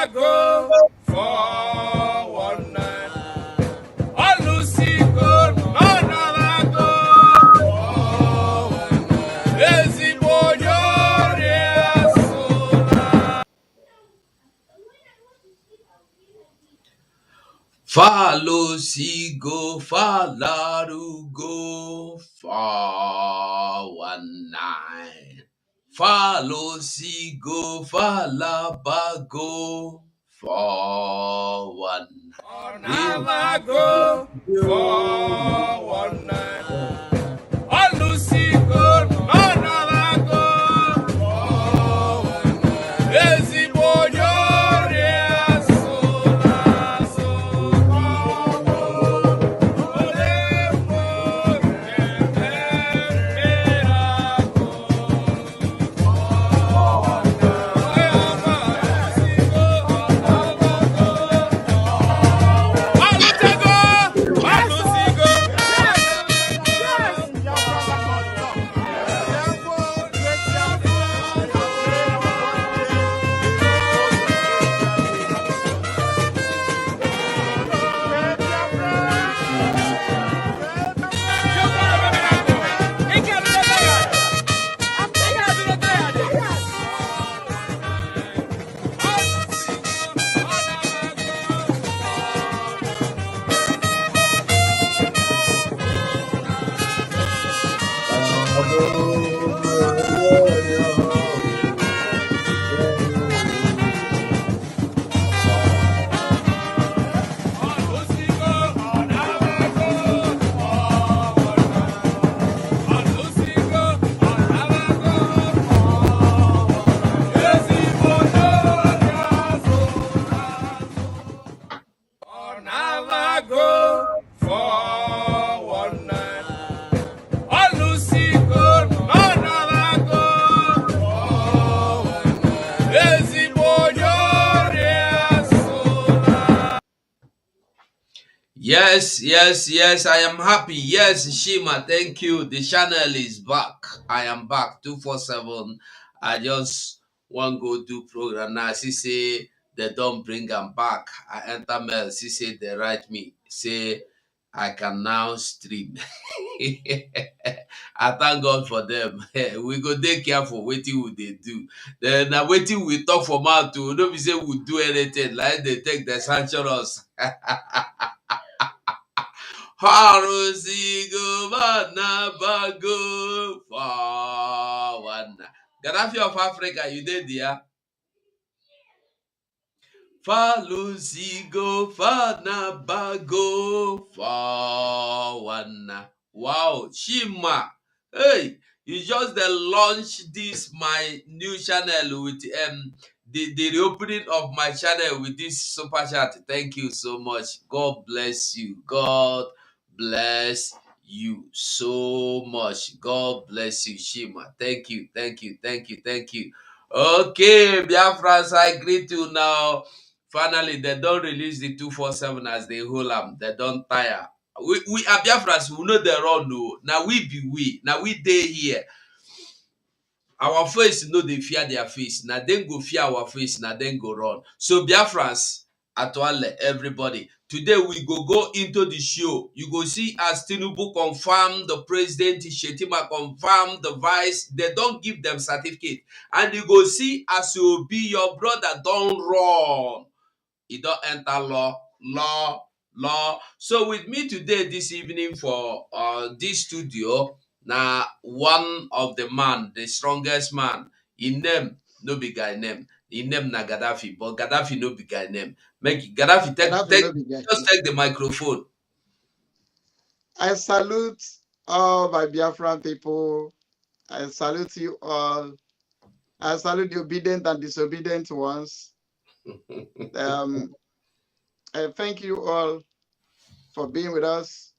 never go for one night. All Lucy go, no never go for one night. Lazy boy, you're so follow si go, follow go for one night. Follow si go, follow ba go for one night. Never go for one night. All Lucy go, no never go for one night. Lazy boy, you're so never go for one night. All Lucy go, no never go for one night. Lazy boy, you're so. Yes, I am happy. Yes, Shima, thank you. The channel is back. I am back 247. I just want go do program now. She say they don't bring them back. I enter mail. She say they write me. Say I can now stream. I thank God for them. We go dey careful wetin we dey do. Then na wetin we talk for mouth too. No be say we do anything like they take the sanction us. Harusigo Banabago Fawana. Gaddafi of Africa, you did there. Falusigo Fanabago Fawana. Wow, Shima. Hey, you just launch this my new channel with the reopening of my channel with this super chat. Thank you so much. God bless you. God bless you so much. God bless you, Shima. Thank you. Okay, Biafrans, I greet you now. Finally, they don't release the 247 as they hold them. They don't tire. We are Biafrans, we know they run. No. Now we be we. Now we day here. Our face no they fear their face. Now then go fear our face. Now then go run. So Biafrans, Atwale, everybody. Today we go into the show. You go see as Tinubu confirm the president, Shettima confirm the vice. They don't give them certificate. And you go see as you be your brother don't run. He don't enter law. So with me today this evening for this studio, now one of the man, the strongest man. In name no be guy name. In name na Gaddafi, but Gaddafi no be guy name. Make Gaddafi just take the microphone. I salute all my Biafran people. I salute you all. I salute the obedient and disobedient ones. I thank you all for being with us.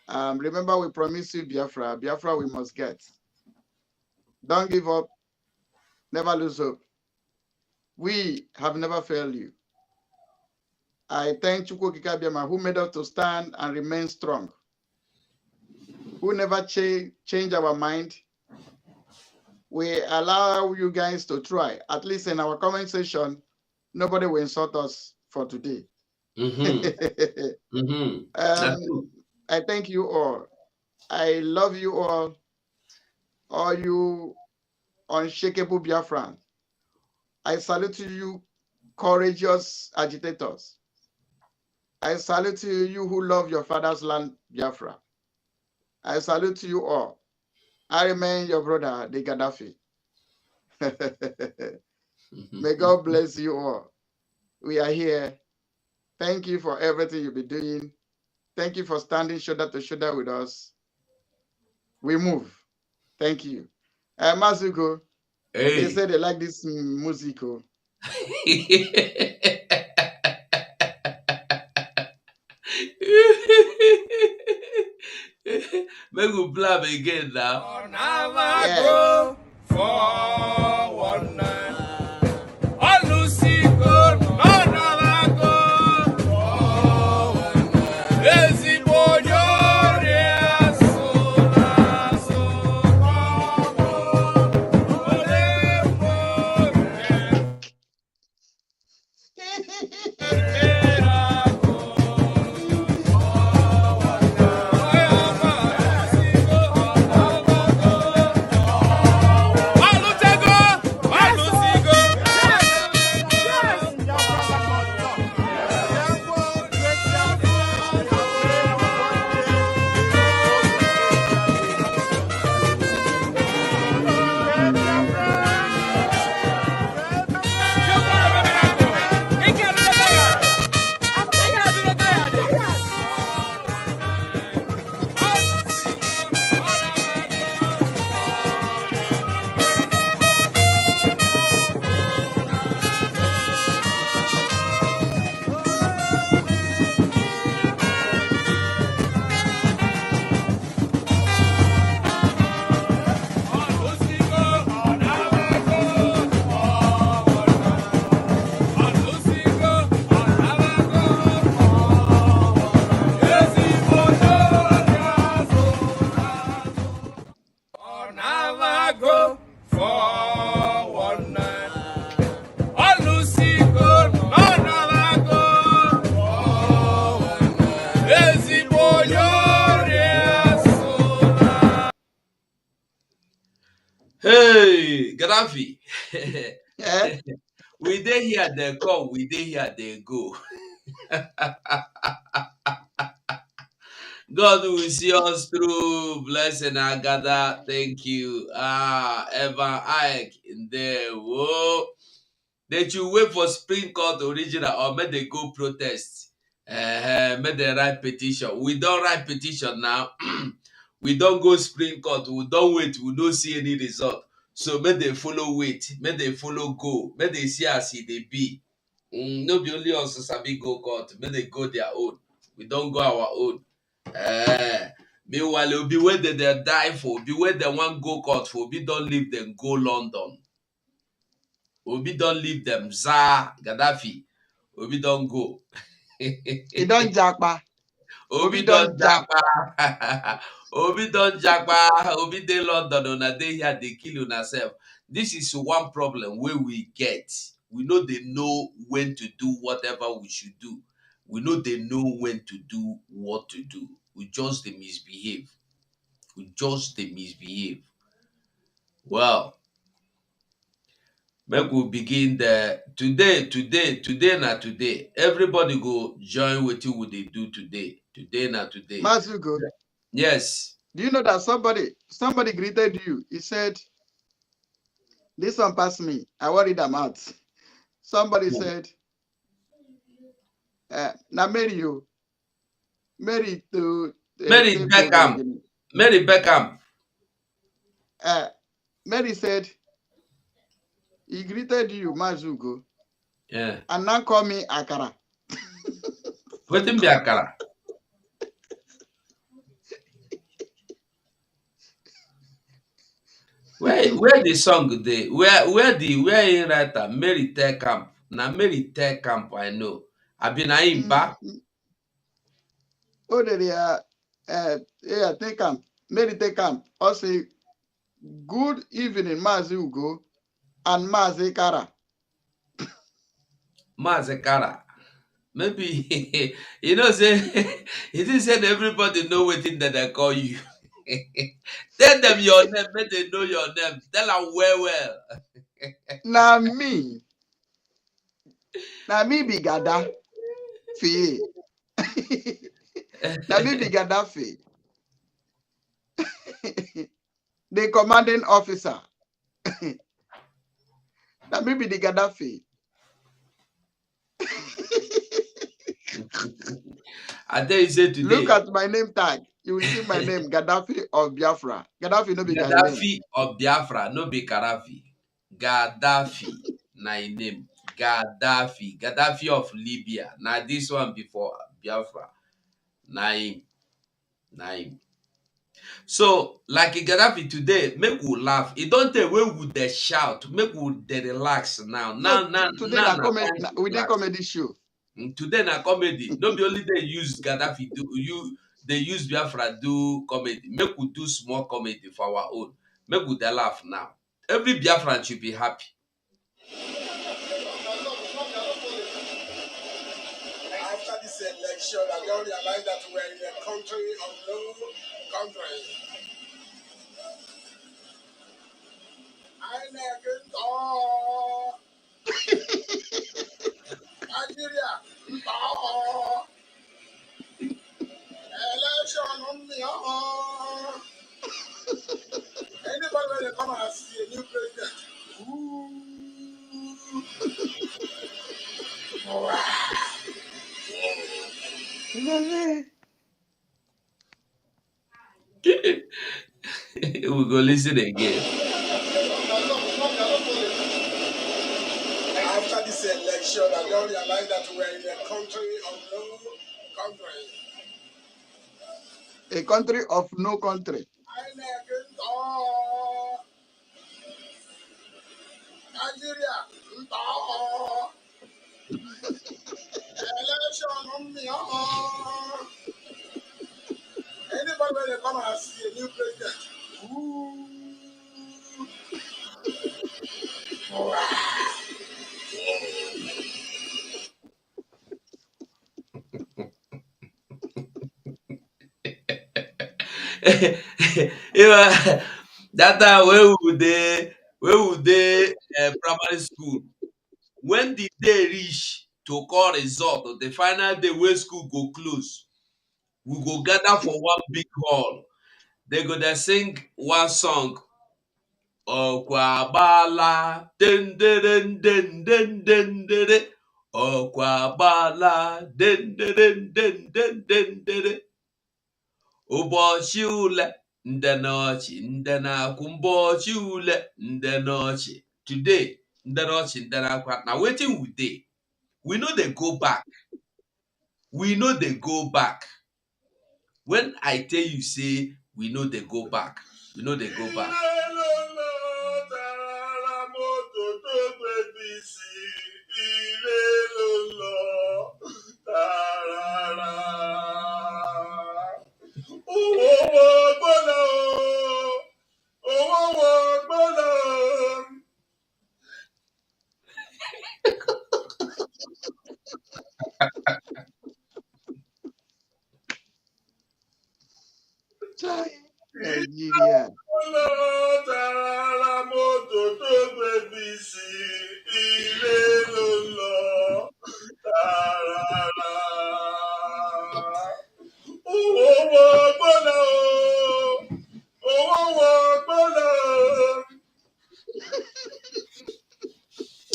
Remember, we promised you Biafra. Biafra we must get. Don't give up. Never lose hope. We have never failed you. I thank Chukwu Kikabiama who made us to stand and remain strong. Who never change our mind. We allow you guys to try, at least in our comment section, nobody will insult us for today. That's true. I thank you all. I love you all you unshakable Biafran. I salute you, courageous agitators. I salute you who love your father's land, Biafra. I salute you all. I remain your brother, the Gaddafi. May God bless you all. We are here. Thank you for everything you've been doing. Thank you for standing shoulder to shoulder with us. We move. Thank you. Mazuko, they Hey. say they like this musical. Make we blab again now. Yes. Hey, Gaddafi. Yeah. We dey here, they come. We dey here, they go. God will see us through. Blessing Agada. Thank you. Evan Ike in there. Whoa. They should wait for Supreme Court original or make they go protest. Make they write petition. We don't write petition now. We don't go Supreme Court. We don't wait. We don't see any result. So make they follow wait. Make they follow go. Make they see as e dey be. No be only us who sabi go court. Make they go their own. We don't go our own. Meanwhile, Obi wey they die for, Obi wey they want go court for, Obi don't leave them go London. Obi don't leave them. Za Gaddafi. Obi don't go. He don't jackpa. Obi don't japa. Obi don't japa. Obi dey London. Una dey here. They kill una self. This is one problem where we get. We know they know when to do whatever we should do. We know they know when to do what to do. We just they misbehave. We just they misbehave. Well, make we begin the today na today. Everybody go join wetin we dey do today. Today na today. Mazuko, Yes. do you know that somebody greeted you? He said, this one passed me. I worried them out. Somebody said, now marry you. Marry to Mary Beckham. Mary Beckham. Mary said, he greeted you, Mazuko, Yeah. and now call me Akara. Wetin be akara? Where the song dey? Where he write am? Mary Beckham. Na Mary Beckham I know. Abi na him ba? Oh, yeah, take camp. Mary take camp. Also, good evening, Mazi Ugo and Mazi Kara. Mazekara. Maybe you know say he didn't say everybody know wetin that they call you. Tell them your name, make they know your name. Tell them well. Now me. Now me be Gaddafi. Now me be Gaddafi. The commanding officer. Now me be the Gaddafi. I tell you say Look today, at my name tag. You will see my name, Gaddafi of Biafra. Gaddafi no be my name. Gaddafi of Biafra, no be Karafi. Gaddafi, na him name. Gaddafi. Gaddafi of Libya. Now this one before Biafra. Na him. Na him. So, like Gaddafi today, make we laugh. It don't tell where would they shout. Make we they relax now. No, today Now, na time comedy. to We did relax. comedy show. Today na comedy. No be only they use Gaddafi do you they use Biafra do comedy. Make we do small comedy for our own. Make we dey laugh now. Every Biafran should be happy. After this election, I don't realize that we're in a country of no country. I never thought Nigeria. Election on me. Anybody when they come and see a new president. We go listen again. After this election, I don't realize that we're in a country of no country. A country of no country. I never thought Nigeria. Election on me. Anybody when they come and see a new president. You know, that time where would they primary school? When the day reach to call result, the final day where school go close, we go gather for one big hall. They go dey sing one song. Ọkwabala dendere ọkwabala dendere ụbọchị ule nde n'ọchị nde na-akwụ ụbọchị ule nde n'ọchị today nde n'ọchị nde na-akwa na wetin we dey we no dey go back we no dey go back when I tell you say we no dey go back we no dey go back. Nigeria.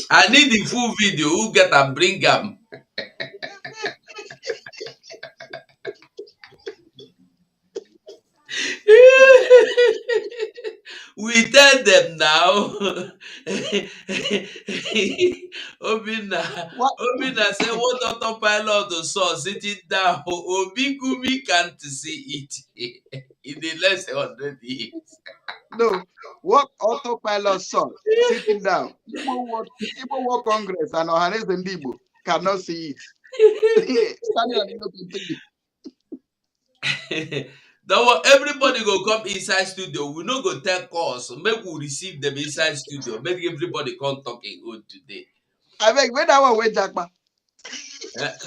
I need the full video. Who get and bring am? We tell them now. What? Obina say what autopilot saw sitting down. Obi Kumi can't see it in the less 100 years. No. What autopilot saw sitting down? Igbo World Congress and Ohanes and Igbo cannot see it. Standing on the Don't worry, everybody go come inside studio. We no go tell calls. Make we receive them inside studio. Make everybody come talk in own today. I beg, where that one went, Jackma?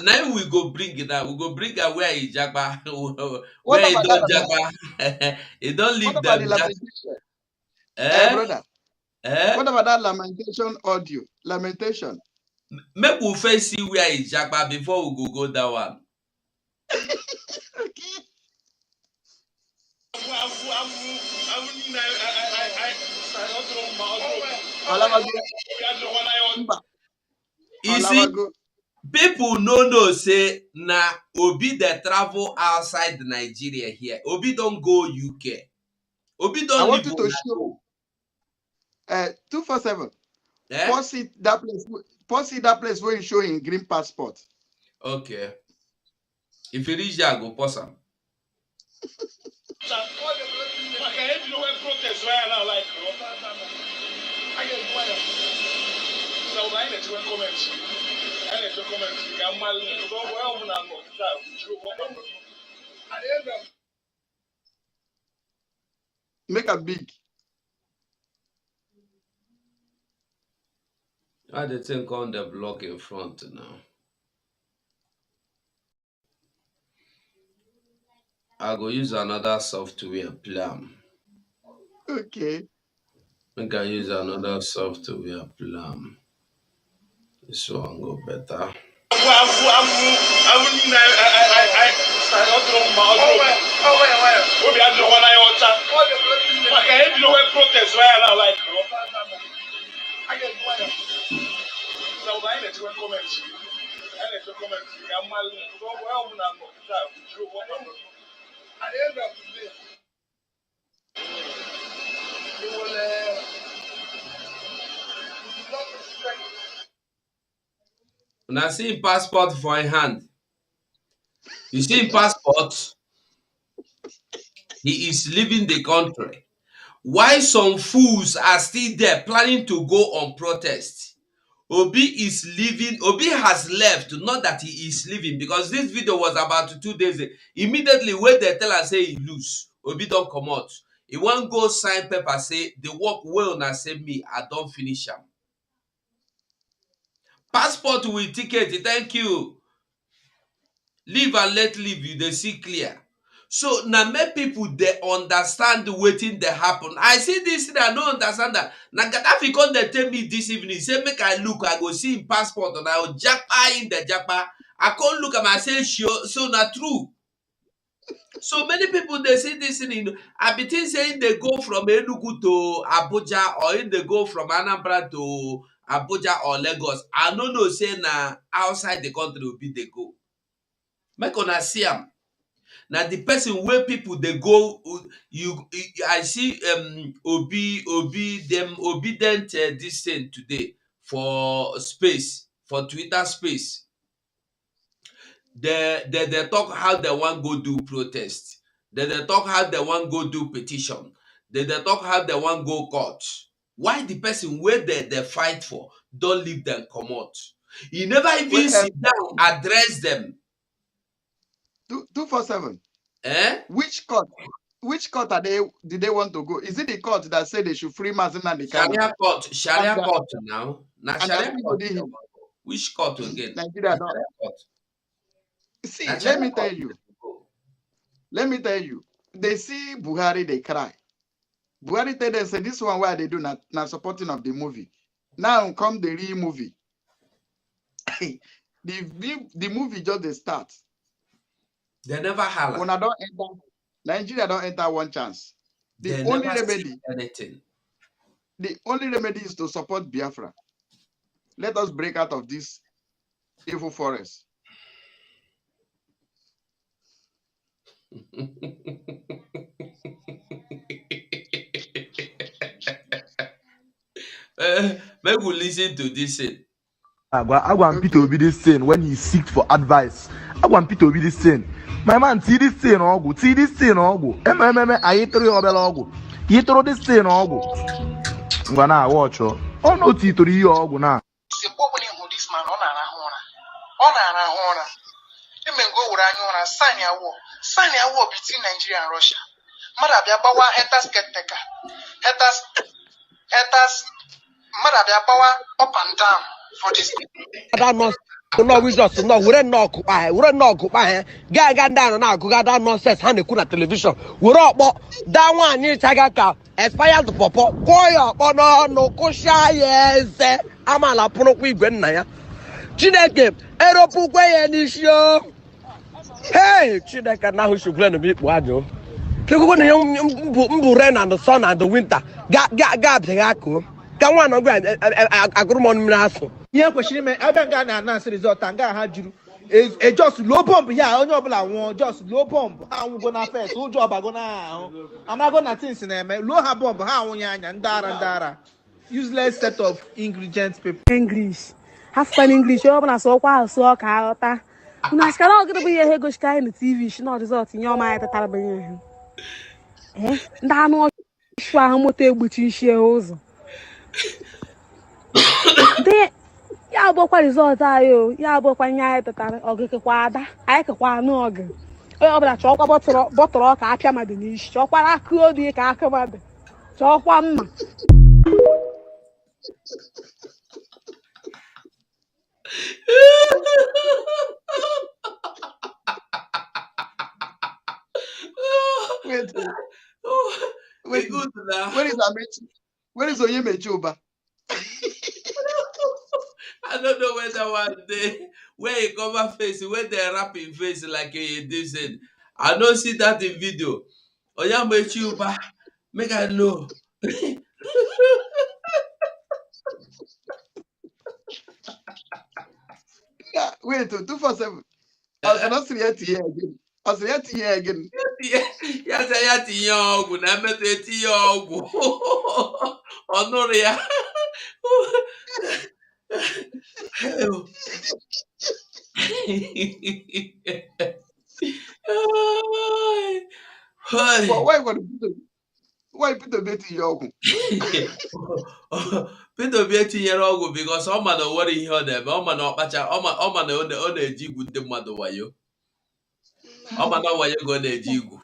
Now we go bring it out. We go bring out where he jagba, What where he about that? don't jagba. He don't What leave about the them. lamentation? Eh? Brother, Eh? what about that lamentation audio? Lamentation. Make we first see where he jagba before we go that one. Okay. You see, Alawago. people no know say na Obi dey travel outside Nigeria here. Obi don't go UK. Obi I don't want leave you to una show go. 247. Eh? Pause it that place. Pause it that place where you show in green passport. Okay. If you reach there, go pause am. Make a big. I dey think on the block in front now. I go use another software play am. Okay. Make I use another software play am. This one go better. Una see him passport for him hand. You see him passport? He is leaving the country. Why some fools are still there planning to go on protest? Obi is leaving. Obi has left. Not that he is leaving, because this video was about 2 days ago. Immediately when they tell us say he lose, Obi don't come out. He won't go sign paper say the work well na say me, I don't finish am. Passport with ticket, thank you. Live and let live, you dey see clear. So na make people dey understand wetin dey happen. I see this thing, I no understand that. Na Gaddafi come dey tell me this evening, say make I look, I go see him passport and I go japa in the japa. I come look am, I say sure, so na true. So many people dey see this thing. I be think say they go from Enugu to Abuja, or if they go from Anambra to Abuja or Lagos. I no know say na outside the country will be they go. Make una see am. Na the person wey people dey go, I see Obi dem obedient this thing today for space, for Twitter space. They talk how they wan go do protest. They talk how they wan go do petition. They talk how they wan go court. Why the person wey they fight for don leave them comot? E never even Well, sit down address them. 247. Eh? Which court? Which court did they want to go? Is it the court that said they should free Mazen and the Kanu? Sharia court now. Na And Sharia asking court. to him. Which court again? Nigeria don't. Sharia court. See, Na let Sharia me court. tell you. Let me tell you. They see Buhari, they cry. Buhari tell them, say, this one why they do not supporting of the movie. Now come the real movie. the movie just they start. They never holler. When I don't enter, Nigeria don't enter one chance. They never see anything. The only remedy is to support Biafra. Let us break out of this evil forest. Make we listen to this thing. I want Peter Obi this thing when he seeked for advice. I want Peter Obi this thing. My man, see this thing, Ogu. See this thing, Ogu. I throw your bell, Ogu. You throw this thing, Ogu. I'm gonna watch you. Oh no, Tito, you Ogu now. This man on a go sign a war between Nigeria and Russia. Marabia Bawa haters caretaker. Haters Marabia Bawa up and down for this. No, we just no, we're not occupy. Gaga down and out, go down nonsense, hand the television. We're up, that one near Tagaka, expired the pop, boy up, no, Kosha, yes, I'm a la pro we win now. Chineke, Eropukwe and issue. Hey, Chineke, now who should learn a bit, Wado. Rain and the sun and the winter. Gab, the Gaku. Come on, I grew on Minasso. Yeah, question me. I don't answer result. And I had you. It just low pump. Yeah, I know one. Just low pump. I'm gonna first. Who job I gonna? I'm not gonna think in them. Low pump. How and dara. Useless set of ingredients. People. English. Have fun English. You open a so far so carota. Una skala gonna be a go sky in the TV. She not result in your mind at Alabama. Eh? Dano Schwamote between shares. There. Ya bo kwa result ayo ya bo kwa nya tetare ogeke kwada ai ke kwa no oge o obla chokwa botoro ka apia made ni shi chokwa aka odi ka aka made chokwa mma Wait, Good now. where is Amechi? Where is Oyemechuba? I don't know whether one day where he cover face, where they wrap in face like a decent. I don't see that in video. Oyemechuba, make I know. Yeah, wait, 247. I was not here again. I was here again. Ya say ya tinye ọgwụ na mmetụ etinye ọgwụ ọnụrụ ya Why put the bit in your own? Peter Obi etinyere ọgwụ because ọ ma na o nwere ihe ọ na-eme ọ ma na ọkpacha ọ ma na ọ na-eji igwu ndị mmadụ wayo ọ ma na wayo ka ọ na-eji igwu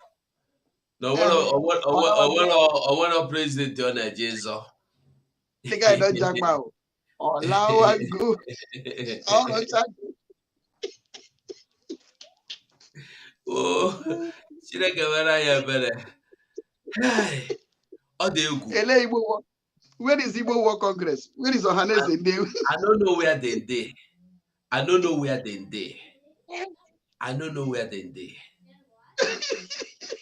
na o nwere prezidenti ọ na-eje ịzọ The guy don't jack out. Oh, now go. Oh, oh, Chineke mere anyị ebere. Ọ dị egwu. Where is Igbo War Congress? Where is Ohanes in there? I don't know where they dey. I don't know where they dey. I don't know where they dey.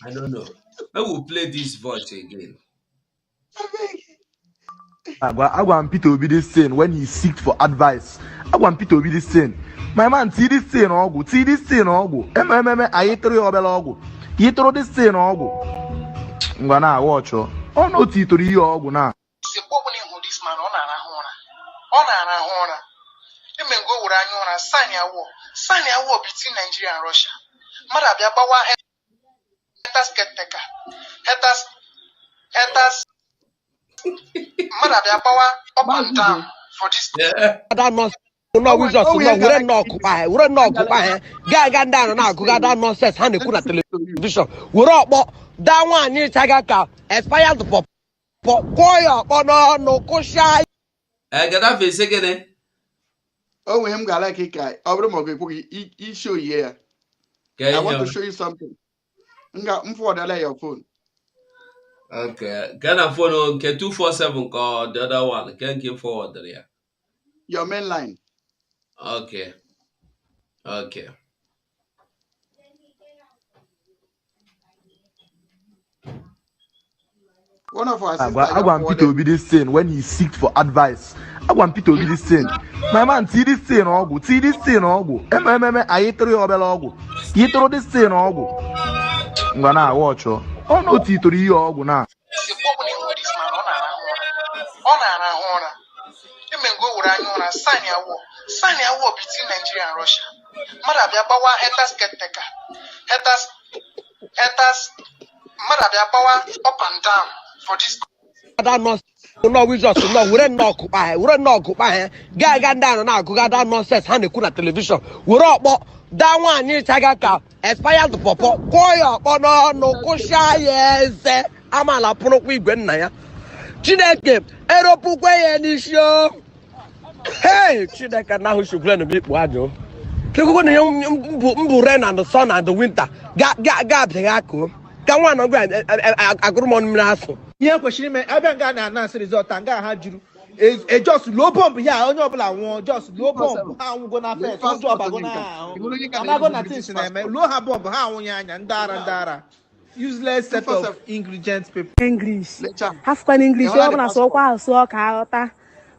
I don't know. I will play this voice again. I want Peter Obi this thing when he seeked for advice. I want Peter Obi this thing. My man, see this thing, Ogu. See this thing, Ogu. I throw your bell, Ogu. You throw this thing, Ogu. I'm gonna watch you. Oh no, Tito, you Ogu now. This man on a horror. You may go with a sign a war between Nigeria and Russia. Marabia Bawa Hetas Keteka. Hetas Marabia Bawa up and down for this. No, we just we're not occupy. Gaga down and out, go down nonsense, hand the television. We're up, that one near Tagaka, expired the pop. Boy up, no, Kosha. Gaddafi second. Oh, him got like a guy. He show you. I want to show you something. I'm for your phone. Okay. Can I follow? Can 247 call the other one? Can give forward there? Your main line. Okay. One of us. I want Peter Obi this thing when he seeked for advice. I want Peter Obi this thing. My man, see this thing, Ogu. See this thing, Ogu. I throw your bell, Ogu. You throw this thing, Ogu. I'm gonna watch you. Oh no, Tito, you Ogu now. You may go with a sign a war between Nigeria and Russia. Marabia Bawa Hetas Keteka. Hetas Marabia Bawa up and down for this. No, we just we're not occupy. Gaga down and out, go down nonsense, hand the television. We're up, that one near Tagaka, expired the pop, boy up, no, Kosha, yes, I'm a la pro we win now. Chineke, Eropukwe and issue. Hey, Chideka now should play a bit wado. Rain and the sun and the winter. Gab the Yako. Come on, I go on Nasso. Yeah, question me. I been gonna announce result and gonna have you. It's just low pump. Yeah, on your plan. Just low pump. 247. How we gonna Lee face? Who job passport I onye nka. gonna? Iwu onye nka I'm na not use gonna British think na passport. low ha bomb. How we and dara. Useless set of 247. ingredients paper. English. Lecha. Half can English. Ehuna You're the gonna so passport. kwa so ka.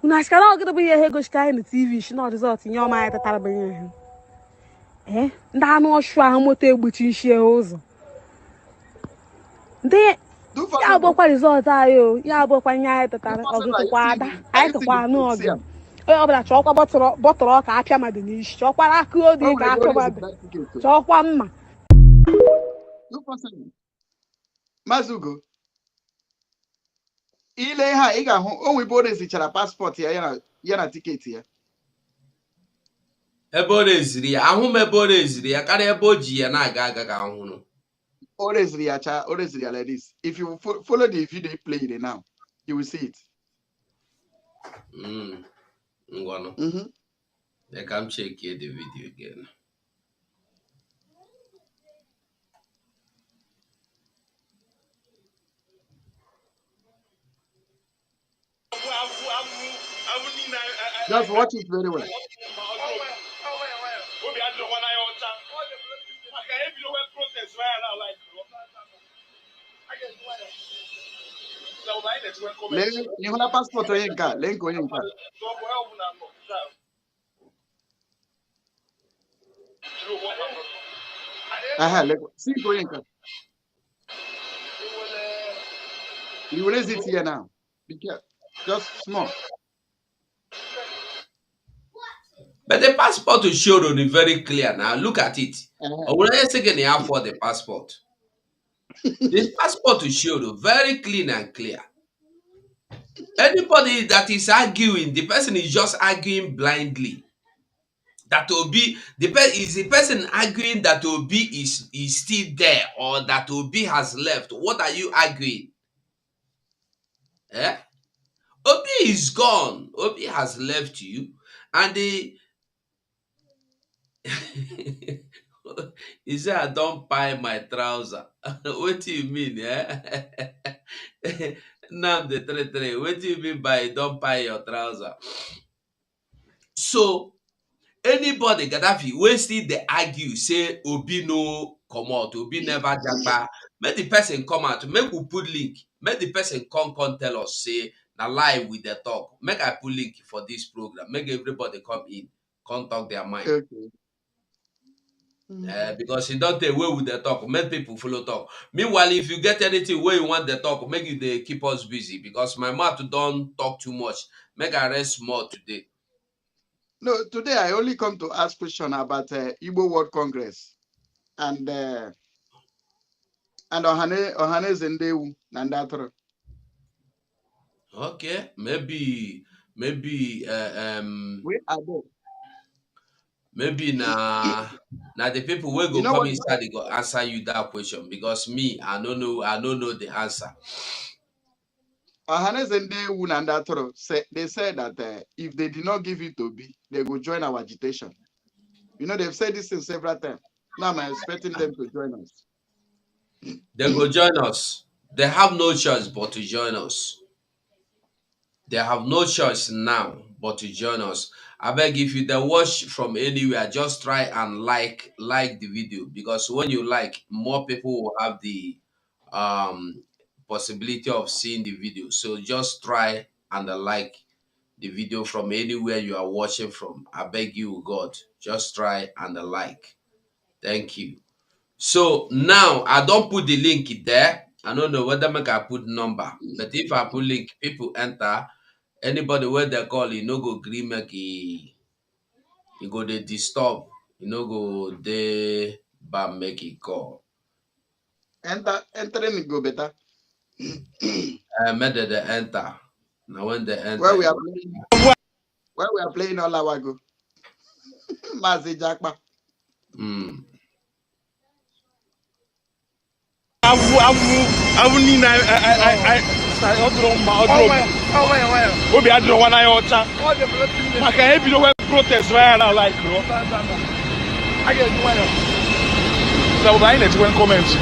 Una shikara get be here go shika in the TV. She not result in your mind that be. Eh? Nda no sure how moto egbuchi nshie ụzọ. Ndị ya 247. bụkwa result ayo, ya bụkwa nye anyị tetara 247. ọgụkwa ada. Are Anyị you kekwa seeing anụ it? See ọgụ. am. Onye ọbụla chọọkwa bọtụrụ ọka apịa mmadụ n'isi. Chọọkwara akụ odi Oh, ka we akụ go this mmadụ. black ticket. 2 mma. 247. Mazugo. Ile ha ị ga-ahụ onwe ebe o rezichara paspọtụ ya na tiketi ya. ebe o reziri ya ahụ m ebe o reziri ya karịa ebe o ji ya na-aga ka ahụrụ. O reziri ya like this. If you follow the video played now, you will see it. Ngwanụ. Let me check here the video again. Just watch it very well. Lee hụ na paspọtụ onye nke a, lee nke onye nke a. See nke onye nke a. You will raise it here now. Be careful. Just small. But the passport is shown very clear now. Look at it. When I second half for the passport. This passport is shown very clean and clear. Anybody that is arguing, the person is just arguing blindly. That Obi, is the person arguing that Obi is still there or that Obi has left? What are you arguing? Eh? Obi is gone. Obi has left you, and the he said, I don't buy my trouser. What do you mean? Eh? NNAMDI, what do you mean by don't buy your trouser? So anybody Gaddafi wey still dey argue say Obi no comot, Obi never japa, make the person come out, make we put link, make the person come tell us say na lie we dey talk. Make I put link for this program, make everybody come in, come talk their mind. Okay. Because e don tey wey we dey talk, make people follow talk. Meanwhile, if you get anything wey you want dey talk, make you dey keep us busy because my mouth don talk too much. Make I rest small today. No, today I only come to ask question about Igbo World Congress and Ohane Zendewu Nandatoro. Okay, maybe Where are they? maybe na the people wey go come inside they go answer you that question because me I don't know the answer. Ohane Zendewu Nandatoro they said that if they did not give it to Obi, they will join our agitation. You know, they've said this in several times. Now I'm expecting them to join us. They go join us. They have no choice but to join us. They have no choice now but to join us. I beg if you watch from anywhere, just try and like the video because when you like, more people will have the possibility of seeing the video. So just try and like the video from anywhere you are watching from. I beg you, God, just try and like. Thank you. So now I don't put the link there. I don't know whether make I put number, but if I put link, people enter. Anybody where they call, you no go green make you go they disturb, you no go they bam make it call. Entering go better. Made they enter. Now when they enter, Where we are playing all our go. Mazi Jackpa. I Obi adịrọ nwa n'anya ọcha maka ebido wee protest ya na like ro a ga-eji nwayọ so anyị na-echekwa comments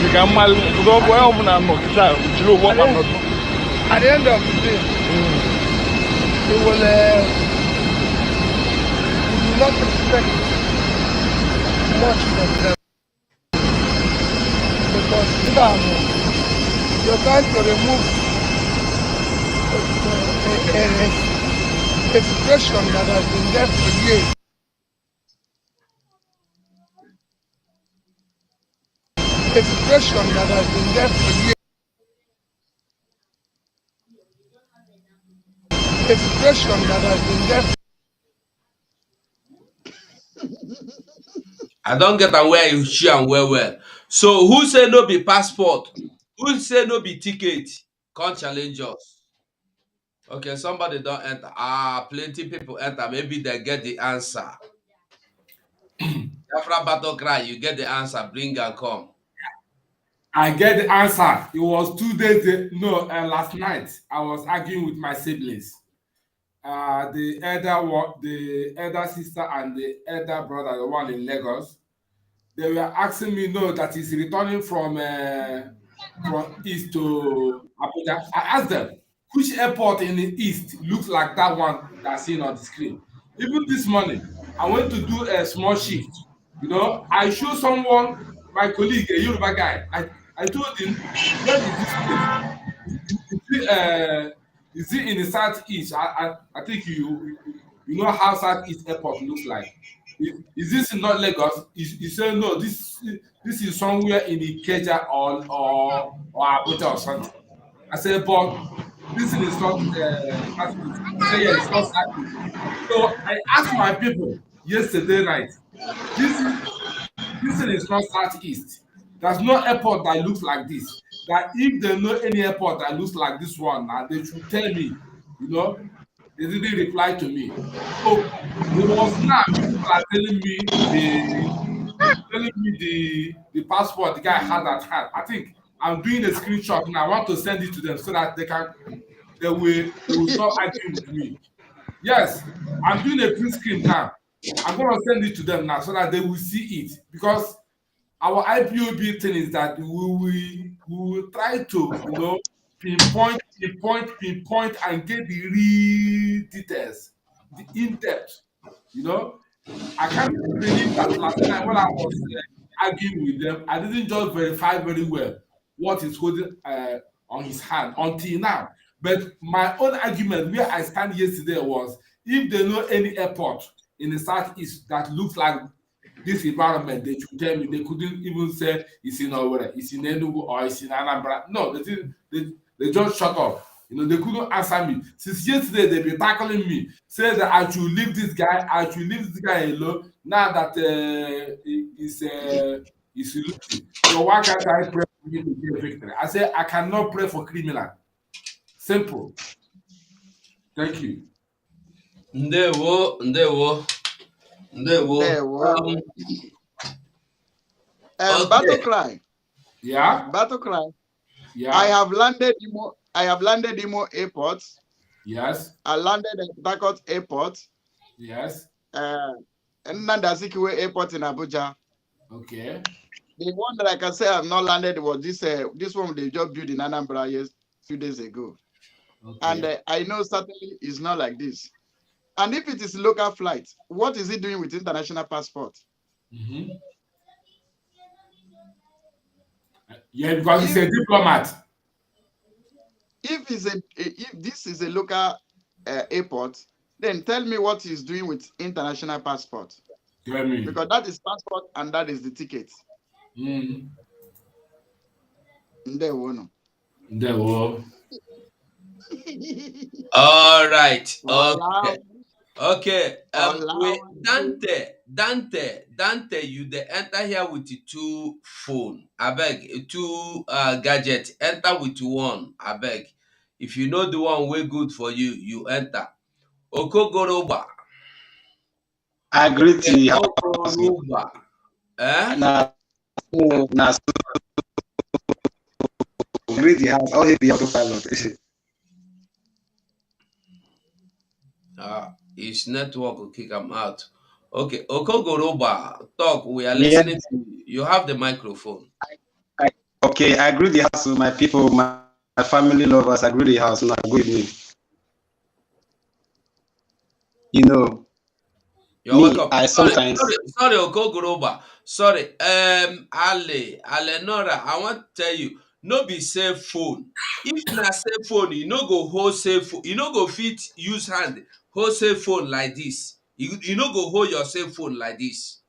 gị ka mmalụ ụzọ ọbụ onye ọbụla nọ kịta jiri ụgwọ ọkpa nọdụ at the end of the day we will not expect much from them because you're trying to remove a situation that has been there for years. A situation that has been there for years. A situation that has been there. I don't get where you share and well. So who say no be passport? Who say no be ticket? Can't challenge us. Okay, somebody don't enter. Plenty people enter. Maybe they get the answer. After battle cry, you get the answer. Bring and come. I get the answer. It was 2 days. Last night I was arguing with my siblings. The elder sister and the elder brother, the one in Lagos. They were asking me, that he's returning from east to Abuja. I asked them, which airport in the east looks like that one that's seen on the screen? Even this morning, I went to do a small shift. I showed someone, my colleague, a Yoruba guy. I told him, where is this place? Is it in the southeast? I think you know how southeast airport looks like. Is this not Lagos? He said no. This is somewhere in Ikeja or Abuja or something. I said, but this is not. I said, yeah, it's not southeast. So I asked my people yesterday night. This is not southeast. There's no airport that looks like this. That if they know any airport that looks like this one, they should tell me. They didn't reply to me. So it was now people are telling me the passport the guy had at hand. I think I'm doing a screenshot and I want to send it to them so that they will stop arguing with me. Yes, I'm doing a print screen now. I'm gonna send it to them now so that they will see it, because our IPOB thing is that we will try to pinpoint and get the real details, the in-depth. I can't believe that last time when I was arguing with them, I didn't just verify very well what is holding on his hand until now. But my own argument where I stand yesterday was, if they know any airport in the southeast that looks like this environment, they should tell me. They couldn't even say it's in Owerri, it's in Enugu, or it's in Anambra. No, they just shut up. They couldn't answer me. Since yesterday, they've been tackling me, say that I should leave this guy alone. Now that he's losing. So why can't I pray for him to get a victory? I say I cannot pray for criminal. Simple. Thank you. Ndewo. Battle cry. Yeah. Battle cry. Yeah. I have landed Imo Airport. Yes. I landed at Blackout Airport. Yes. And Nandasikiwe Airport in Abuja. Okay. The one that I can say I've not landed was this one they just built in Anambra few days ago. Okay. And I know certainly it's not like this. And if it is local flight, what is it doing with international passport? Mm-hmm. Yeah, because he's a diplomat. If this is a local airport, then tell me what he's doing with international passport. Tell me. Because that is passport and that is the ticket. Mm. All right. Okay. Okay. Dante, you they enter here with the two phone. I beg, two gadget. Enter with one. I beg. If you know the one way good for you, you enter. Okogoroba. I agree to you. Okogoroba. agree the house. All the autopilot. His network will kick him out. Okay, Okogoroba, talk. We are Yeah. listening to you. You have the microphone. Okay, I agree the house with my people, my family lovers. I agree the house. Now, good evening. You know, You're me, welcome. I sometimes. Sorry, Okogoroba. Sorry. Ale Nora, I want to tell you, no be cell phone. If na cell phone, you no go hold cell phone. You no go fit use hand hold cell phone like this. You no go hold your cell phone like this.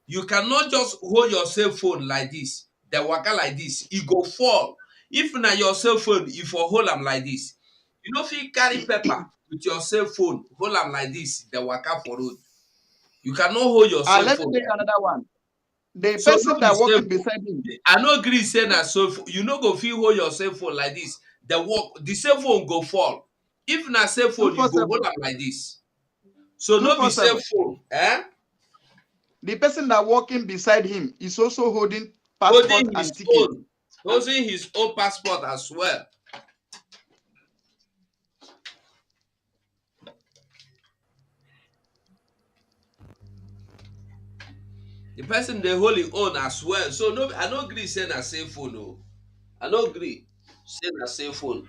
You cannot just hold your cell phone like this, the waka like this, e go fall. If na your cell phone, you for hold am like this. You no fit carry paper with your cell phone, hold am like this, the waka for road. You cannot hold your cell Let me phone. tell you another one. The So person no be that cell walking phone. beside him. I no gree say na cell phone. You no go fit hold your cell phone like this. The cell phone go fall. If na cell phone, you go 247. hold am like this. So no be cell 247. phone. The person that walking beside him is also holding passport Holding and his ticket. own. Holding his own passport as well. The person dey hold him own as well. So no, I no gree say na cell phone o. I no gree say na cell phone.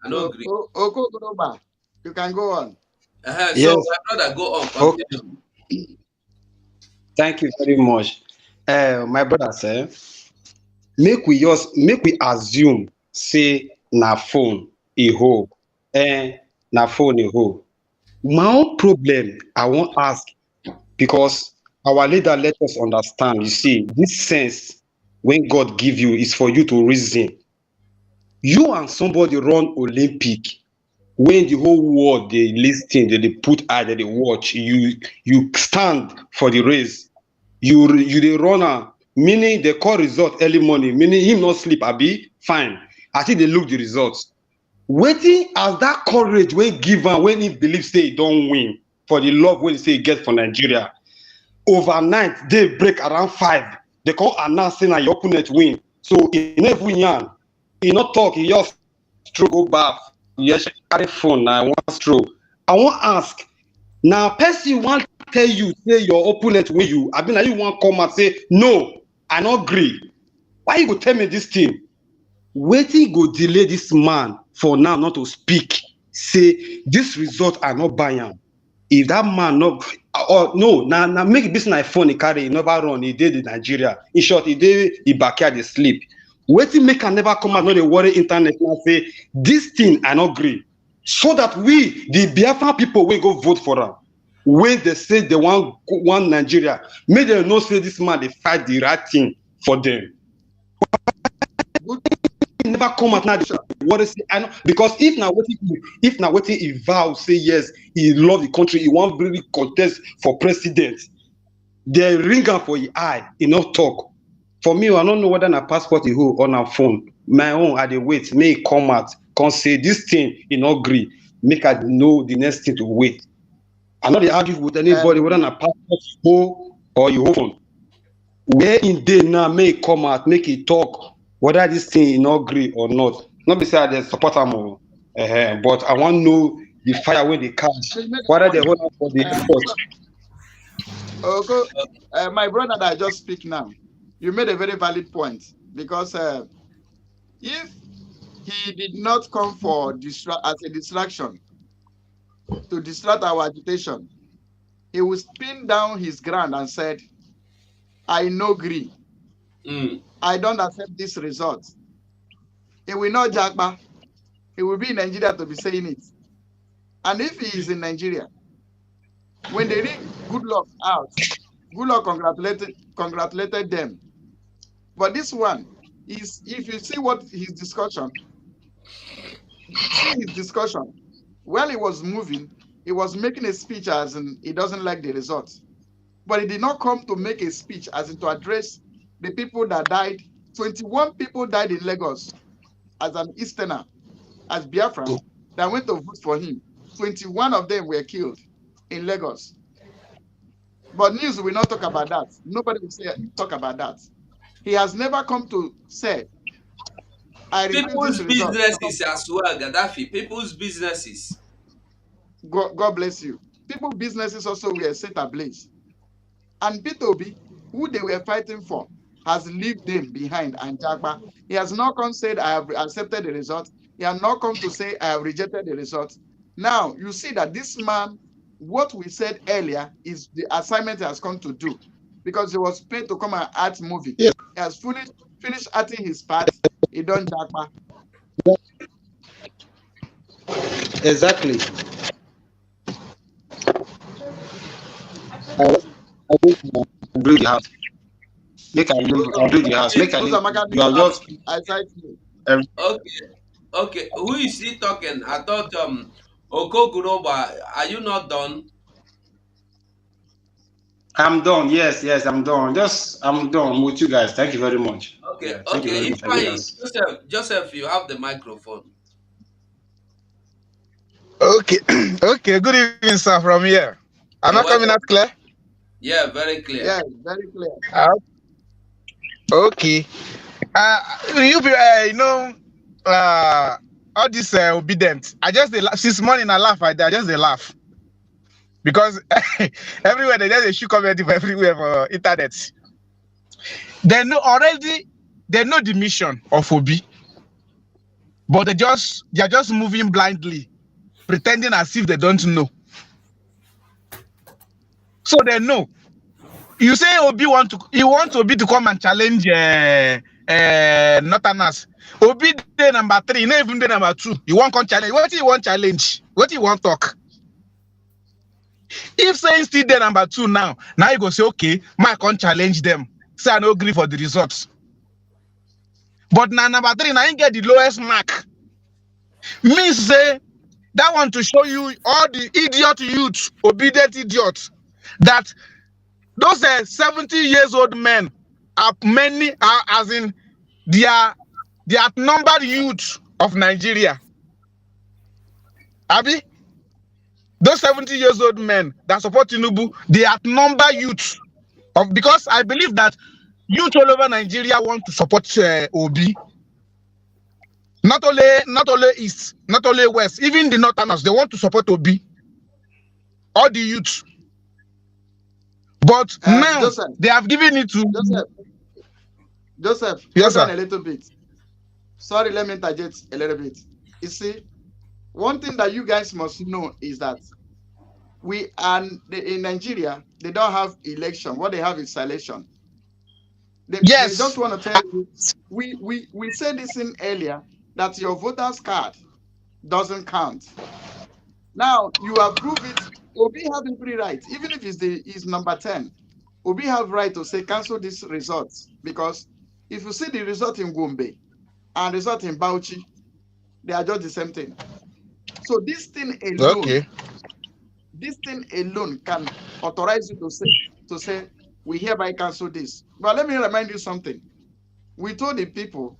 I no gree. Okogoroba, you can go on. So Yes. my brother, go on, Okay. continue. Thank you very much. My brother said, make we assume say na phone a hole. Na phone a hole. My own problem I won't ask because our leader let us understand. You see, this sense when God give you is for you to reason. You and somebody run Olympic when the whole world they listen, they put eye, they watch. You stand for the race. You the runner, meaning the call result early morning, meaning him not sleep. Abi fine. I think they look the results. Waiting as that courage when given when he believes say he don't win for the love when he say he get for Nigeria. Overnight they break around 5. They come announce saying your opponent win. So he never win. He not talk. He just stroke go back. Yes, carry phone. Now I want stroke. I want ask. Now person want tell you say your opponent win you. I mean, you want come and say no. I not agree. Why you go tell me this thing? Waiting go delay this man for now not to speak. Say this result I not buy am. If that man not or no, now make business like phone he carry, he never run, he did in Nigeria. In short, he did he backyard they sleep. Waiting make can never come out, not the worry internet and say this thing I not agree. So that we, the Biafra people, will go vote for them. When they say they want one Nigeria, make them know say this man they fight the right thing for them. Never come out now. What is it? I know because if now waiting, if vow say yes, he love the country, he want really contest for president. They ring am for his eye, he not talk. For me, I don't know whether na passport he hold or na phone. My own, I dey wait. May he come out, come say this thing, he not agree. Make I know the next thing to wait. I not dey argue with anybody whether na passport you hold or you hold phone. Where in day now, may he come out, make he talk whether this thing he not agree or not. Not be say I dey support am o. But I want know the fire when they catch, whether they hold am for the airport. Okay, my brother that I just speak now, you made a very valid point because if he did not come for as a distraction to distract our agitation, he will spin down his ground and said, I no agree. I don't accept this result. He will not jagba. He will be in Nigeria to be saying it. And if he is in Nigeria, when they ring good luck out, good luck congratulated them. But this one is, if you see what his discussion, while he was moving, he was making a speech as in he doesn't like the result. But he did not come to make a speech as in to address the people that died. 21 people died in Lagos as an Easterner, as Biafra, that went to vote for him. 21 of them were killed in Lagos. But news will not talk about that. Nobody will talk about that. He has never come to say, I reviewed this People's result. businesses as well, Gaddafi. People's businesses. God bless you. People's businesses also were set ablaze. And P2B, who they were fighting for, has left them behind and Jagba. He has not come said, I have accepted the result. He has not come to say, I have rejected the result. Now, you see that this man, what we said earlier, is the assignment he has come to do. Because he was paid to come and act movie. Yes, He has finished acting his part. He done Jagba. exactly. I do the house. Make I leave. I do the house. Make I leave. You are just I cite you. Okay, okay. Who is he talking? I thought Okoguroba, are you not done? I'm done. Yes, yes, I'm done. I'm done with you guys. Thank you very much. Okay, Yeah, thank you okay. very If much. I do I that. Joseph, you have the microphone. Okay, okay. Good evening, sir. From here, am You're I coming welcome. out clear? Yeah, very clear. Yeah, very clear. Okay. You know, all this obedient. I just since morning I laugh. I just they laugh because everywhere they just shoot comment everywhere for internet. They know already. They know the mission of Obi, but they are just moving blindly, pretending as if they don't know. So they know. You say Obi you want Obi to come and challenge Northerners. Obi day number 3, not even day number 2. You want come challenge. What do you want challenge? What do you want talk? If saying still day number 2 now you go say okay, I can't challenge them. Say I no agree for the results. But now number 3, now you get the lowest mark. Means say that want to show you all the idiot youth, obedient idiots, that those 70 years old men are many are as in they are outnumbered youth of Nigeria. Abi, those 70 years old men that support Tinubu, they outnumber youth of, because I believe that youth all over Nigeria want to support Obi. Not only East, not only West, even the Northerners, they want to support Obi. All the youth. But now Joseph, they have given it to Joseph, yes, hold on sir. a little bit. Sorry, let me interject a little bit. You see, one thing that you guys must know is that in Nigeria, they don't have election. What they have is selection. They just want to tell you, we said this in earlier, that your voter's card doesn't count. Now, you approve it. Obi have every right, even if it's number 10. Obi have right to say cancel this result, because if you see the result in Gombe and result in Bauchi, they are just the same thing. So this thing alone can authorize you to say we hereby cancel this. But let me remind you something. We told the people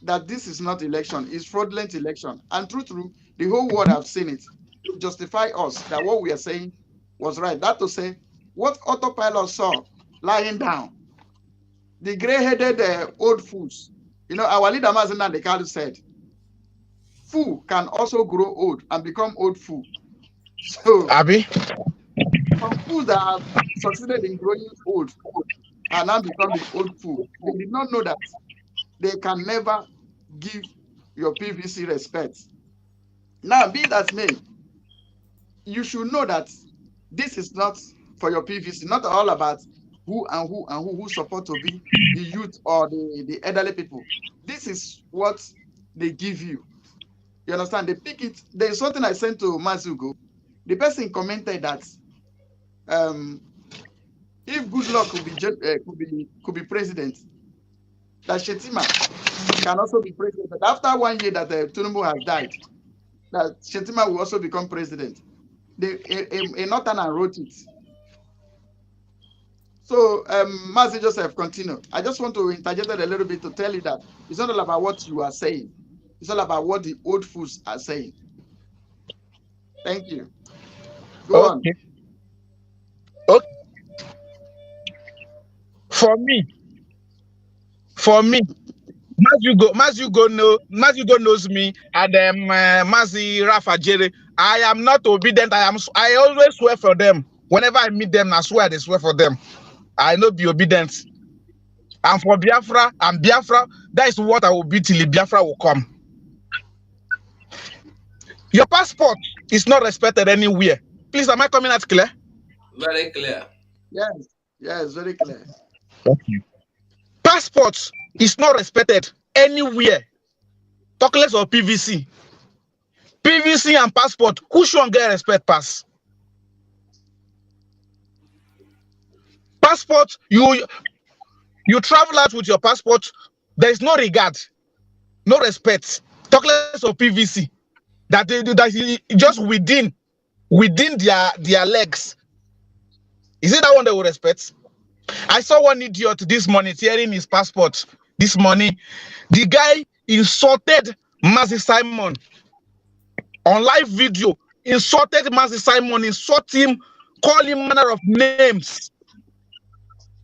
that this is not election, it's fraudulent election. And true, the whole world have seen it to justify us that what we are saying was right. That to say, what autopilot saw lying down, the gray-headed old fools. You know, our leader Mazina Dekadu said, fool can also grow old and become old fool. So, Abi, some fools that have succeeded in growing old are now becoming old fool. They did not know that they can never give your PVC respect. Now, be that may, you should know that this is not for your PVC, not all about who support to be the youth or the elderly people. This is what they give you. You understand? They pick it. There's something I sent to Mazugo. The person commented that if good luck could be president, that Shettima can also be president. But after 1 year that Tinubu has died, that Shettima will also become president. A Northerner wrote it. So, Mazi Joseph, continue. I just want to interject a little bit to tell you that it's not all about what you are saying. It's all about what the old fools are saying. Thank you. Go on. Okay. For me, for me, Mazugo knows me, and Mazi Rafa Jerry. I am not obedient. I always swear for them. Whenever I meet them, I swear they swear for them. I know be obedient. And for Biafra and Biafra, that is what I will be till Biafra will come. Your passport is not respected anywhere. Please, am I coming out clear? Very clear. Yes, very clear. Okay. Passport is not respected anywhere. Talk less of PVC. PVC and passport, who should get respect pass? Passport, you travel out with your passport, there is no regard, no respect. Talk less of PVC. That just within their legs. Is it that one they will respect? I saw one idiot this morning tearing his passport. This morning, the guy insulted Mazi Simon on live video. Insulted Mazi Simon, insult him, call him manner of names.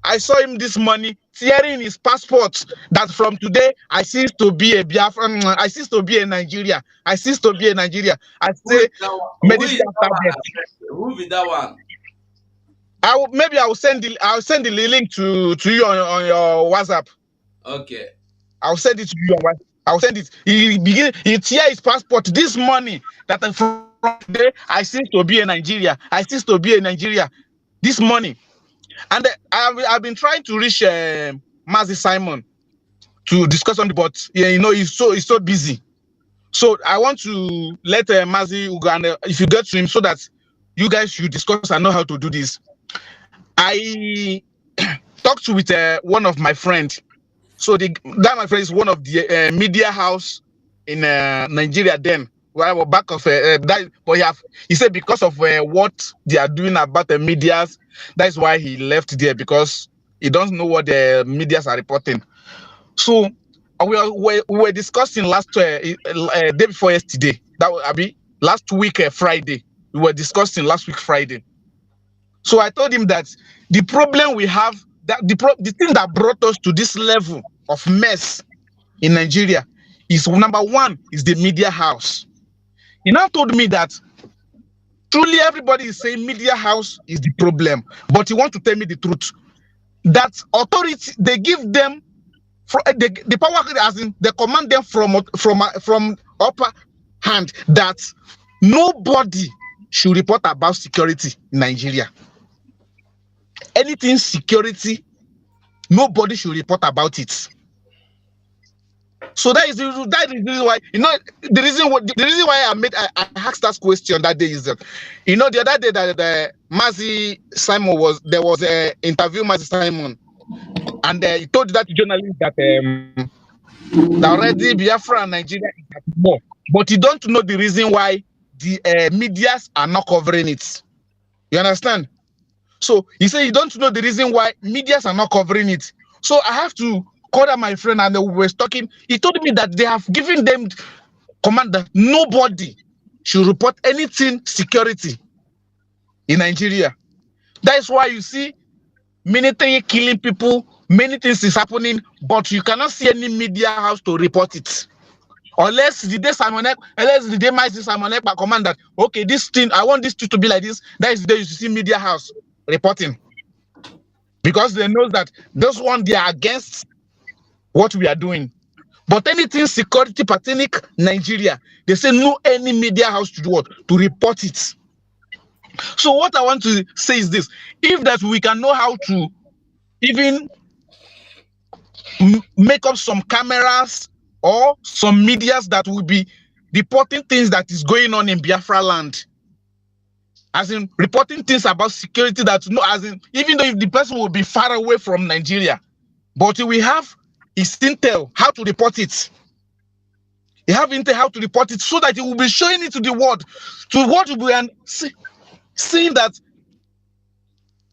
I saw him this morning tearing his passport. That from today I cease to be a Biafran. I cease to be a Nigeria. I cease to be a Nigeria. I say, Who is that one? Maybe I will send the link to you on your WhatsApp. Okay. I'll send it to you on WhatsApp. I'll send it. He tear his passport this morning. That from today I cease to be a Nigeria. I cease to be a Nigeria. This morning. And I've been trying to reach Mazi Simon to discuss on the, but he's so busy. So I want to let Mazi Uganda, if you get to him, so that you guys should discuss and know how to do this. I talked with one of my friends. So that my friend is one of the media house in Nigeria. Then where I was back of that, but he said because of what they are doing about the medias, that's why he left there, because he doesn't know what the medias are reporting. So we were discussing last day before yesterday. That was last week Friday. We were discussing last week Friday. So I told him that the problem we have, that the thing that brought us to this level of mess in Nigeria is, number one, is the media house. He now told me that truly everybody is saying media house is the problem, but he wants to tell me the truth. That authority, they give them the power, as in they command them from upper hand, that nobody should report about security in Nigeria. Anything security, nobody should report about it. So that is the reason why, the reason why I asked that question that day is that, the other day that the Mazi Simon was interview Mazi Simon, and he told that journalist that already Biafra and Nigeria is at war, but you don't know the reason why the medias are not covering it. You understand? So he said you don't know the reason why medias are not covering it. So I have to call up my friend, and we were talking. He told me that they have given them command that nobody should report anything security in Nigeria. That is why you see military killing people, many things is happening, but you cannot see any media house to report it. Unless the day Mazi Simon command that, okay, this thing, I want this to be like this, that is the day you see media house reporting. Because they know that those one, they are against what we are doing. But anything security pertaining Nigeria, they say no any media house to do what? To report it. So what I want to say is this: if that we can know how to even make up some cameras or some medias that will be reporting things that is going on in Biafra land, as in reporting things about security, that as in, even though if the person will be far away from Nigeria, but we have his intel how to report it. You have intel how to report it, so that he will be showing it to the world, and seeing that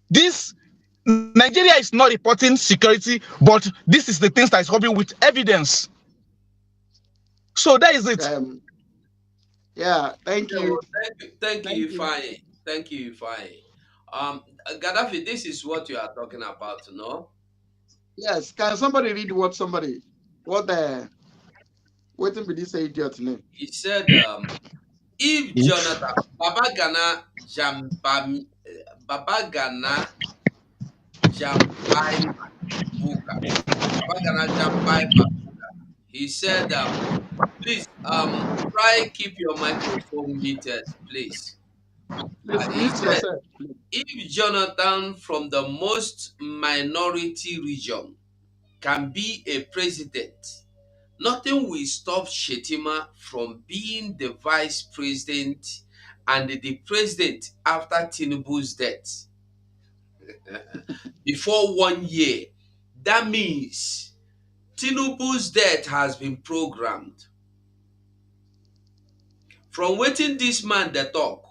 this Nigeria is not reporting security, but this is the things that is happening with evidence. So that is it. Thank you. Thank you, Ifeanyi. Thank you, Ifeanyi. Gaddafi, this is what you are talking about, no? Yes, can somebody read what the waiting with this idiot name? He said, if Jonathan Babagana Jampai Buka, Babagana Jampai Babuka, he said, please try keep your microphone muted, please. Please He mute said, yourself. if Jonathan from the most minority region can be a president, nothing will stop Shettima from being the vice president and the president after Tinubu's death. Before 1 year, that means Tinubu's death has been programmed. From waiting this man they talk,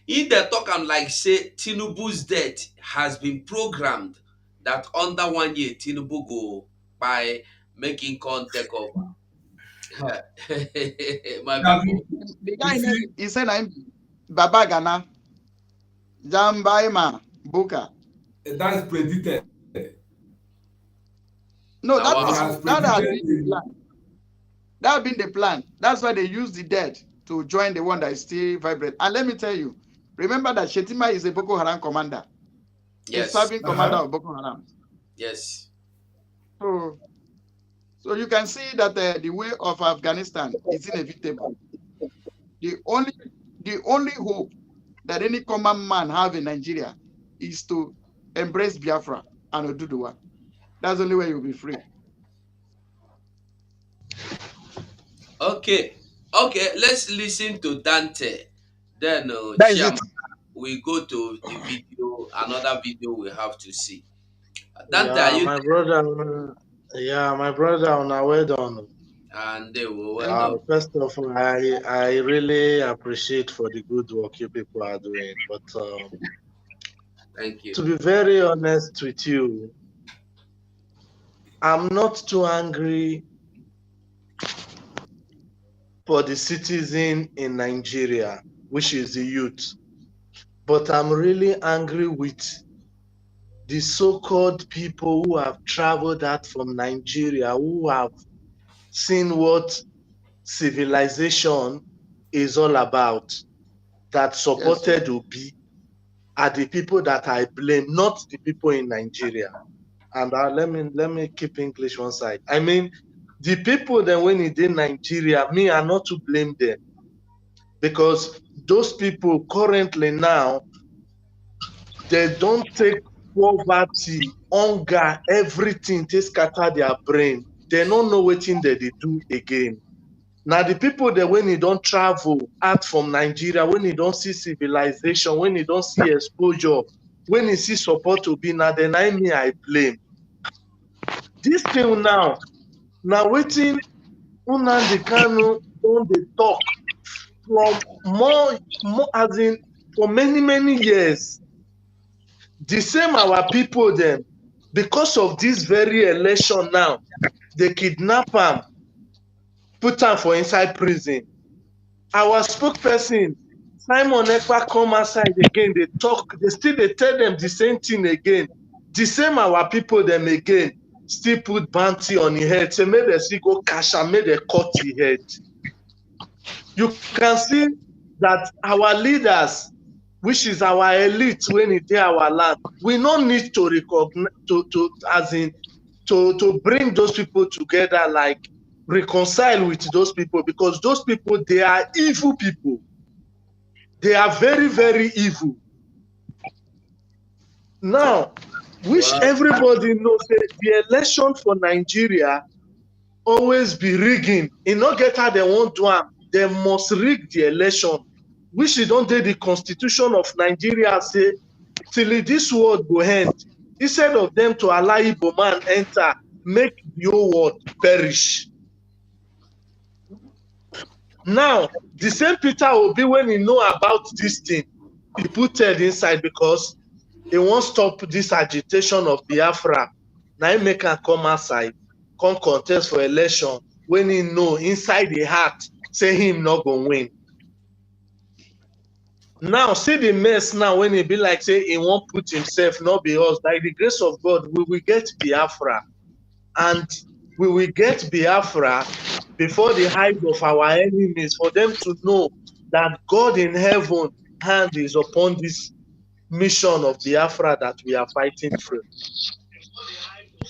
if they talk am like say Tinubu's death has been programmed that under 1 year Tinubu go by making come take over. My That people. The you guy name see, he said I'm Babagana Jambaima Buka. that is predicted. No, Now He that has had been predicted the plan. That had been the plan. That's why they used the dead to join the one that is still vibrant. And let me tell you, remember that Shettima is a Boko Haram commander, a yes, serving commander of Boko Haram. yes. So you can see that the way of Afghanistan is inevitable. The only hope that any common man have in Nigeria is to embrace Biafra and Oduduwa. That's the only way you'll be free. Okay, let's listen to Dante. Then That is it. Chiam, we go to the video, another video we have to see. Dante, are Yeah, you my brother. Yeah, my brother. Now, well done. there? And they were well Thank you. done. First of all, I really appreciate for the good work you people are doing. But Thank you. to be very honest with you, I'm not too angry for the citizen in Nigeria, which is the youth. But I'm really angry with the so-called people who have traveled out from Nigeria, who have seen what civilization is all about, that supported Obi, are the people that I blame, not the people in Nigeria. And let me keep English one side. I mean, the people that when it's in Nigeria, me are not to blame them, because those people currently now, they don't take poverty, hunger, everything, they scatter their brain. They don't know what thing that they do again. Now the people that when you don't travel out from Nigeria, when you don't see civilization, when you don't see exposure, when you see support to be now, then I blame. This thing now waiting Nnamdi Kanu on the talk from more as in for many years. The same our people then, because of this very election now, they kidnap him, put him for inside prison. Our spokesperson, Simon Ekpa, come outside again, they talk, they tell them the same thing again. The same our people them again, still put bounty on the head, say make they still go cash and make they cut the head. You can see that our leaders, which is our elite when it is our land, we don't need to recognize, to bring those people together, like reconcile with those people, because those people, they are evil people. They are very, very evil. Now, which everybody knows that the election for Nigeria always be rigging. In no get how they want to do, they must rig the election, which they don't do the constitution of Nigeria say, till this world go end. Instead of them to allow Igbo man enter, make the whole world perish. Now, the same Peter Obi, when he know about this thing, he put it inside because he won't stop this agitation of Biafra. Now he make him come outside, come contest for election, when he know inside the heart, say him not gonna win. Now, see the mess now when he be like, say he won't put himself, not be us. By the grace of God, we will get Biafra. and we will get Biafra before the height of our enemies, for them to know that God in heaven hand is upon this mission of Biafra that we are fighting for.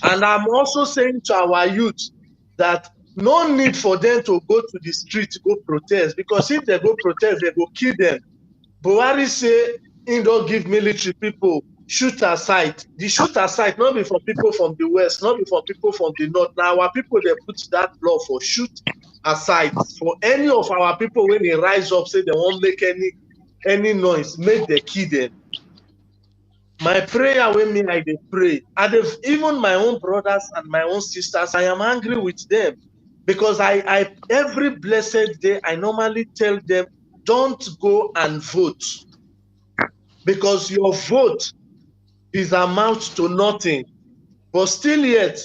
And I'm also saying to our youth that no need for them to go to the street to go protest, because if they go protest, they go kill them. Buhari say he don't give military people shoot aside. The shoot aside not be for people from the west, not be for people from the north. Now our people they put that law for shoot aside for any of our people when they rise up say they won't make any noise, make the kill them. My prayer when me I dey pray, even my own brothers and my own sisters, I am angry with them because I every blessed day I normally tell them don't go and vote because your vote is amount to nothing, but still yet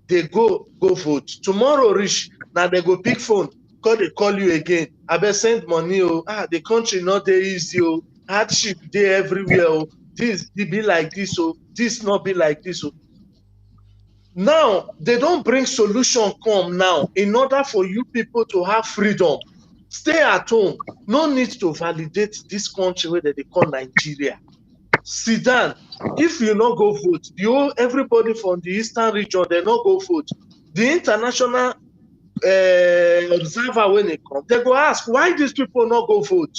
they go vote. Tomorrow reach now they go pick phone, they call you again. I better send money. The country not dey easy. Hardship dey everywhere. This be like this. This not be like this. Now they don't bring solution come now in order for you people to have freedom. Stay at home. No need to validate this country where they call Nigeria. Sit down. If you not go vote, everybody from the eastern region, they not go vote. The international observer when they come, they go ask why these people not go vote.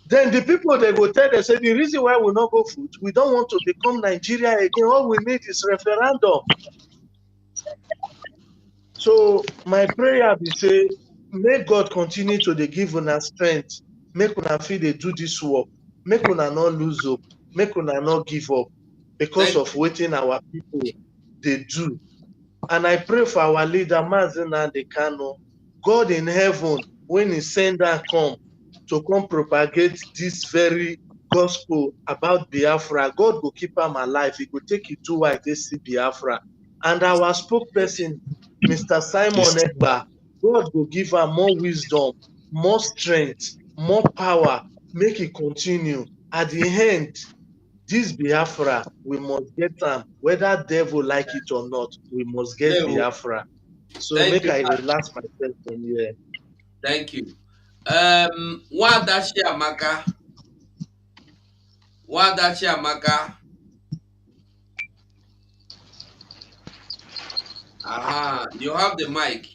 Then the people they go tell, they say the reason why we not go vote, we don't want to become Nigeria again. All we need is referendum. So my prayer be say, may God continue to give una strength, make una feel they do this work, make una not lose hope, make una not give up because of waiting our people they do. And I pray for our leader, Mazi Kanu, God in heaven, when he send her come to come propagate this very gospel about Biafra, God will keep him alive. He will take you to why they see Biafra. And our spokesperson, Mr. Simon Ekpa, God will give her more wisdom, more strength, more power, make it continue. At the end, this Biafra, we must get them, whether devil like it or not, we must get Biafra. So make I relax myself from here. Thank you. Wadachi Amaka. Aha, you have the mic.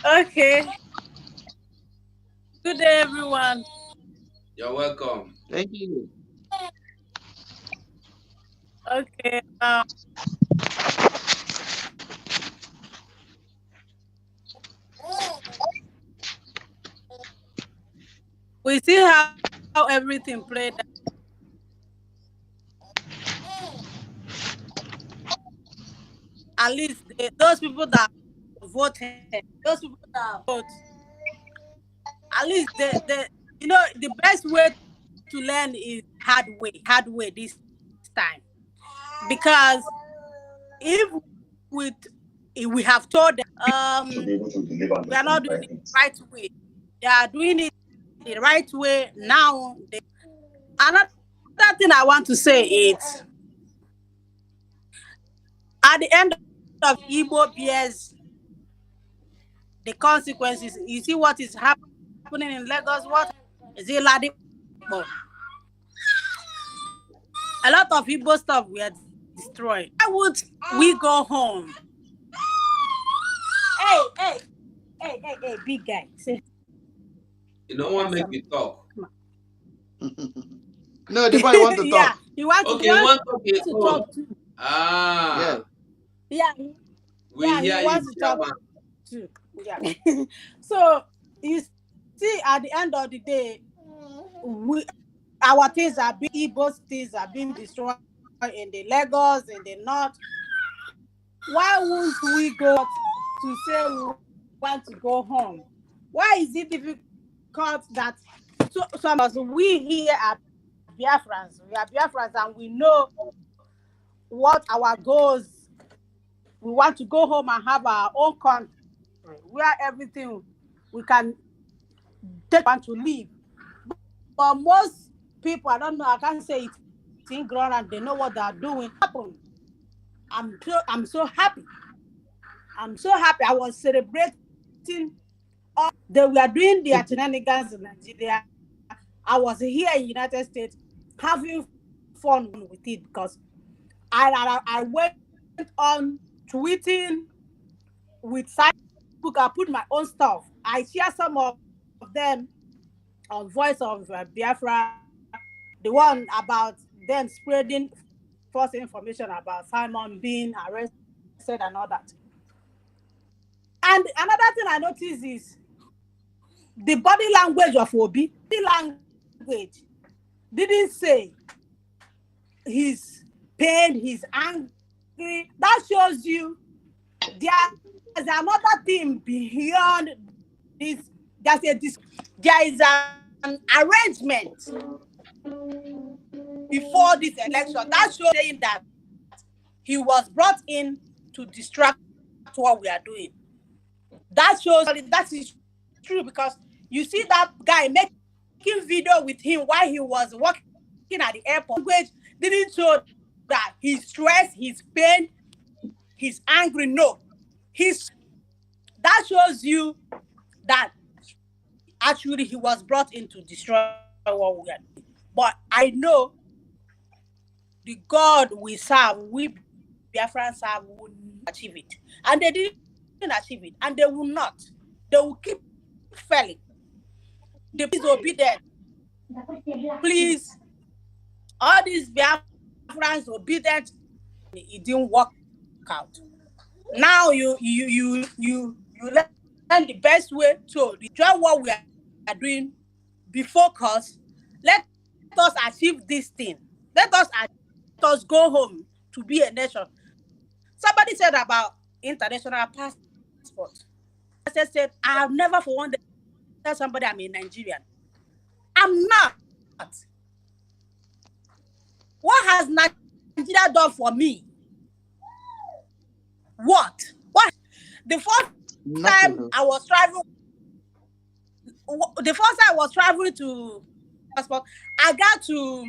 Okay. Good day, everyone. You're welcome. Thank you. Okay. We see how everything played out. At least those people that voted, those people that vote, at least the best way to learn is hard way this time. Because if we have told them we are not doing it the right way, they are doing it the right way now. Another thing I want to say is at the end of Igbo bears the consequences. You see what is happening in Lagos? What is it like? A lot of Igbo stuff were destroyed. Why would we go home? Hey, big guy. Say, you don't want to make me talk. No, the boy want to talk. Yeah, he wants to talk too. Ah. Yeah. He wants to talk too. Yeah. So you see, at the end of the day, our things are being destroyed in the Lagos, in the north. Why won't we go to say we want to go home? Why is it difficult that some of us, we here are Biafrans, and we know what our goals. We want to go home and have our own country where everything we can take and to live. But most people, I don't know, I can't say it's in ground and they know what they are doing. Happen. I'm so happy. I'm so happy. I was celebrating. They were doing their shenanigans in Nigeria. I was here in United States having fun with it because I went on tweeting with Facebook. I put my own stuff. I share some of them on Voice of Biafra, the one about them spreading false information about Simon being arrested and all that. And another thing I noticed is the body language of Obi. Body language didn't say he's pain, he's angry. That shows you there's another thing beyond this. There is an arrangement before this election that shows saying that he was brought in to distract what we are doing. That shows that is true because you see that guy making video with him while he was working at the airport. Language didn't show that he's stressed, he's pain, he's angry. No, that shows you that actually he was brought in to destroy what we are doing. But I know the God we serve, we Biafran serve, will achieve it, and they didn't achieve it, and they will not. They will keep failing. They please obedient. Please, all these Biafrans obedient. It didn't work out. Now you learn the best way to enjoy what we are doing. Be focused. Let us achieve this thing. Let us go home to be a nation. Somebody said about international passport. I said, I have never for one day tell somebody I'm a Nigerian. I'm not. What has Nigeria done for me? What? The first time I was traveling to passport, I got to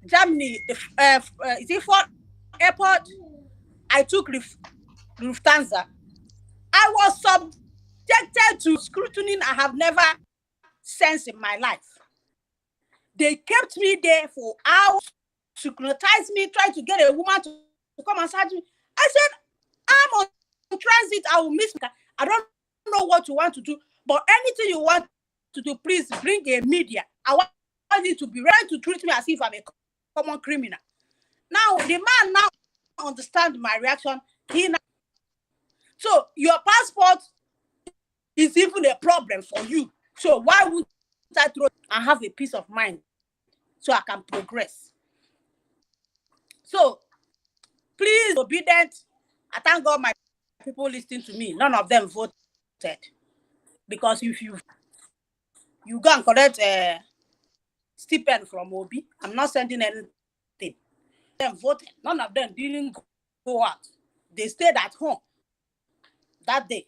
Germany. Is it for airport? I took Lufthansa. I was subjected to scrutiny I have never sensed in my life. They kept me there for hours, scrutinized me, tried to get a woman to come and search me. I said, I'm on transit, I will miss. I don't know what you want to do, but anything you want to do, please bring a media. I want you to be ready to treat me as if I'm a common criminal. Now, the man now understands my reaction. So, your passport is even a problem for you. So, why would I throw and have a peace of mind so I can progress? So, please, obedient. I thank God my people listening to me. None of them voted. Because if you go and collect a stipend from Obi, I'm not sending anything. Them voted. None of them didn't go out. They stayed at home that day.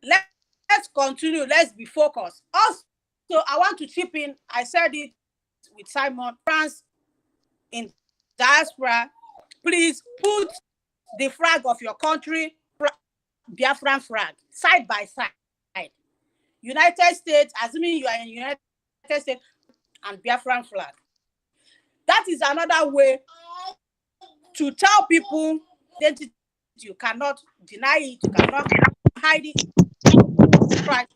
Let's continue. Let's be focused. Also, I want to chip in. I said it with Simon. France in diaspora, please put the flag of your country, Biafran flag, side by side. United States, assuming you are in United States, and Biafran flag. That is another way to tell people identity. You cannot deny it, you cannot hide it. Right.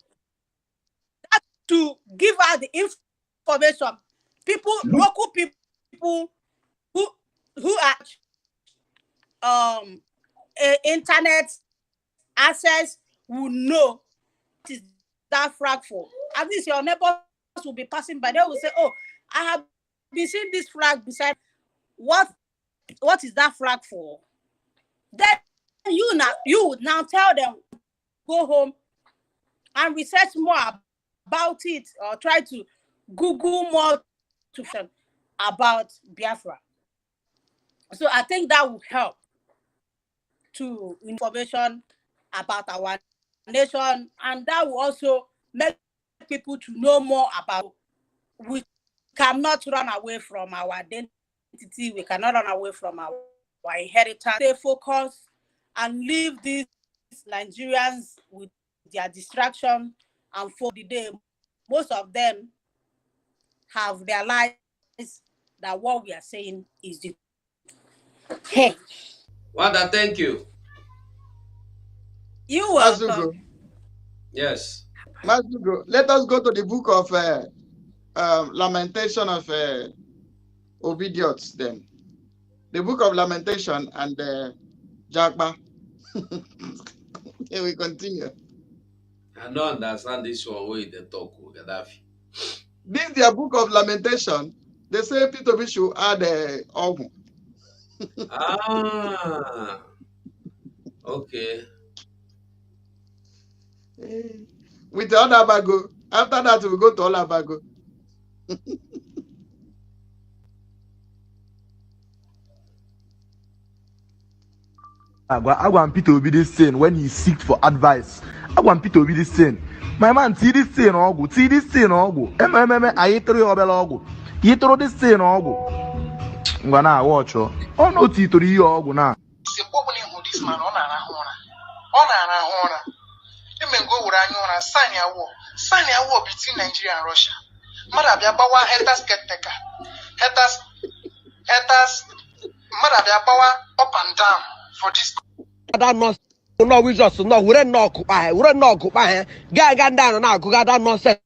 That's to give out the information. People, local people who are internet access will know what is that flag for. At least your neighbors will be passing by. They will say, "Oh, I have been seeing this flag beside. What is that flag for?" Then you would now tell them, go home and research more about it, or try to Google more about Biafra. So I think that will help to information about our nation, and that will also make people to know more about. We cannot run away from our identity. identity. We cannot run away from our inheritance. Stay focused and leave these Nigerians with their distraction and for the day. Most of them have realized that what we are saying is the hey. Wanda, thank you. You're welcome. Masugo, Yes. Masugo, let us go to the book of Lamentation of Obidiots then. The book of Lamentation and Jagba. Here we continue. I don't understand this one way they talk with Gaddafi. This their book of Lamentation. They say P2B should add Ogun. Ah, okay. With the other bago. After that, we go to Olabago. I want Peter Obi this thing when he seeked for advice. I want Peter Obi this thing. My man, see this thing, Ogu. See this thing, Ogu. I throw your bell, Ogu. You throw this thing, Ogu. I'm gonna watch you. Oh no, Tito, you Ogu now. This man on sign a war between Nigeria and Russia. Marabia Bawa haters get taker. Haters Marabia Bawa up and down for this. That nonsense. No, we just no. We don't know. We don't know. Get down now. Go that nonsense.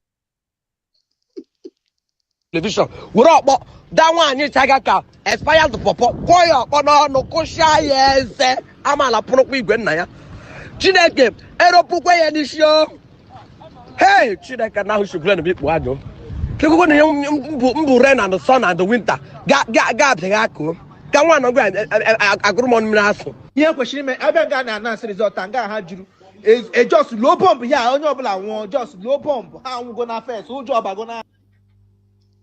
Television. We don't. But that one you take a expired popo. Koyo. No. Kosha yes. Amala put we gwen na ya. Chineke. Ero pukwe ya ni show. Hey, Chineke now should play a bit wajo. People go to rain and the sun and the winter. Gab the That one no go agrumon minaso. Yeah, question me. I beg na answer result anga ha juru. Is just low bomb ya onye obula won just low bomb. How we go na first? Who job go na?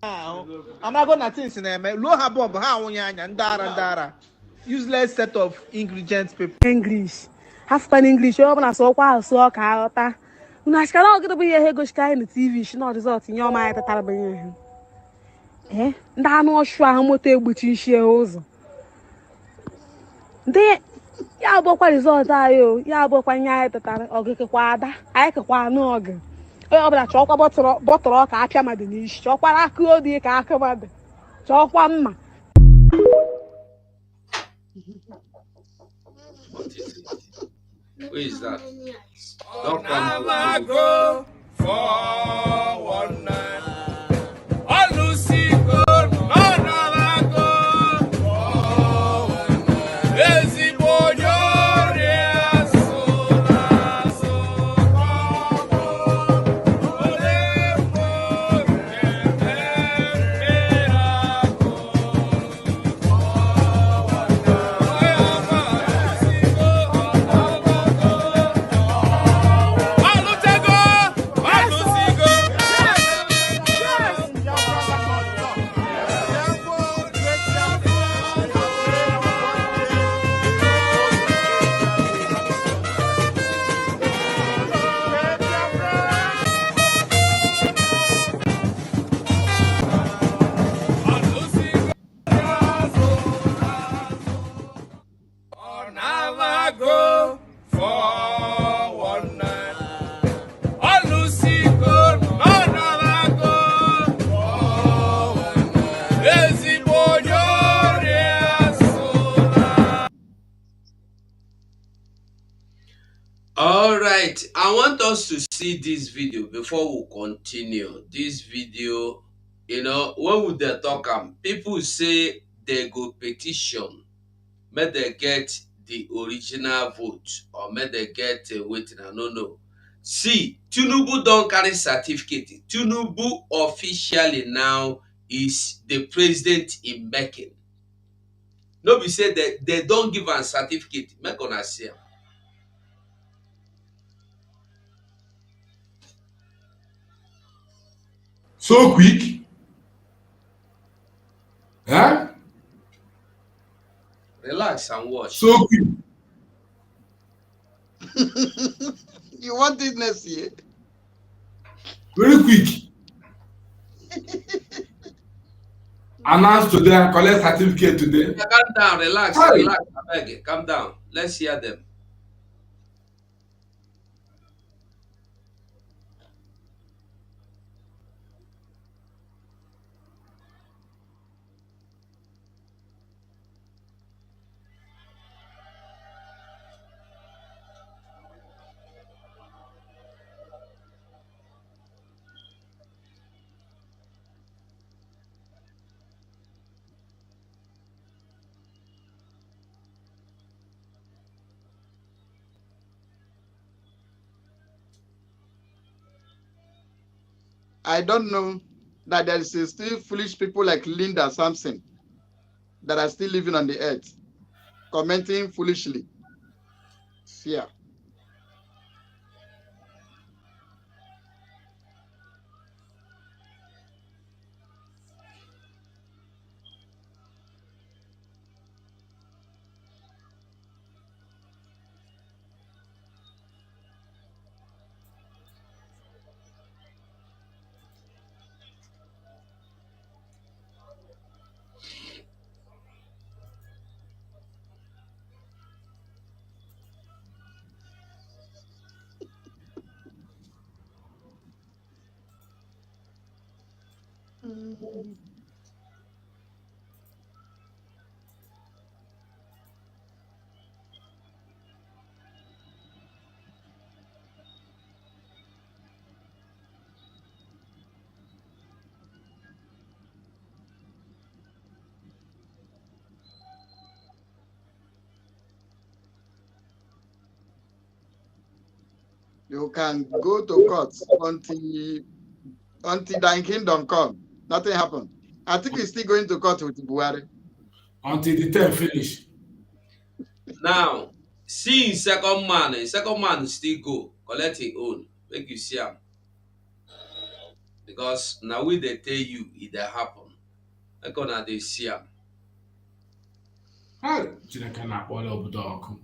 I'm not gonna things na me. Low ha bomb ha won ya ndara. Useless set of ingredients people. English. Half pan English. You open so kwa so ka ota. Una skala ogede bu ye go sky in the TV. She not result in your mind tatara benye. Nda no shu ahụ moto egbuchi nshi ụzọ. Ndị ya bụkwa result ayo, ya bụkwa nya anyị tatara ogekekwa ada. Anyị kekwa anụ oge. Onye ọbụla chọkwa bọtụrụ ọka apịa mmadụ n'isi. Chọkwara aka odi ka aka mmadụ. Chọkwa mma. Who is that? Don't come go for one night. All right, I want us to see this video before we continue. This video, when we dey talk people say they go petition, may they get the original vote or may they get waiting. I don't know. See, Tinubu don't carry certificate. Tinubu officially now is the president in making. No be say they don't give a certificate. Make una see am. So quick? Huh? Relax and watch. So quick. You want it next year? Very quick. announced today and collect certificate today. Calm down, relax, Hey. relax. I beg you, calm down. Let's hear them. I don't know that there is still foolish people like Linda Sampson that are still living on the earth, commenting foolishly. Fear. You can go to court until thy kingdom come. Nothing happened. I think he's still going to court with Buhari. Until the term finish. Now, see second man still go collect his own. Make you see him. Because now we they tell you it dey happen. Make una dey see him. Chineke na-akpọrọ obodo ọkụ.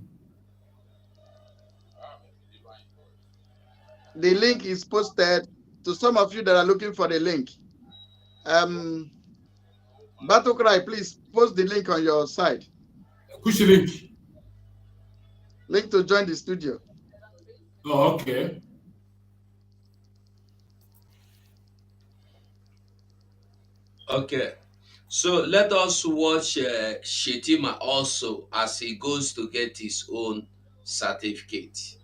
The link is posted to some of you that are looking for the link. Battle Cry, please post the link on your side. Which link? Link to join the studio. Oh, okay. Okay. So let us watch Shettima also as he goes to get his own certificate.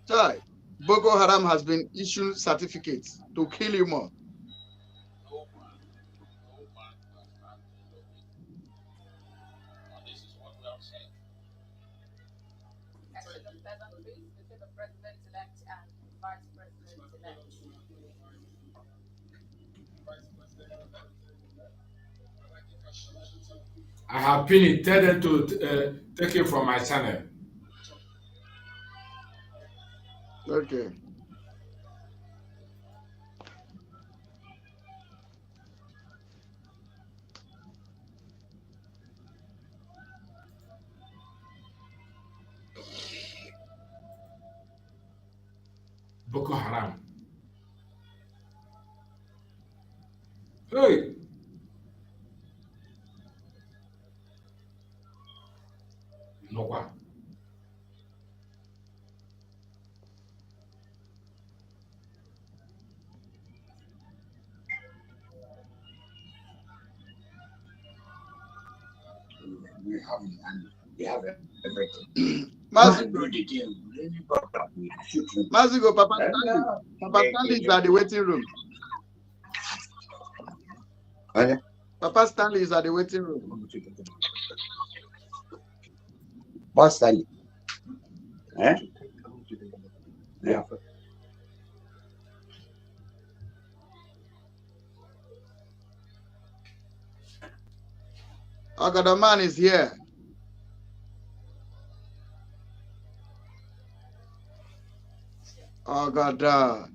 Chai, Boko Haram has been issued certificates to kill you more. I have pinned it. Tell them to take it from my channel. Okay. Boko Haram. Hey. No what? We have everything. Mazigo, Papa Stanley. Papa Stanley is at the waiting room. Okay. Papa Stanley is at the waiting room. Boss Stanley. Eh? Yeah. Okay, the man is here. Oh God.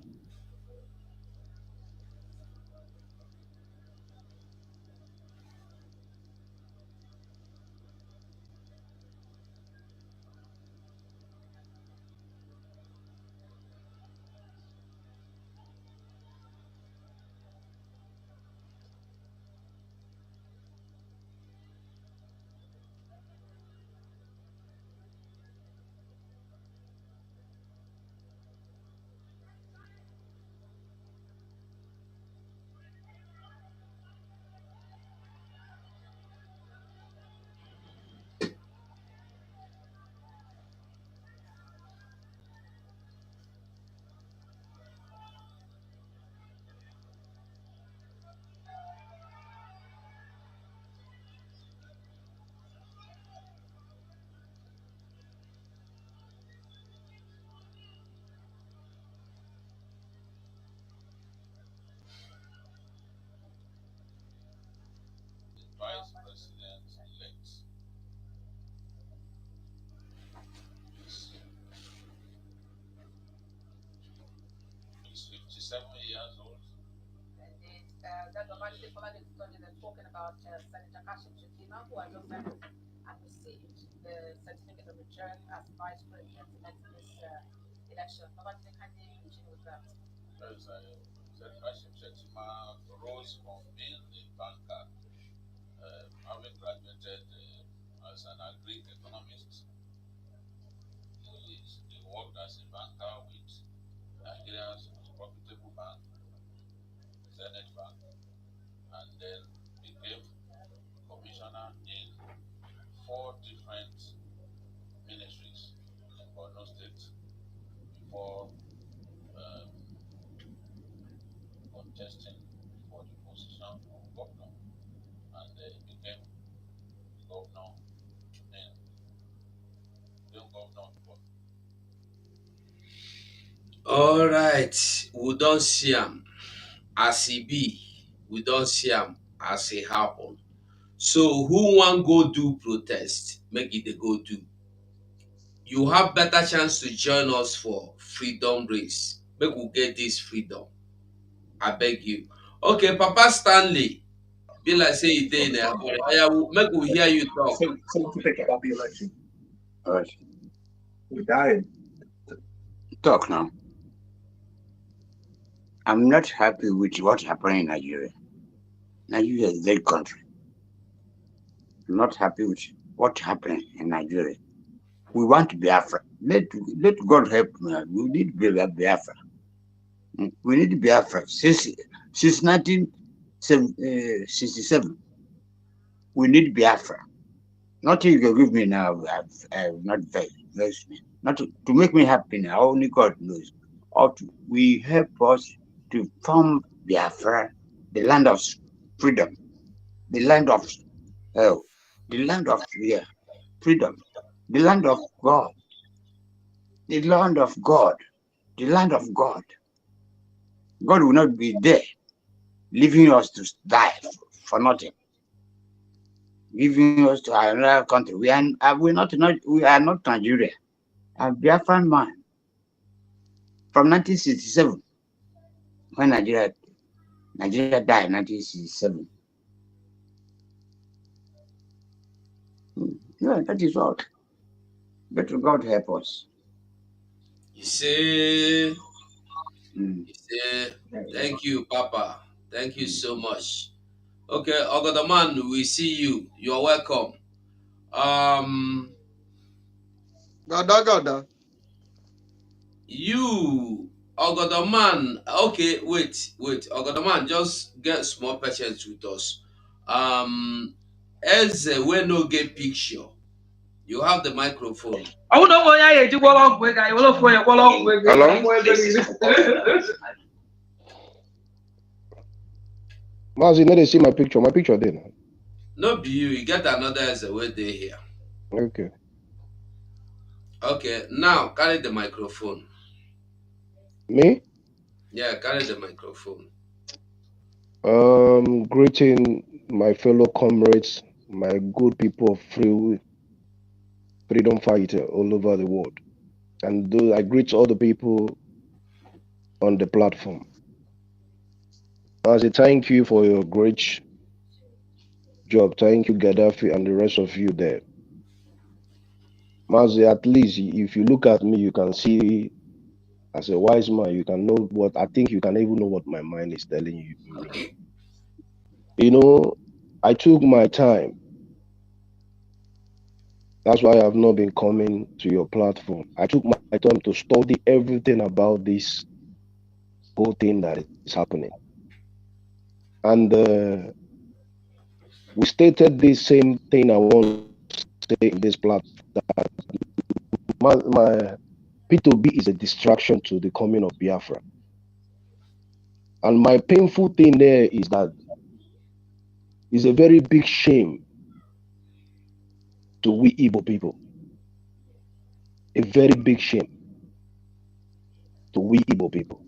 7 years old. That was actually followed the study that talking about Senator Shettima, who has just received the certificate of return as vice president at this election. Nobody can continue with that. Senator Shettima rose from being a banker, having graduated as an agri economist. He worked as a banker with Nigeria's most profitable bank, Zenith Bank, and then became commissioner in 4 different ministries in Borno State before contesting for the position of governor, and became governor in governor before. All right, we don't see him as he be. We don't see him as he happen. So who want go do protest? Make it they go do. You have better chance to join us for freedom race. Make we get this freedom. I beg you. Okay, Papa Stanley. Be like say you dey in there. Make we hear you talk. So to pick about the election. All right. We died. Talk now. I'm not happy with what happened in Nigeria. Nigeria is a great country. I'm not happy with what happened in Nigeria. We want Biafra. Let God help me. We need Biafra. We need Biafra since 1967. We need Biafra. Nothing you can give me now. Not very not to make me happy now. Only God knows. We help us to form Biafra, the land of freedom, the land of the land of freedom, the land of God, the land of God, the land of God. God will not be there, leaving us to die for nothing, giving us to another country. We are not Nigeria. I'm Biafran man from 1967 when Nigeria died in 1967. Yeah, that is all. But God help us. You say, thank you, Papa. Thank you so much. Okay, Ogodaman, we see you. You're welcome. Gada. You, Ogodaman. Okay, wait. Ogodaman, just get small patience with us. Eze, we no get picture. You have the microphone. Hello? Mazi, let us see my picture. My picture there. No be you. You get another Eze where they here. Okay. Okay, now carry the microphone. Me? Yeah, carry the microphone. Greeting my fellow comrades, my good people of freedom fighter all over the world. And I greet all the people on the platform. As a thank you for your great job. Thank you, Gaddafi, and the rest of you there. Mazi, at least if you look at me, you can see, as a wise man, you can know what, I think you can even know what my mind is telling you. You know, I took my time. That's why I have not been coming to your platform. I took my time to study everything about this whole thing that is happening. And we stated the same thing I want to say in this platform. That my P2B is a distraction to the coming of Biafra. And my painful thing there is that it's a very big shame to we Igbo people. A very big shame to we Igbo people.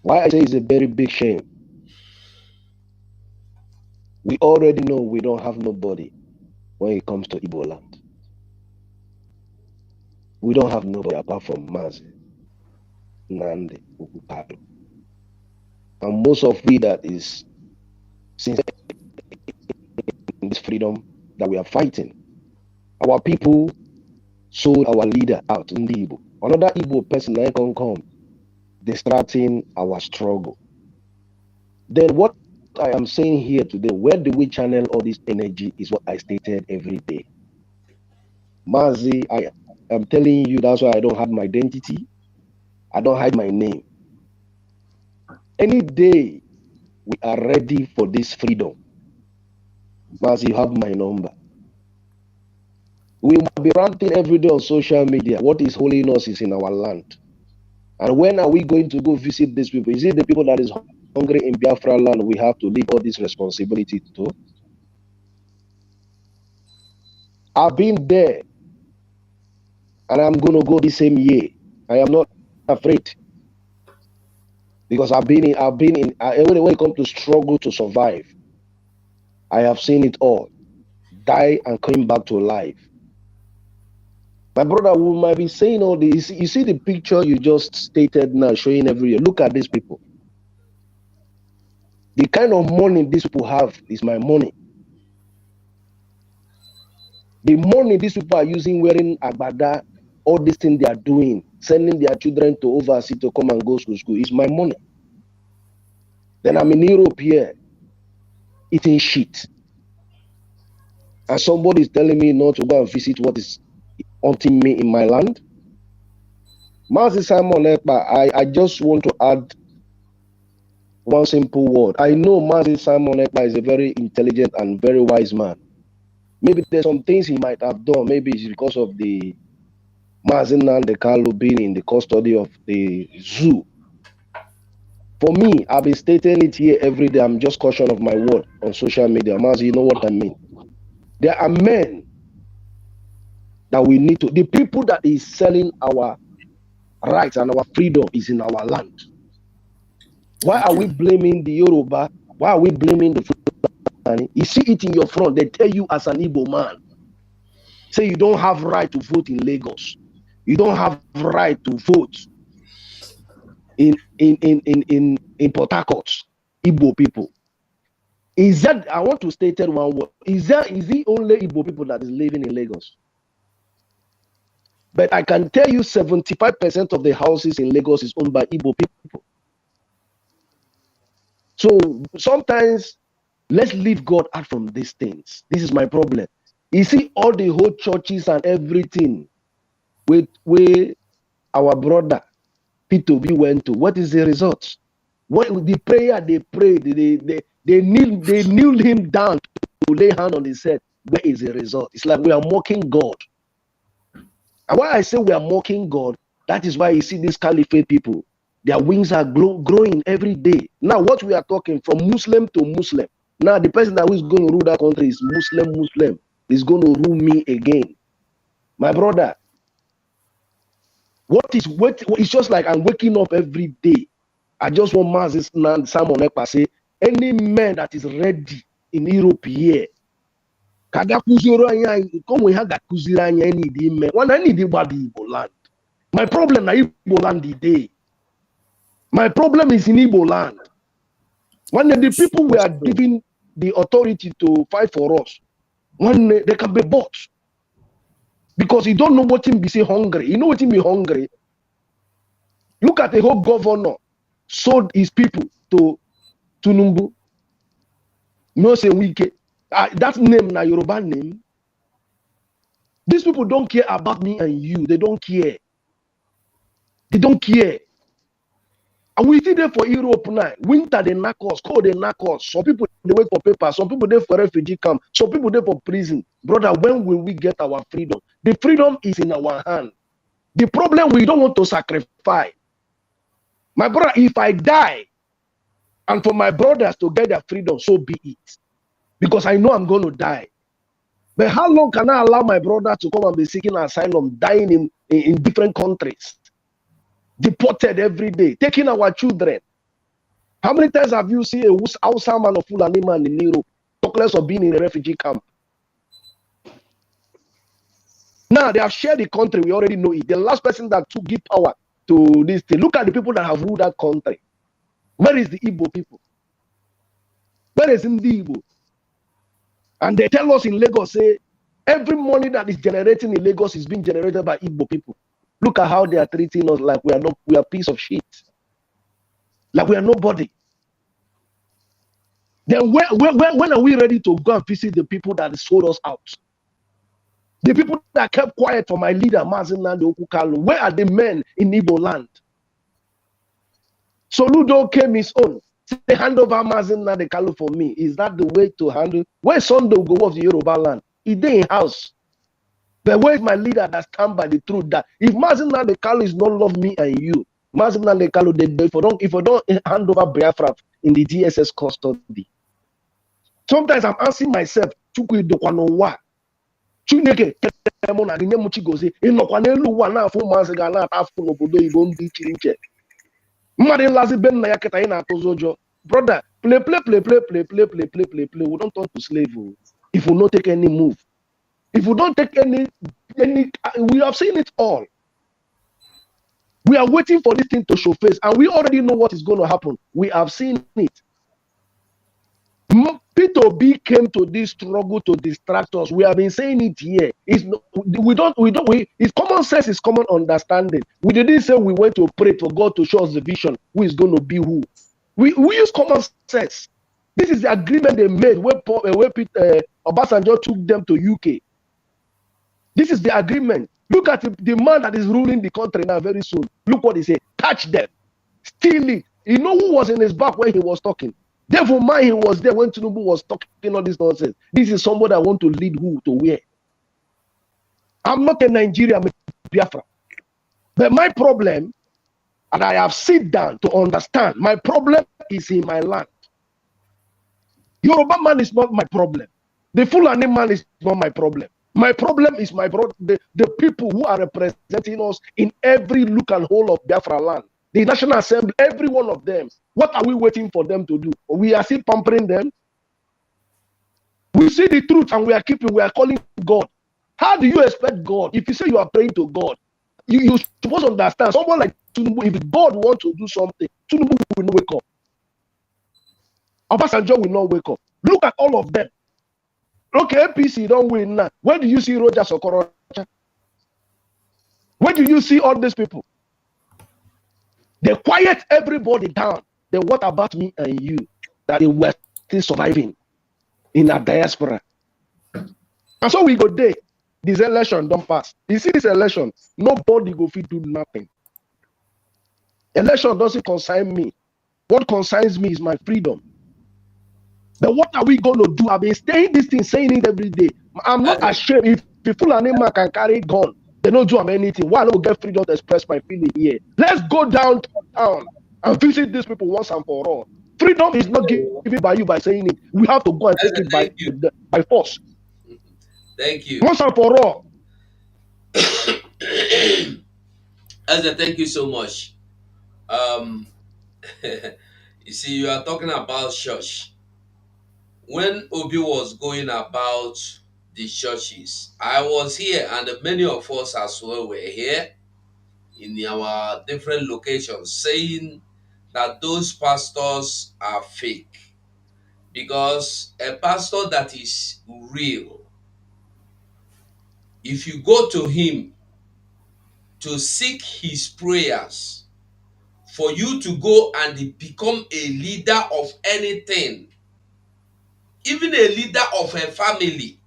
Why I say it's a very big shame? We already know we don't have nobody when it comes to Igbo land. We don't have nobody apart from Mazi. NNAMDI. And most of we that is since this freedom that we are fighting. Our people sold our leader out in the Igbo. Another Igbo person that can come distracting our struggle. Then what I am saying here today, where do we channel all this energy is what I stated every day. Mazi, I am telling you, that's why I don't have my identity. I don't hide my name. Any day we are ready for this freedom, Mazi, you have my number. We will be ranting every day on social media. What is holiness is in our land. And when are we going to go visit these people? Is it the people that is hungry in Biafra land we have to leave all this responsibility to? I've been there, and I'm going to go the same year. I am not afraid because when it comes to struggle to survive, I have seen it all. Die and come back to life. My brother, we might be saying all this. You see the picture you just stated now, showing every year. Look at these people. The kind of money these people have is my money. The money these people are using, wearing agbada, all these things they are doing, sending their children to overseas to come and go to school, is my money. Then I'm in Europe here, eating shit. And somebody is telling me not to go and visit what is haunting me in my land. Mazi Simon Ekpa, I just want to add one simple word. I know Mazi Simon Ekpa is a very intelligent and very wise man. Maybe there's some things he might have done. Maybe it's because of the Mazi Nnamdi Kanu being in the custody of the zoo. For me, I've been stating it here every day. I'm just cautious of my word on social media. Mazi, you know what I mean. There are men that we need to. The people that is selling our rights and our freedom is in our land. Why are we blaming the Yoruba? Why are we blaming the Fulani? You see it in your front. They tell you as an Igbo man, say you don't have right to vote in Lagos. You don't have right to vote in Port Harcourt, Igbo people. Is that, I want to state it one word. Is the only Igbo people that is living in Lagos? But I can tell you 75% of the houses in Lagos is owned by Igbo people. So sometimes let's leave God out from these things. This is my problem. You see all the whole churches and everything with where our brother P2B went to. What is the result? What the prayer they prayed, they kneel him down to lay hand on his head. Where is the result? It's like we are mocking God. And why I say we are mocking God, that is why you see these caliphate people, their wings are growing every day. Now what we are talking from Muslim to Muslim. Now the person that is going to rule that country is Muslim is going to rule me again. My brother, it's just like I'm waking up every day. I just want Mazi Simon Ekpa say, any man that is ready in Europe here, my problem na Igbo land today. My problem is in Igbo land. When the people we are giving the authority to fight for us, when they can be bought. Because you don't know what him be say hungry. You know what him be hungry? Look at the whole governor sold his people to Tinubu. No say wike. That name na Yoruba name. These people don't care about me and you. They don't care. They don't care. And we see there for Europe now. Winter they knock us, cold they knock us. Some people they wait for paper. Some people they for refugee camp. Some people they for prison. Brother, when will we get our freedom? The freedom is in our hand. The problem we don't want to sacrifice. My brother, if I die, and for my brothers to get their freedom, so be it. Because I know I'm going to die. But how long can I allow my brother to come and be seeking asylum, dying in different countries? Deported every day, taking our children. How many times have you seen a Hausa man or Fulani man in Europe, talk less of being in a refugee camp? Now they have shared the country, we already know it. The last person that took give power to this thing. Look at the people that have ruled that country. Where is the Igbo people? Where is the Igbo? And they tell us in Lagos, say, every money that is generating in Lagos is being generated by Igbo people. Look at how they are treating us like we are a piece of shit. Like we are nobody. Then when are we ready to go and visit the people that sold us out? The people that kept quiet for my leader, Mazen Nando Okukalu. Where are the men in Igbo land? Soludo came his own. Say, hand over Mazen Nando Kalu for me. Is that the way to handle? Where Sondo go of the Yoruba land? He did in house. But where is my leader that stand by the truth that if Mazen Nando Kalu is not love me and you, Mazen Nando Kalu, if I don't hand over Biafra in the DSS custody. Sometimes I'm asking myself, Chukwu Idokwanonwa. Chineke kemo na dinye muchigozi inokwa n'elu ụwa na-afụ ụmụazị ga na-atafụ n'obodo Igbo ndị ichiri iche mmadụ nlazi be nna ya kịta ị na-atụzi ụjọ brother play we don't turn to slave if we not take any move, if we don't take any we have seen it all. We are waiting for this thing to show face and we already know what is going to happen. We have seen it. Peter B came to this struggle to distract us. We have been saying it here. It's common sense, is common understanding. We didn't say we went to pray for God to show us the vision. Who is going to be who? We use common sense. This is the agreement they made where Obasanjo took them to UK. This is the agreement. Look at the man that is ruling the country now very soon. Look what he said. Catch them. Steal it. You know who was in his back when he was talking? Devil man, he was there when Tinubu was talking all this nonsense. This is somebody that want to lead who to where. I'm not in Nigeria, I'm in Biafra. But my problem, and I have sit down to understand, my problem is in my land. Yoruba man is not my problem. The Fulani man is not my problem. My problem is the people who are representing us in every look and hole of Biafra land. The National Assembly, every one of them. What are we waiting for them to do? We are still pampering them. We see the truth and we are calling God. How do you expect God? If you say you are praying to God, you supposed to understand. Someone like Tinubu, if God wants to do something, Tinubu will not wake up. Obasanjo will not wake up. Look at all of them. Okay, APC don't win now. Where do you see Roger Sokorocha? Where do you see all these people? They quiet everybody down. Then what about me and you that they were still surviving in our diaspora? And so we go there. This election don't pass. You see this election, nobody go fit do nothing. Election doesn't concern me. What concerns me is my freedom. But what are we going to do? I've been saying this thing, saying it every day. I'm not ashamed. If people and man can carry gun, they don't do anything. Why don't get freedom to express my feeling here? Let's go downtown and visit these people once and for all. Freedom is not given by you by saying it. We have to go and take it by force. Thank you. Once and for all. Ezra, thank you so much. You see, you are talking about church. When Obi was going about the churches, I was here and many of us as well were here in our different locations saying that those pastors are fake. Because a pastor that is real, if you go to him to seek his prayers, for you to go and become a leader of anything, even a leader of a family,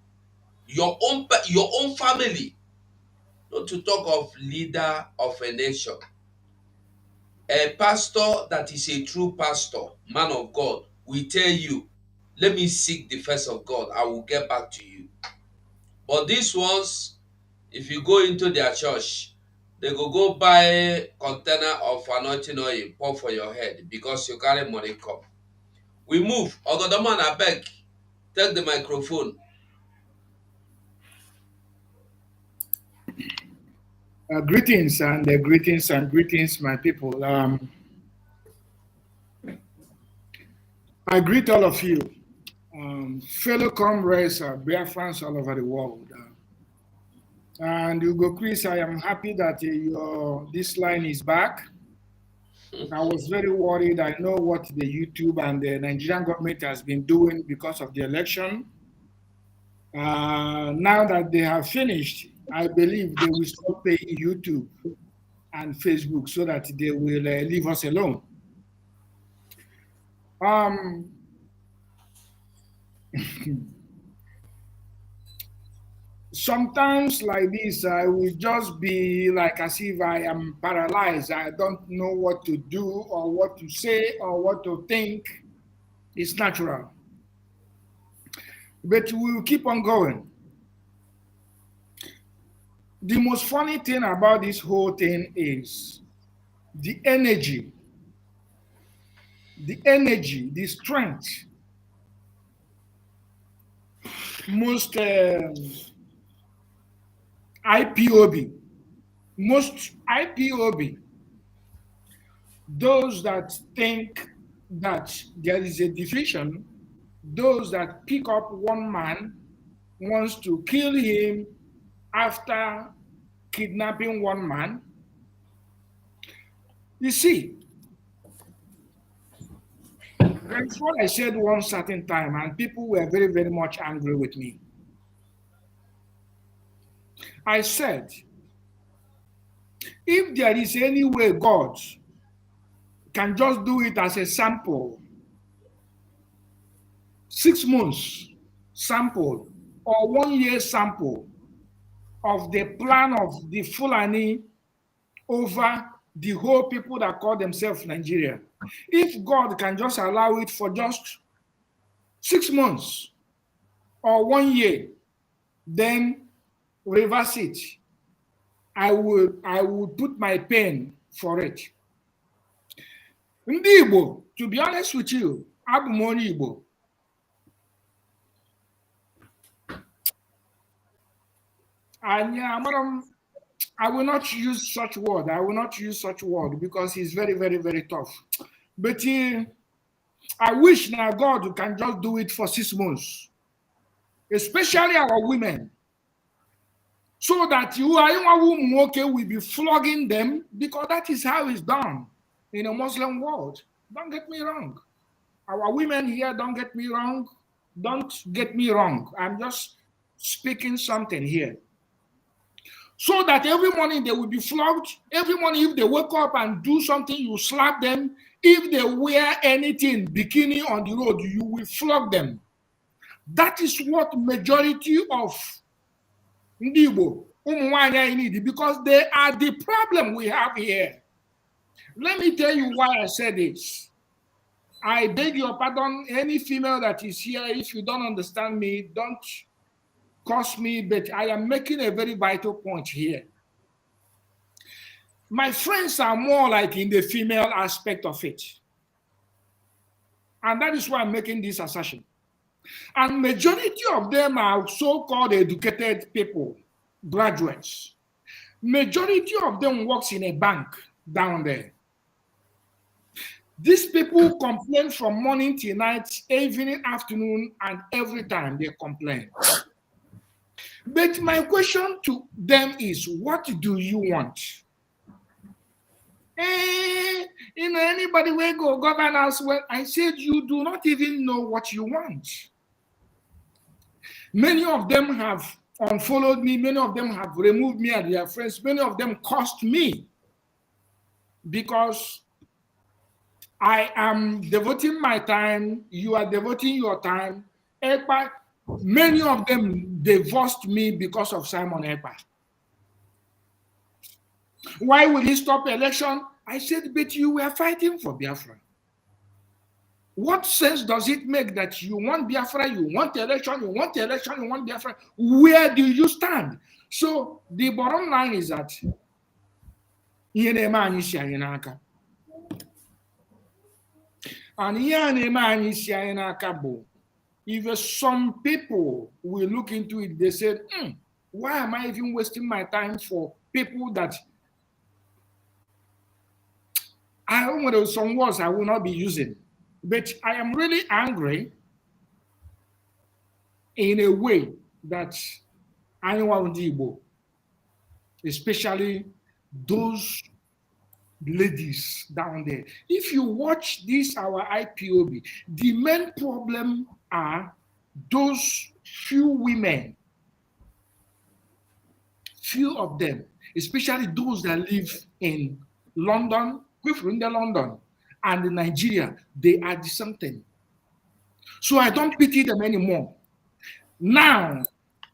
your own family, not to talk of leader of a nation. A pastor that is a true pastor, man of God, will tell you, let me seek the face of God, I will get back to you. But these ones, if you go into their church, they go buy a container of anointing oil, pour for your head because you carry money come. We move. Ogodoman, I beg, take the microphone. Greetings, my people. I greet all of you, fellow comrades, Biafrans all over the world. And Hugo Chris, I am happy that this line is back. I was very worried. I know what the YouTube and the Nigerian government has been doing because of the election. Now that they have finished, I believe they will stop paying YouTube and Facebook so that they will leave us alone. Sometimes like this, I will just be like as if I am paralyzed. I don't know what to do or what to say or what to think. It's natural. But we will keep on going. The most funny thing about this whole thing is the energy, the strength. Most IPOB, those that think that there is a division, those that pick up one man wants to kill him after kidnapping one man. You see, that's what I said one certain time, and people were very, very much angry with me. I said, if there is any way God can just do it as a sample, 6 months sample or 1 year sample of the plan of the Fulani over the whole people that call themselves Nigeria. If God can just allow it for just 6 months or 1 year, then reverse it. I would put my pen for it. Ndị Igbo, to be honest with you, abụ m onye Igbo. I will not use such word. I will not use such word because it's very, very, very tough. But I wish now God can just do it for 6 months, especially our women, so that you will be flogging them, because that is how it's done in a Muslim world. Don't get me wrong. Our women here, don't get me wrong. Don't get me wrong. I'm just speaking something here. So that every morning they will be flogged. Every morning if they wake up and do something, you slap them. If they wear anything, bikini on the road, you will flog them. That is what majority of Ndị Igbo need, because they are the problem we have here. Let me tell you why I said this. I beg your pardon, any female that is here, if you don't understand me, don't curse me, but I am making a very vital point here. My friends are more like in the female aspect of it. And that is why I'm making this assertion. And majority of them are so-called educated people, graduates. Majority of them works in a bank down there. These people complain from morning till night, evening, afternoon, and every time they complain. But my question to them is, what do you want? Anybody will go govern us. Well, I said you do not even know what you want. Many of them have unfollowed me. Many of them have removed me as their friends. Many of them cost me because I am devoting my time. You are devoting your time. Many of them divorced me because of Simon Ekpa. Why will he stop election? I said, but you were fighting for Biafra. What sense does it make that you want Biafra, you want election, you want election, you want Biafra? Where do you stand? So the bottom line is that if some people will look into it, they said, why am I even wasting my time for people that I don't know, some words I will not be using. But I am really angry in a way that anyone Igbo. especially those ladies down there. If you watch this, our IPOB, the main problem are those few women, few of them, especially those that live in London, London, and in Nigeria. They are the same thing. So I don't pity them anymore. Now,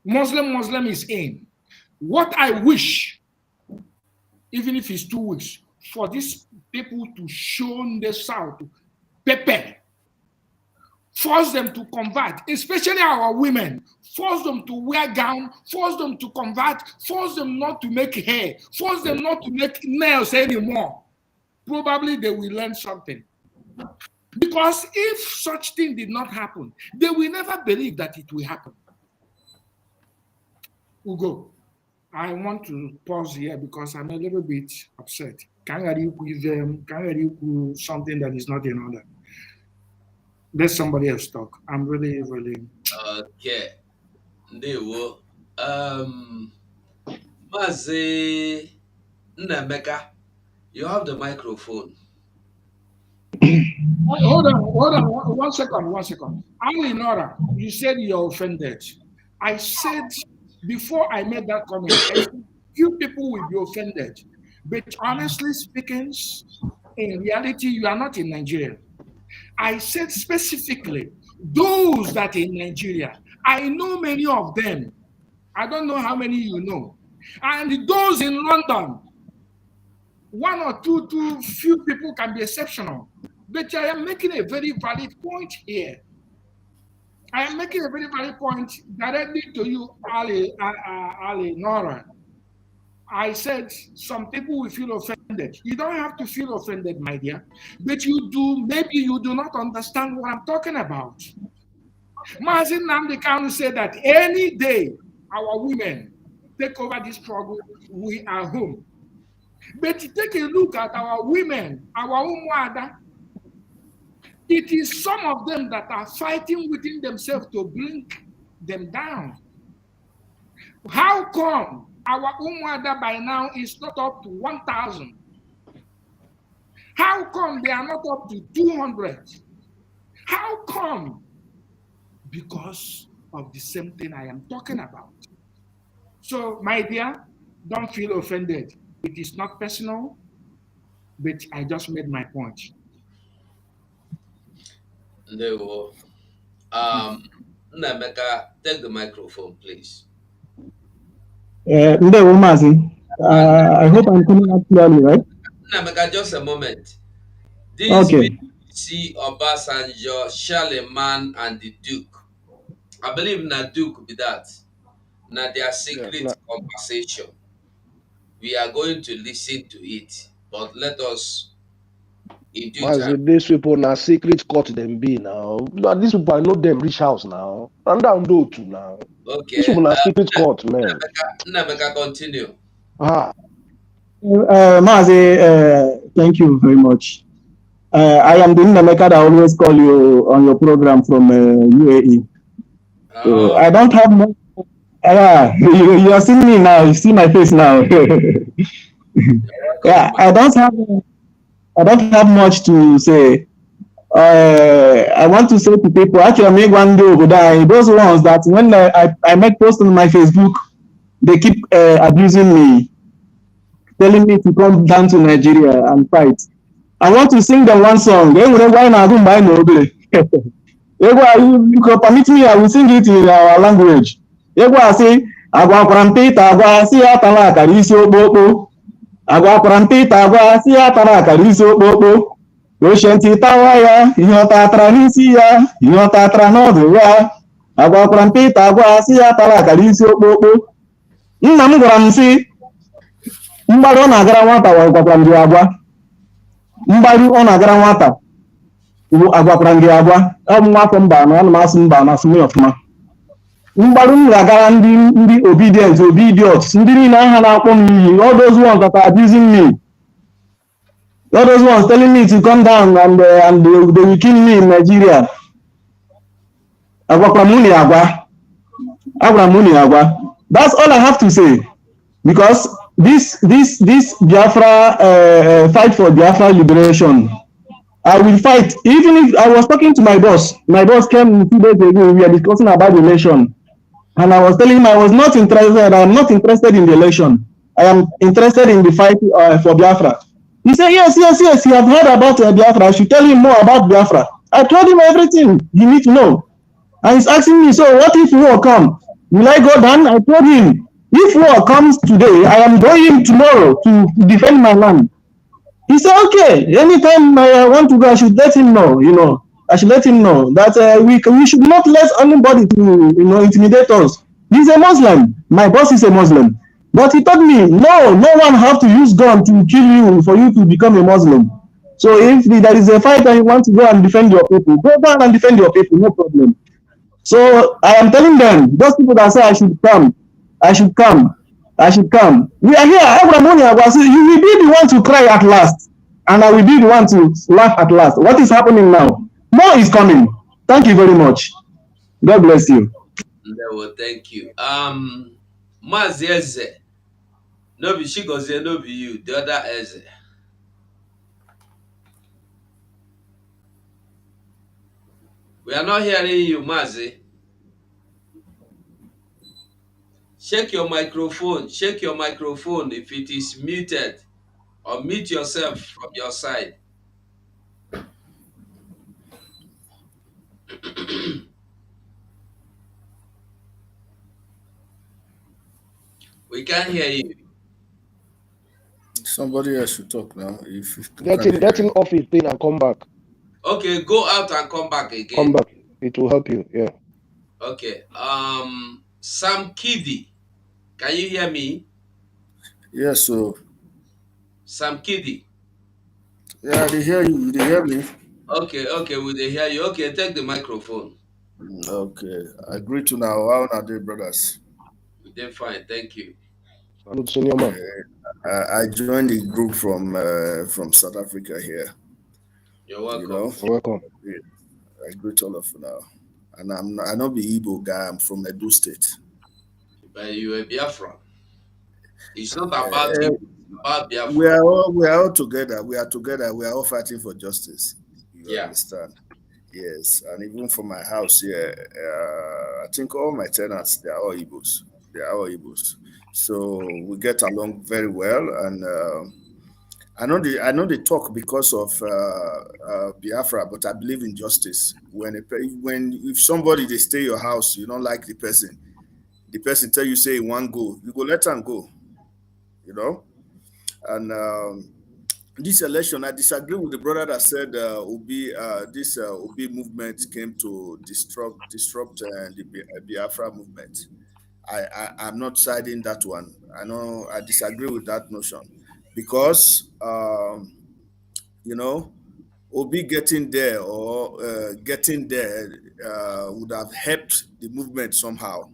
Muslim is in. What I wish, even if it's 2 weeks, for these people to show the South pepper, force them to convert, especially our women, force them to wear gown, force them to convert, force them not to make hair, force them not to make nails anymore. Probably they will learn something. Because if such thing did not happen, they will never believe that it will happen. Ugo, I want to pause here because I'm a little bit upset. Can I do something that is not in order? Let somebody else talk. I'm really. Okay. Ndewo. Mazi Nnameka, you have the microphone. Hold on. 1 second. Ali Nora, you said you're offended. I said before I made that comment, I said few people will be offended. But honestly speaking, in reality, you are not in Nigeria. I said specifically those that in Nigeria. I know many of them. I don't know how many you know. And those in London, 1 or 2 few people can be exceptional. But I am making a very valid point here. I am making a very valid point directly to you, Ali Nora. I said some people will feel offended. You don't have to feel offended, my dear. But maybe you do not understand what I'm talking about. Mazi Nnamdi Kanu said that any day our women take over this struggle, we are home. But take a look at our women, our Umuada. It is some of them that are fighting within themselves to bring them down. How come our Umuada by now is not up to 1,000? How come they are not up to 200? How come? Because of the same thing I am talking about. So, my dear, don't feel offended. It is not personal, but I just made my point. Ndewo. Nnameka, take the microphone, please. Ndewo Mazi. I hope I'm coming out clearly, right? Nnameka, just a moment. This Okay. BBC, Obasanjo, Charlemagne, and the Duke. I believe na Duke be that. Now their secret conversation. We are going to listen to it, but let us in due time. These people now secret court them be now. These people I know them reach house now. And down do too now. Okay. These people now secret court, man. Nnameka, continue. Mazi, thank you very much. I am the Nnameka that always call you on your program from UAE. So I don't have much. You are seeing me now. You see my face now. Yeah, I don't have much to say. I want to say to people, actually, make one day over there. Those ones that when I make post on my Facebook, they keep abusing me, telling me to come down to Nigeria and fight. I want to sing them one song. They will why not go buy no. You can permit me, I will sing it in our language. I say, agwa kwarampita agwa si atala akara isi okpokpo. Agwa kwarampita agwa si atala akara isi okpokpo. Oshenti tawa ya, ihe ọtatara n'isi ya, ihe ọtatara n'ọdụ ya. Agwa kwarampita agwa si atala akara isi okpokpo. Nna m gwara m sị, mgbaru ọ na-agara nwata gwakwara m gị agwa. Mgbaru ọ na-agara nwata agwakwara m gị agwa. Ọ bụ nwafọ mba anọ, ana m asụ mba anọ asụ m ọfụma. Mgbaru m ga-agara ndị obedient, obedience, ndị niile aha na-akpọ m iyi, all those ones that are abusing me, all those ones telling me to come down and they will kill me in Nigeria. Agwakwara m unu agwa. Agwara m unu agwa. That's all I have to say, because this Biafra fight for Biafra liberation. I will fight. Even if I was talking to my boss came 2 days ago. We were discussing about the election, and I was telling him I was not interested. I am not interested in the election. I am interested in the fight for Biafra. He said, yes. He have heard about Biafra. I should tell him more about Biafra. I told him everything he needs to know. And he's asking me, so what if war come? Will I go down? I told him, if war comes today, I am going tomorrow to defend my land. He said, okay, anytime I want to go, I should let him know, I should let him know that we should not let anybody to, intimidate us. He's a Muslim. My boss is a Muslim. But he told me, no one have to use gun to kill you for you to become a Muslim. So if there is a fight and you want to go and defend your people, go down and defend your people, no problem. So I am telling them, those people that say I should come. We are here. You will be the one to cry at last, and I will be the one to laugh at last. What is happening now? More is coming. Thank you very much. God bless you. No, thank you. Mazi Eze. No be Chigozie, no be you. The other Eze. We are not hearing you, Mazi. Check your microphone if it is muted, or mute yourself from your side. We can't hear you. Somebody else should talk now. Get him off his thing and come back. Okay, go out and come back again. Come back. It will help you. Yeah. Okay. Sam Kiddy. Can you hear me? Yes, so. Sam Kiddy. Yeah, they hear you. They hear me. Okay, will they hear you? Okay, take the microphone. Okay. I greet to now. How are they, brothers? They're fine, thank you. Good senior man. I joined the group from South Africa here. You're welcome. You're welcome. I greet all of you now. And I'm not the Igbo guy, I'm from Edo State. But you're a Biafra. It's not about Igbo, it's about Biafra. We are all together. We are together. We are all fighting for justice. You understand? Yes. And even for my house here, I think all my tenants, they are all Igbos. So we get along very well. And I know they talk because of Biafra, but I believe in justice. If somebody they stay your house, you don't like the person tell you say he won't go, you go let him go. And this election, I disagree with the brother that said this Obi movement came to disrupt the Biafra movement. I'm not siding that one. I disagree with that notion because Obi getting there would have helped the movement somehow.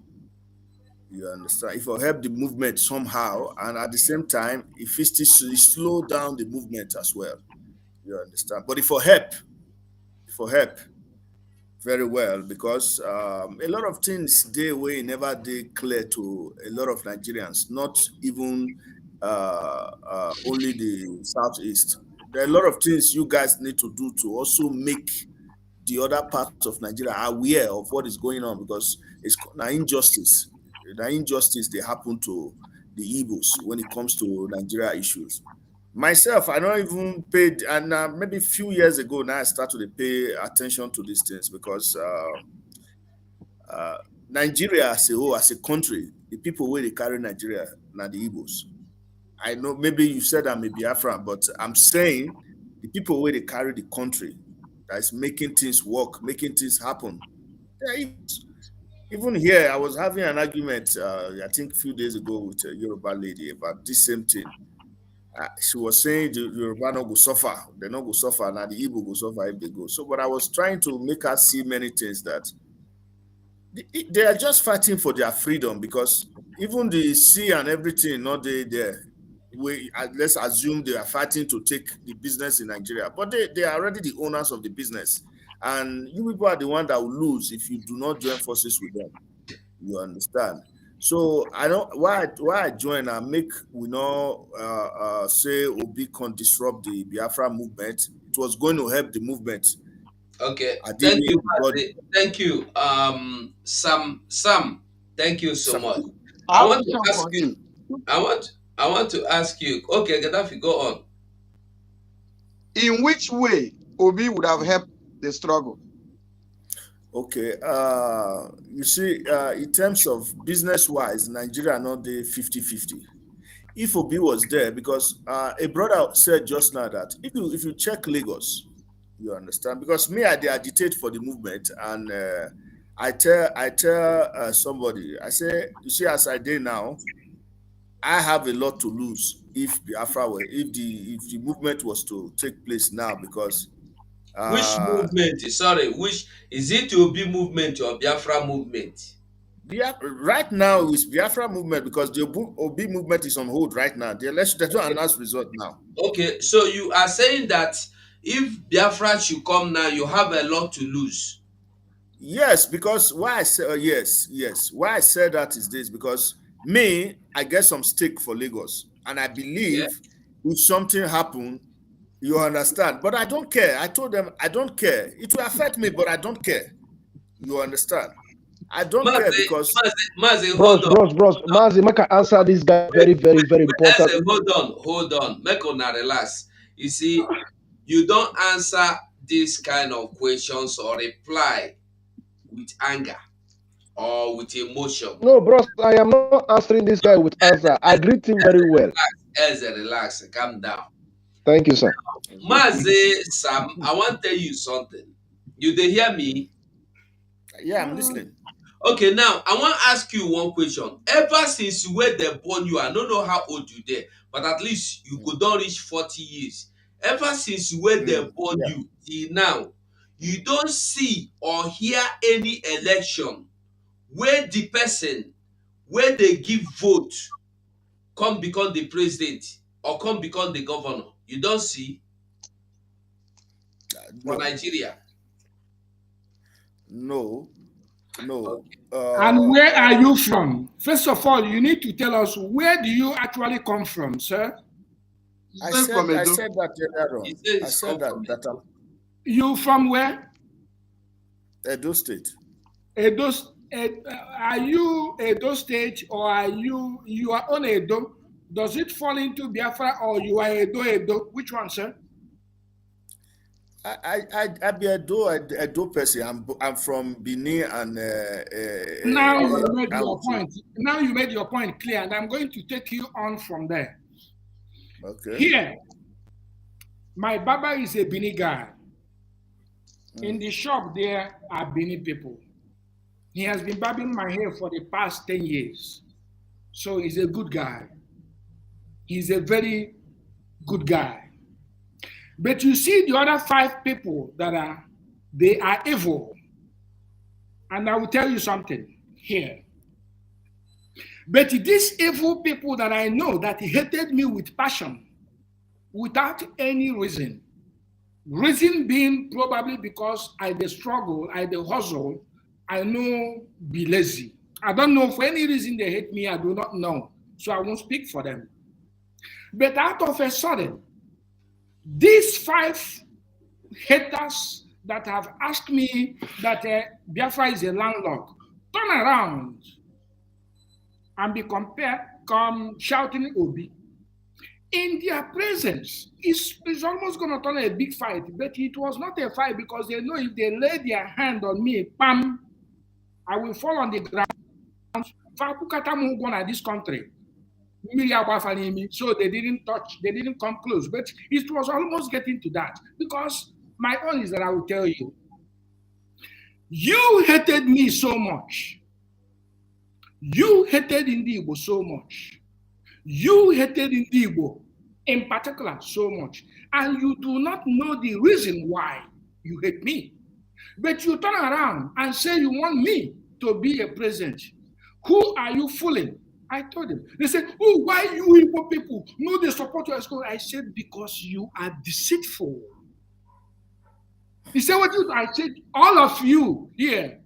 You understand? If it help the movement somehow, and at the same time, if it slow down the movement as well. You understand? But if it help very well, because a lot of things they way never they clear to a lot of Nigerians, not even only the Southeast. There are a lot of things you guys need to do to also make the other parts of Nigeria aware of what is going on, because it's an injustice. The injustice they happen to the Igbos when it comes to Nigeria issues. Myself, I don't even paid, and maybe a few years ago now I started to pay attention to these things because Nigeria as a country, the people where they carry Nigeria, now the Igbos. I know maybe you said I'm a Biafran, but I'm saying the people where they carry the country that is making things work, making things happen. Even here, I was having an argument, I think a few days ago with a Yoruba lady about this same thing. She was saying the Yoruba no go suffer, they no go suffer, now the Igbo go suffer if they go. So, but I was trying to make her see many things that they are just fighting for their freedom, because even the sea and everything, not there. Let's assume they are fighting to take the business in Nigeria, but they are already the owners of the business. And you people are the one that will lose if you do not join forces with them. You understand? So I don't why I join and make we know say Obi can disrupt the Biafra movement. It was going to help the movement. Okay, I thank you, didn't, but Mazi. Thank you, Sam. Thank you so some much. I I have a want to question ask for you. him. I want to ask you. Okay, Gaddafi, go on. In which way Obi would have helped the struggle? okay. You see, in terms of business wise, Nigeria not the 50-50. If Obi was there, because a brother said just now that if you check Lagos, you understand. Because me, I agitate for the movement, and I tell somebody, I say, you see, as I did now, I have a lot to lose if Biafra were, if the movement was to take place now, because Which uh, movement? Sorry, which is it? Obi movement or Biafra movement? Right now is Biafra movement, because the Obi movement is on hold right now. The election, they don't announce result now. Okay, so you are saying that if Biafra should come now, you have a lot to lose. Yes, because why I say yes. Why I said that is this, because me, I get some stake for Lagos, and I Yeah. believe if something happen, you understand. But I don't care. I told them I don't care. It will affect me, but I don't care. You understand? I don't care because Mazi, hold Bros, on. Mazi, make I answer this guy very, very, very important. Hold on. Make una relax. You see, you don't answer this kind of questions or reply with anger or with emotion. No, bros, I am not answering this guy with answer. I greet him very well. Relax, calm down. Thank you, sir. Mazi, Sam, I want to tell you something. You dey hear me? yeah, I'm listening. Okay, now I wan ask you one question. Ever since wey dem born you, I no know how old you dey, but at least you go don reach 40 years. Ever since wey dem born Yeah. you till now, you don see or hear any election wey the person wey dey give vote come become the president or come become the governor? You don see for No, Nigeria? no. And where are you from? First of all, you need to tell us, where do you actually come from, sir? I said that earlier on. I said that I'm You from where? Edo State. Are you Edo State, or are you are on Edo? Does it fall into Biafra, or you are Edo? Which one, sir? I be Edo person. I'm from Benin, and now you made your point. Now you made your point clear, and I'm going to take you on from there. Okay. Here, my Baba is a Benin guy. In the shop, there are Benin people. He has been barbing my hair for the past 10 years. So he's a good guy. He's a very good guy. But you see the other 5 people they are evil. And I will tell you something here. But these evil people that I know that hated me with passion, without any reason. Reason being probably because I dey struggle, I dey hustle, I no be lazy. I don't know for any reason they hate me, I do not know. So I won't speak for them. But out of a sudden, these 5 haters that have asked me that Biafra is a landlord, turn around and come shouting Obi. In their presence, it's almost going to turn a big fight, but it was not a fight because they know if they lay their hand on me, bam, I will fall on the ground. This country. So they didn't touch, they didn't come close, but it was almost getting to that, because my own is that I will tell you, you hated me so much. You hated Igbo so much. You hated Igbo in particular so much. And you do not know the reason why you hate me. But you turn around and say you want me to be a president. Who are you fooling? I told them. They said, oh, why you Igbo people? No, they support your school. I said, because you are deceitful. He said, what you? I said, all of you here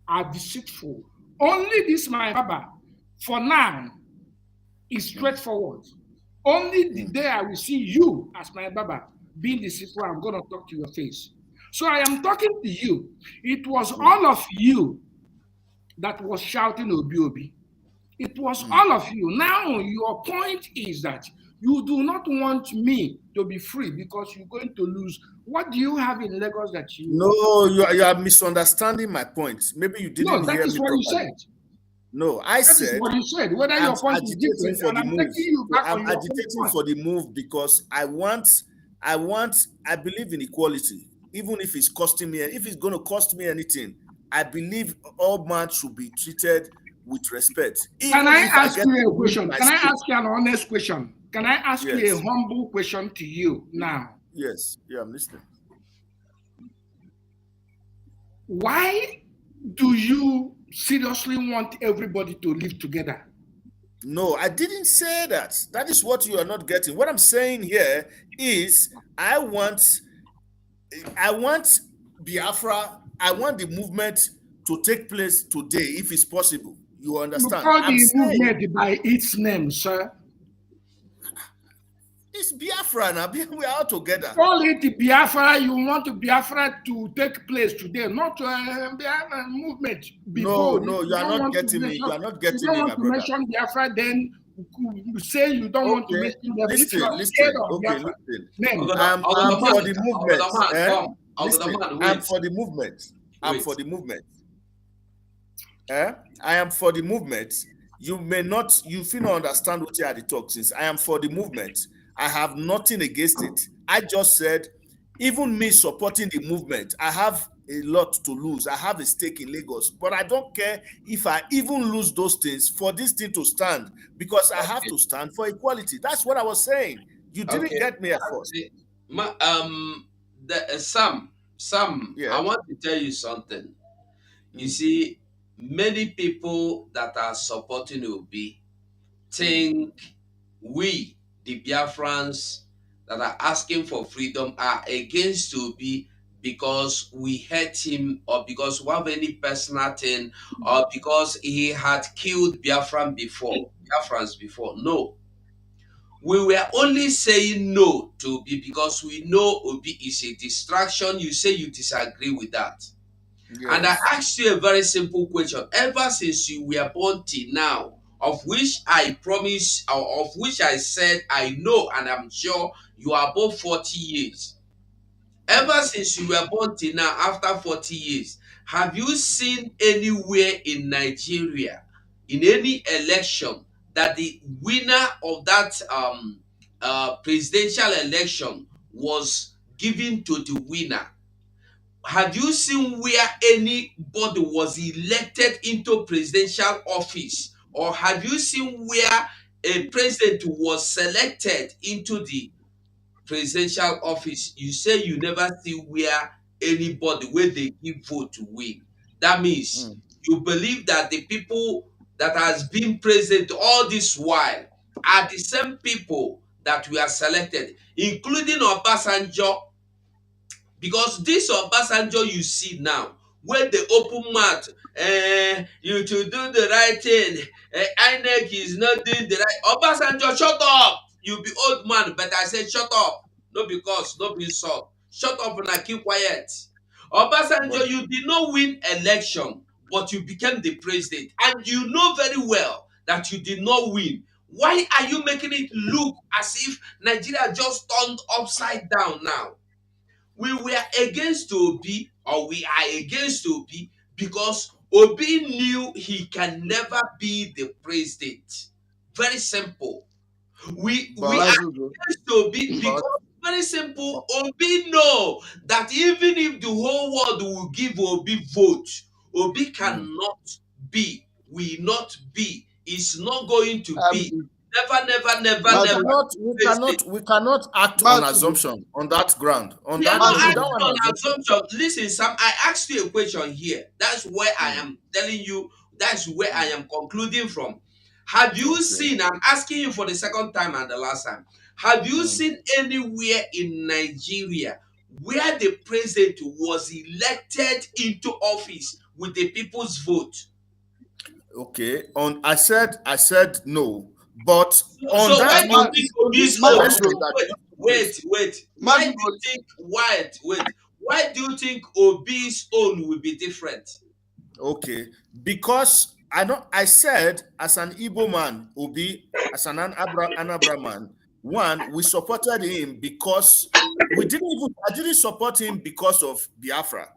are deceitful. Only this, my Baba, for now, is straightforward. Only the day I will see you as my Baba being the people, I'm going to talk to your face. So I am talking to you. It was all of you that was shouting Obi Obi. It was all of you. Now, your point is that you do not want me to be free because you're going to lose. What do you have in Lagos that you No, you are misunderstanding my point. Maybe you didn't No, that hear is me what properly. you said. No, I That is said what you said. Whether I'm your point is agitating different, for and the I'm move. taking you back I'm on your agitating point. for the move because I believe in equality, even if it's costing me, if it's going to cost me anything. I believe all men should be treated with respect. Can Even I if I ask get you to a lose question? my Can I state. ask you an honest question? Can I ask you a Yes. humble question to you now? Yes. Yeah, I'm listening. Why do you seriously want everybody to live together? No, I didn't say that. That is what you are not getting. What I'm saying here is I want Biafra, I want the movement to take place today if it's possible. You You understand? call I'm the saying movement by its name, sir. it's Biafra now. We are all together. Call it Biafra. You want Biafra to take place today, not Biafra movement. No, Before, if no, you you are don't not want to getting me. mention, You are not you getting don't me, want my to brother. mention Biafra, then say you don't want to Okay, mention Biafra. If you are scared listen. of Okay, Biafra, listen. then I'm for the movement. Listen, I'm wait. for the movement. I'm Wait. for the movement. I am for the movement. You may not, you feel not understand what you are the talk since. I am for the movement. I have nothing against it. I just said, even me supporting the movement, I have a lot to lose. I have a stake in Lagos, but I don't care if I even lose those things for this thing to stand because I have to stand for equality. That's what I was saying. You didn't Okay. get me at first. Sam, Yeah. I want to tell you something. You see, many people that are supporting Obi think we, the Biafrans that are asking for freedom, are against Obi because we hate him or because we have any personal thing or because he had killed Biafrans before. No. We were only saying no to Obi because we know Obi is a distraction. You say you disagree with that. And I Yes. asked you a very simple question. Ever since you were born till now, of which I promise, or of which I said I know and I'm sure you are above 40 years. Ever since you were born till now, after 40 years, have you seen anywhere in Nigeria, in any election, that the winner of that presidential election was given to the winner? Have you seen where anybody was elected into presidential office? Or have you seen where a president was selected into the presidential office? You say you never see where anybody where they give vote to win. That means you believe that the people that has been president all this while are the same people that we are selected, including Obasanjo. Because this Obasanjo you see now, when they open mouth, you to do the right thing, INEC is not doing the right. Obasanjo, shut up! You be old man, but I said shut up. No because, no be insult. Shut up and I keep quiet. Obasanjo, you did not win election, but you became the president. And you know very well that you did not win. Why are you making it look as if Nigeria just turned upside down now? We were against Obi, or we are against Obi, because Obi knew he can never be the president. Very simple. We are against Obi because very simple. Obi know that even if the whole world will give Obi vote, Obi cannot be, will not be, is not going to be. Never, never, never, never. We cannot act on assumption on that ground. On We are that, not that acting one on assumption. assumption. Listen, Sam, I asked you a question here. That's where I am telling you, that's where I am concluding from. Have you seen, I'm asking you for the second time and the last time, have you seen anywhere in Nigeria where the president was elected into office with the people's vote? Okay. I said no, but on So why that do you on think on this Obi's own? election Madugo, that Wait. Why do you think wait? Why do you think Obi's own will be different? Okay, because I said as an Igbo man, Obi, as an Anambra man, one, we supported him because I didn't support him because of Biafra.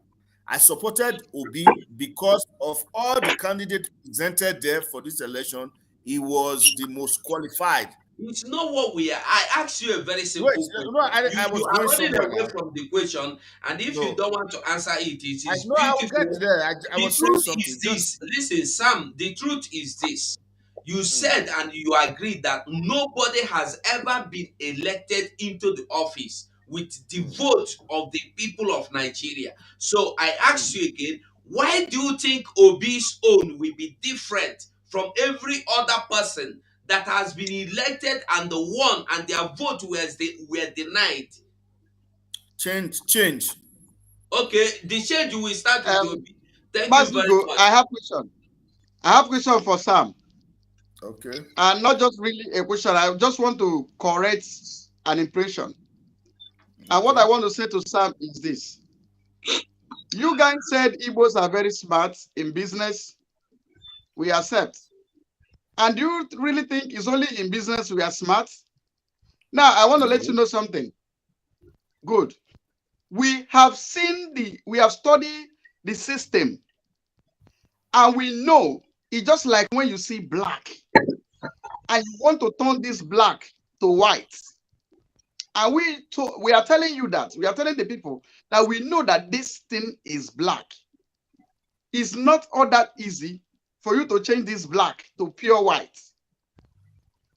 I supported Obi because of all the candidates presented there for this election. He was the most qualified. It's not what we are. I asked you a very Wait, simple no, question. I You was are going running somewhere away now. from the question, and if you No, don't want to answer it, it I is know I will get beautiful. there. I The was saying truth is something. Just this. Listen, Sam, the truth is this. You mm, said and you agreed that nobody has ever been elected into the office with the mm, vote of the people of Nigeria. So I mm. ask you again, why do you think Obi's own will be different from every other person that has been elected and the won and their vote were denied? Change. Okay, the change will start with Obi. Thank you very Madugo, much. I have question. I have question for Sam. Okay. And not just really a question. I just want to correct an impression. And what Okay. I want to say to Sam is this. You guys said Igbos are very smart in business. We accept. And you really think it's only in business we are smart? Now, I want to let you know something. Good. We have studied the system, and we know it's just like when you see black and you want to turn this black to white. And we are telling you that, we are telling the people that we know that this thing is black. It's not all that easy for you to change this black to pure white.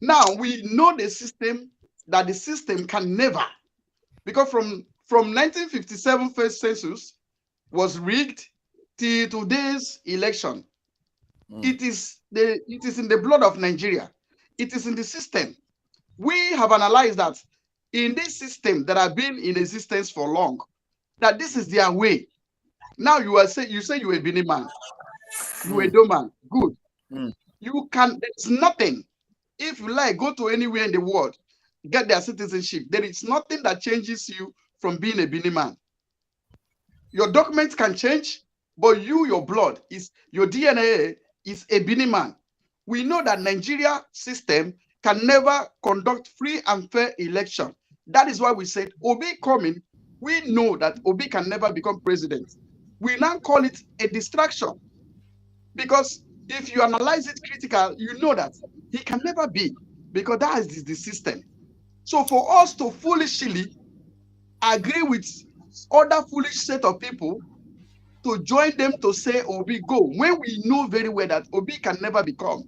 Now we know the system, that the system can never, because from 1957 first census was rigged till today's election. It is in the blood of Nigeria. It is in the system. We have analyzed that in this system that have been in existence for long, that this is their way. Now you say you a Benin man, you a Doman, good. You can, there's nothing. If you like, go to anywhere in the world, get their citizenship. There is nothing that changes you from being a Benin man. Your documents can change, but your blood is, your DNA is a Benin man. We know that Nigeria system can never conduct free and fair election. That is why we said Obi coming, we know that Obi can never become president. We now call it a distraction, because if you analyze it critical, you know that he can never be, because that is the system. So for us to foolishly agree with other foolish set of people to join them to say Obi go, when we know very well that Obi can never become,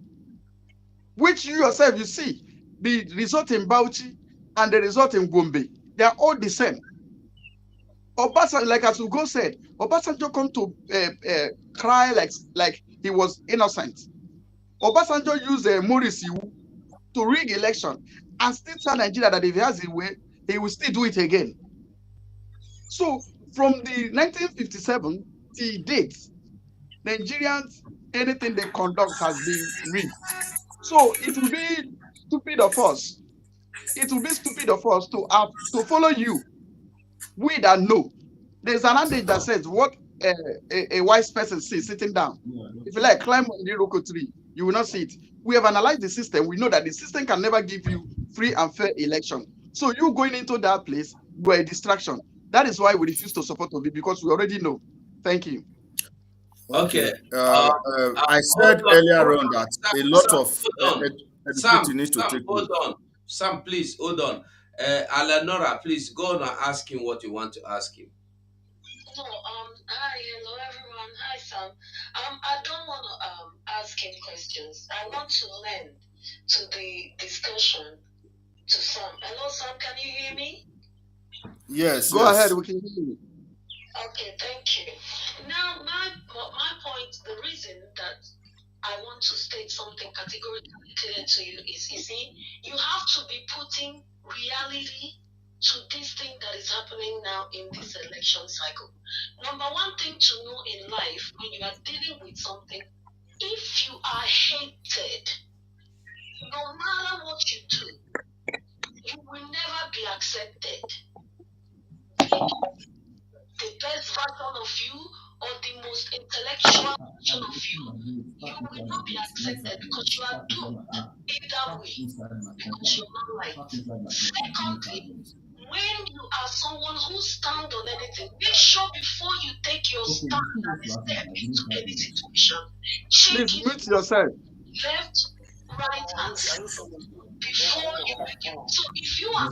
which you yourself, you see, the result in Bauchi and the result in Gombe, they are all the same. Obasanjo, like as Ugo said, Obasanjo come to cry like he was innocent. Obasanjo used Maurice Iwu to rig election and still tell Nigeria that if he has his way, he will still do it again. So from the 1957 till date, Nigerians, anything they conduct has been rigged. So it will be stupid of us. It will be stupid of us to follow you. We that know. There's an adage that says what a wise person sees sitting down. If you like, climb on the Iroko tree, you will not see it. We have analyzed the system. We know that the system can never give you free and fair election. So you going into that place, you are a distraction. That is why we refuse to support Obi, because we already know. Thank you. Okay. I said earlier on that a lot of Sam, education needs to take hold place. on. Sam, please hold on. Alanora, please go on and ask him what you want to ask him. No, hi, hello everyone. Hi, Sam. I don't want to ask him questions. I want to lend to the discussion to Sam. Hello, Sam. Can you hear me? Yes. Go ahead. We can hear you. Okay, thank you. Now, my point, the reason that I want to state something categorically clear to you is, you see, you have to be putting reality to this thing that is happening now in this election cycle. Number one thing to know in life, when you are dealing with something if you are hated, no matter what you do, you will never be accepted. Be the best version of you or the most intellectual version of you, you will not be accepted because you are doomed either way because you're not right. Secondly, when you are someone who stands on anything, make sure before you take your stand and step into any situation, check Please it mute yourself. left, right, and center before you begin. So if you are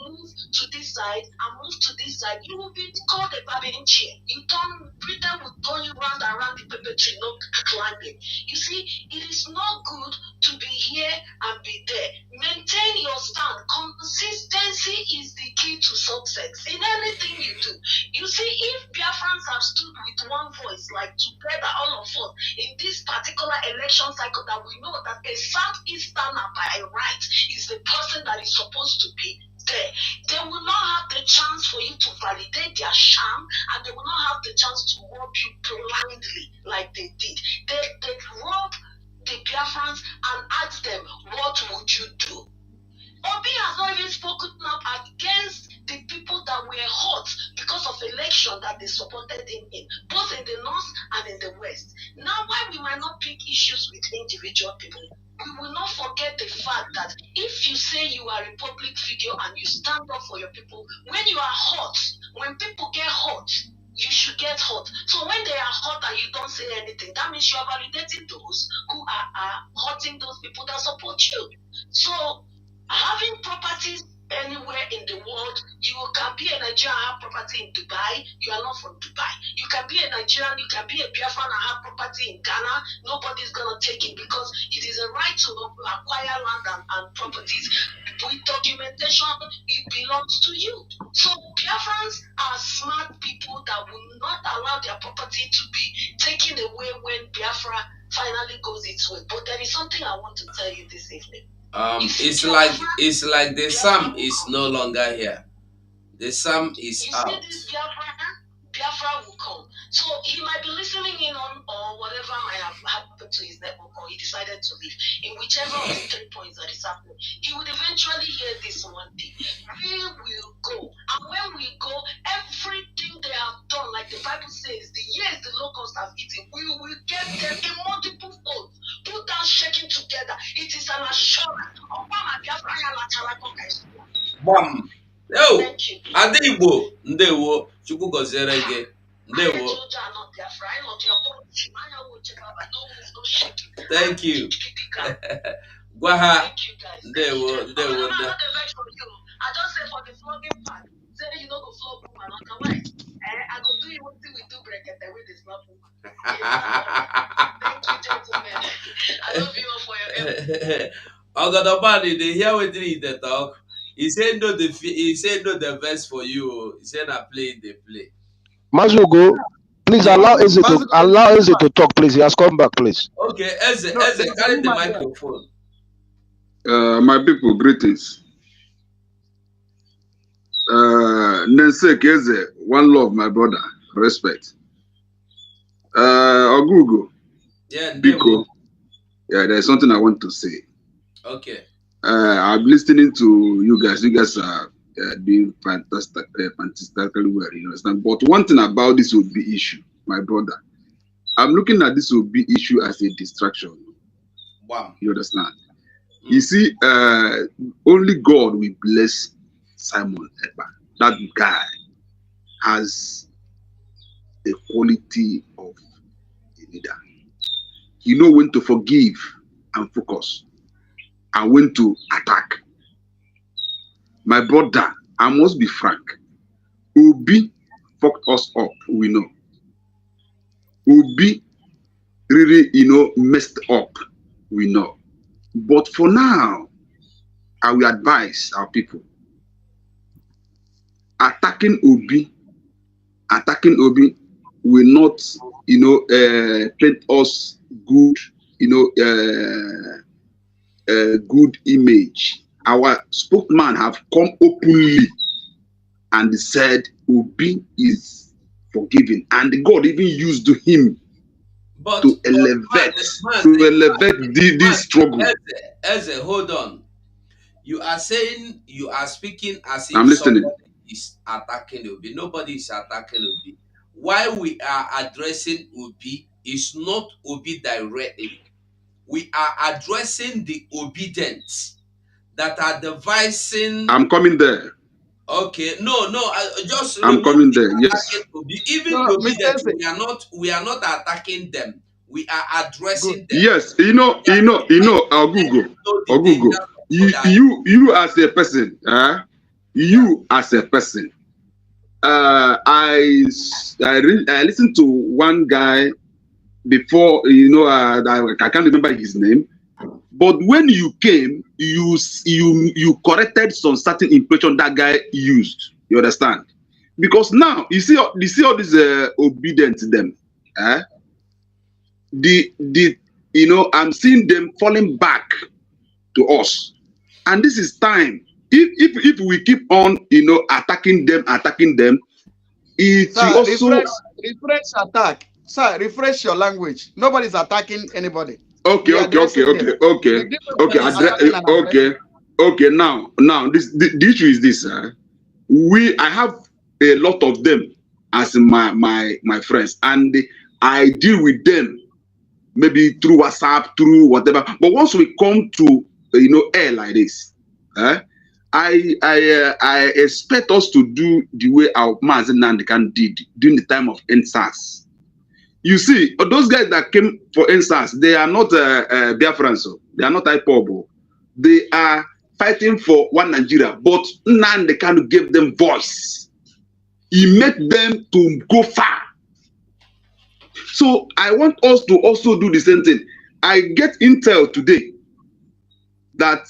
move to this side and move to this side, you will be called a bargaining chair. You turn, Britain will turn you round and round the paper tree, not climbing. You see, it is not good to be here and be there. Maintain your stand. Consistency is the key to success in anything you do. You see, if Biafrans have stood with one voice, like together, all of us, in this particular election cycle, that we know that a Southeasterner by right is the person that is supposed to be there, they will not have the chance for you to validate their sham, and they will not have the chance to rob you blindly like they did. They rob the Biafrans and ask them, what would you do? Obi has not even spoken up against the people that were hurt because of election that they supported him in, both in the north and in the west. Now, why we might not pick issues with individual people, we will not forget the fact that if you say you are a public figure and you stand up for your people, when you are hurt, when people get hurt, you should get hurt. So when they are hurt and you don't say anything, that means you are validating those who are hurting those people that support you. So having properties anywhere in the world, you can be a Nigerian and have property in Dubai, you are not from Dubai. You can be a Nigerian, you can be a Biafran and have property in Ghana, nobody's going to take it because it is a right to acquire land and properties. With documentation, it belongs to you. So Biafrans are smart people that will not allow their property to be taken away when Biafra finally goes its way. But there is something I want to tell you this evening. It's like the Sam is no longer here. The Sam is out. You see this Biafra will come. So he might be listening in on or whatever might have happened to his network, or he decided to leave. In whichever of the 3 points that is happening, he would eventually hear this one day. We will go. And when we go, everything they have done, like the Bible says, the years the locusts have eaten, we will get them in multiple folds. Put that shaking together. It is an assurance. Bam. Yo, Adigbo, ndewo, Chukwu goziere gị. Ndewo. Thank you. Gwa ha. Ndewo. I just say for the flogging part, say you know go flog woman, otherwise, I go do you what we do break it with this flog woman. Thank you, gentlemen. I love you all for your help. Ogodobani, they hear what they talk. He said no the verse for you. He said I play the play. Mazugo, please allow Eze to talk, please. He has come back, please. Okay, Eze, carry the microphone. My people, greetings. Nensek Eze, one love, my brother, respect. Ogugo, yeah, Biko, yeah, there's something I want to say. Okay. I'm listening to you guys. You guys are doing fantastically well, you understand? But one thing about this will be issue, my brother. I'm looking at this will be issue as a distraction. Wow. You understand? You see, only God will bless Simon Ekpa. That guy has the quality of a leader. He knows when to forgive and focus, and when to attack. My brother, I must be frank. Obi fucked us up, we know. Obi really, messed up, we know. But for now, I will advise our people. Attacking Obi will not, paint us good, good image. Our spokesman have come openly and said Obi is forgiven, and God even used him But to elevate this struggle. Eze, hold on. You are saying, you are speaking as if I'm listening. somebody is attacking Obi. Nobody is attacking Obi. Why we are addressing Obi is not Obi directly. We are addressing the obedient that are devising. I'm coming there. Okay, no, just I'm coming there. Yes. Obi. Even No, obedient, Mr. we are not attacking them. We are addressing them. Yes, Ogugo, you as a person, you as a person. I listened to one guy before, I can't remember his name, but when you came, you corrected some certain impression that guy used. You understand? Because now you see all this obedient to them. I'm seeing them falling back to us, and this is time. If we keep on, attacking them, it's also refresh attack. Sir, refresh your language. Nobody's attacking anybody. Okay. Now the issue is this. I have a lot of them as my friends, and I deal with them maybe through WhatsApp, through whatever. But once we come to air like this, I expect us to do the way our Mazi Nnamdi Kanu did during the time of NSAS. You see, those guys that came for NSAS, they are not Biafrans, so they are not IPOB. They are fighting for one Nigeria, but Nnamdi Kanu gave them voice. He made them to go far. So I want us to also do the same thing. I get intel today that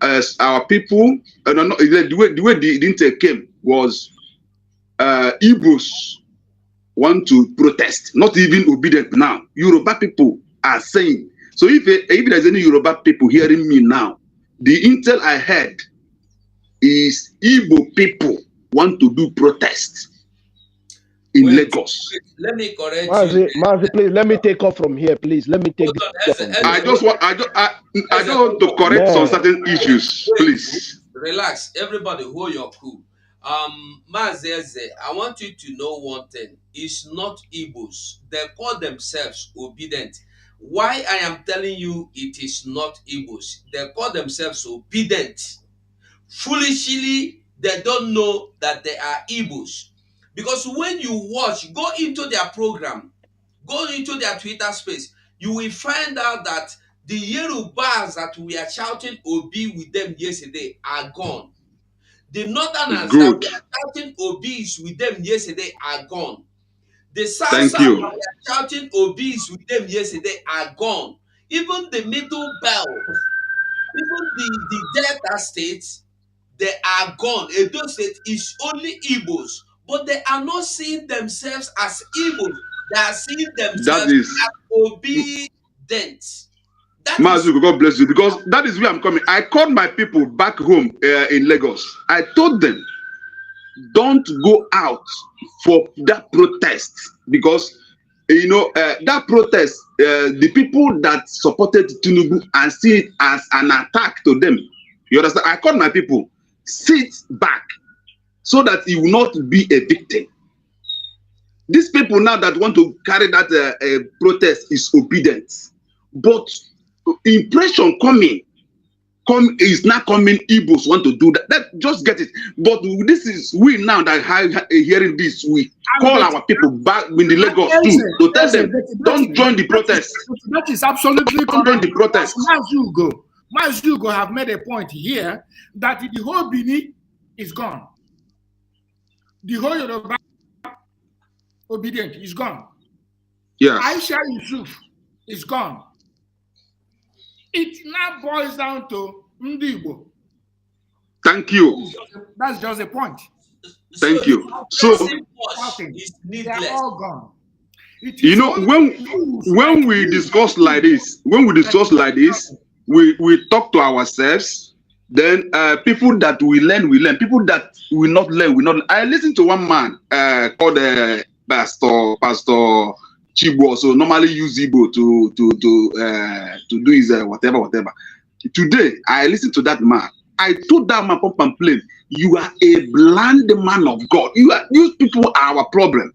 as our people, the way the intel came was Igbos want to protest, not even obedient now. Yoruba people are saying. So if there's any Yoruba people hearing me now, the intel I heard is Igbo people want to do protest in Lagos. Let me correct you. Mazi, please let me take off from here, please. Let me take I just want to correct some certain issues, please. Relax, everybody, hold your cool. Mazi, I want you to know one thing. It's not Igbos. They call themselves obedient. Why I am telling you it is not Igbos? They call themselves obedient. Foolishly, they don't know that they are Igbos. Because when you watch, go into their program, go into their Twitter space, you will find out that the Yorubas that we are shouting Obi with them yesterday are gone. The Northerners that we are shouting Obis with them yesterday are gone. The South that we are shouting Obis with them yesterday are gone. Even the Middle Belt, even the Delta states, they are gone. Edo State is only Igbos, but they are not seeing themselves as Igbos. They are seeing themselves as obedient. Mazu, God bless you, because that is where I'm coming. I called my people back home in Lagos. I told them, don't go out for that protest, because that protest, the people that supported Tinubu and see it as an attack to them. You understand? I called my people, sit back so that he will not be a victim. These people now that want to carry that protest is obedient, but impression is not coming. Igbos want to do that. Just get it. But this is we now that hearing this. We call our people back in the Lagos too to tell them don't join the protest. That is absolutely don't join the protest. Mazugo have made a point here that the whole Bini is gone. The whole Yoruba obedient is gone. Yes. Aisha Yusuf is gone. It now boils down to Ndibo. Thank you. That's just a point. Thank you. So they are all gone. When we discuss like this, we talk to ourselves. Then people that we learn. People that will not learn, will not. I listened to one man called Pastor Chibu also normally use Igbo to do his whatever. Today, I listened to that man. I told that man point and plain, you are a blind man of God. You people are our problem.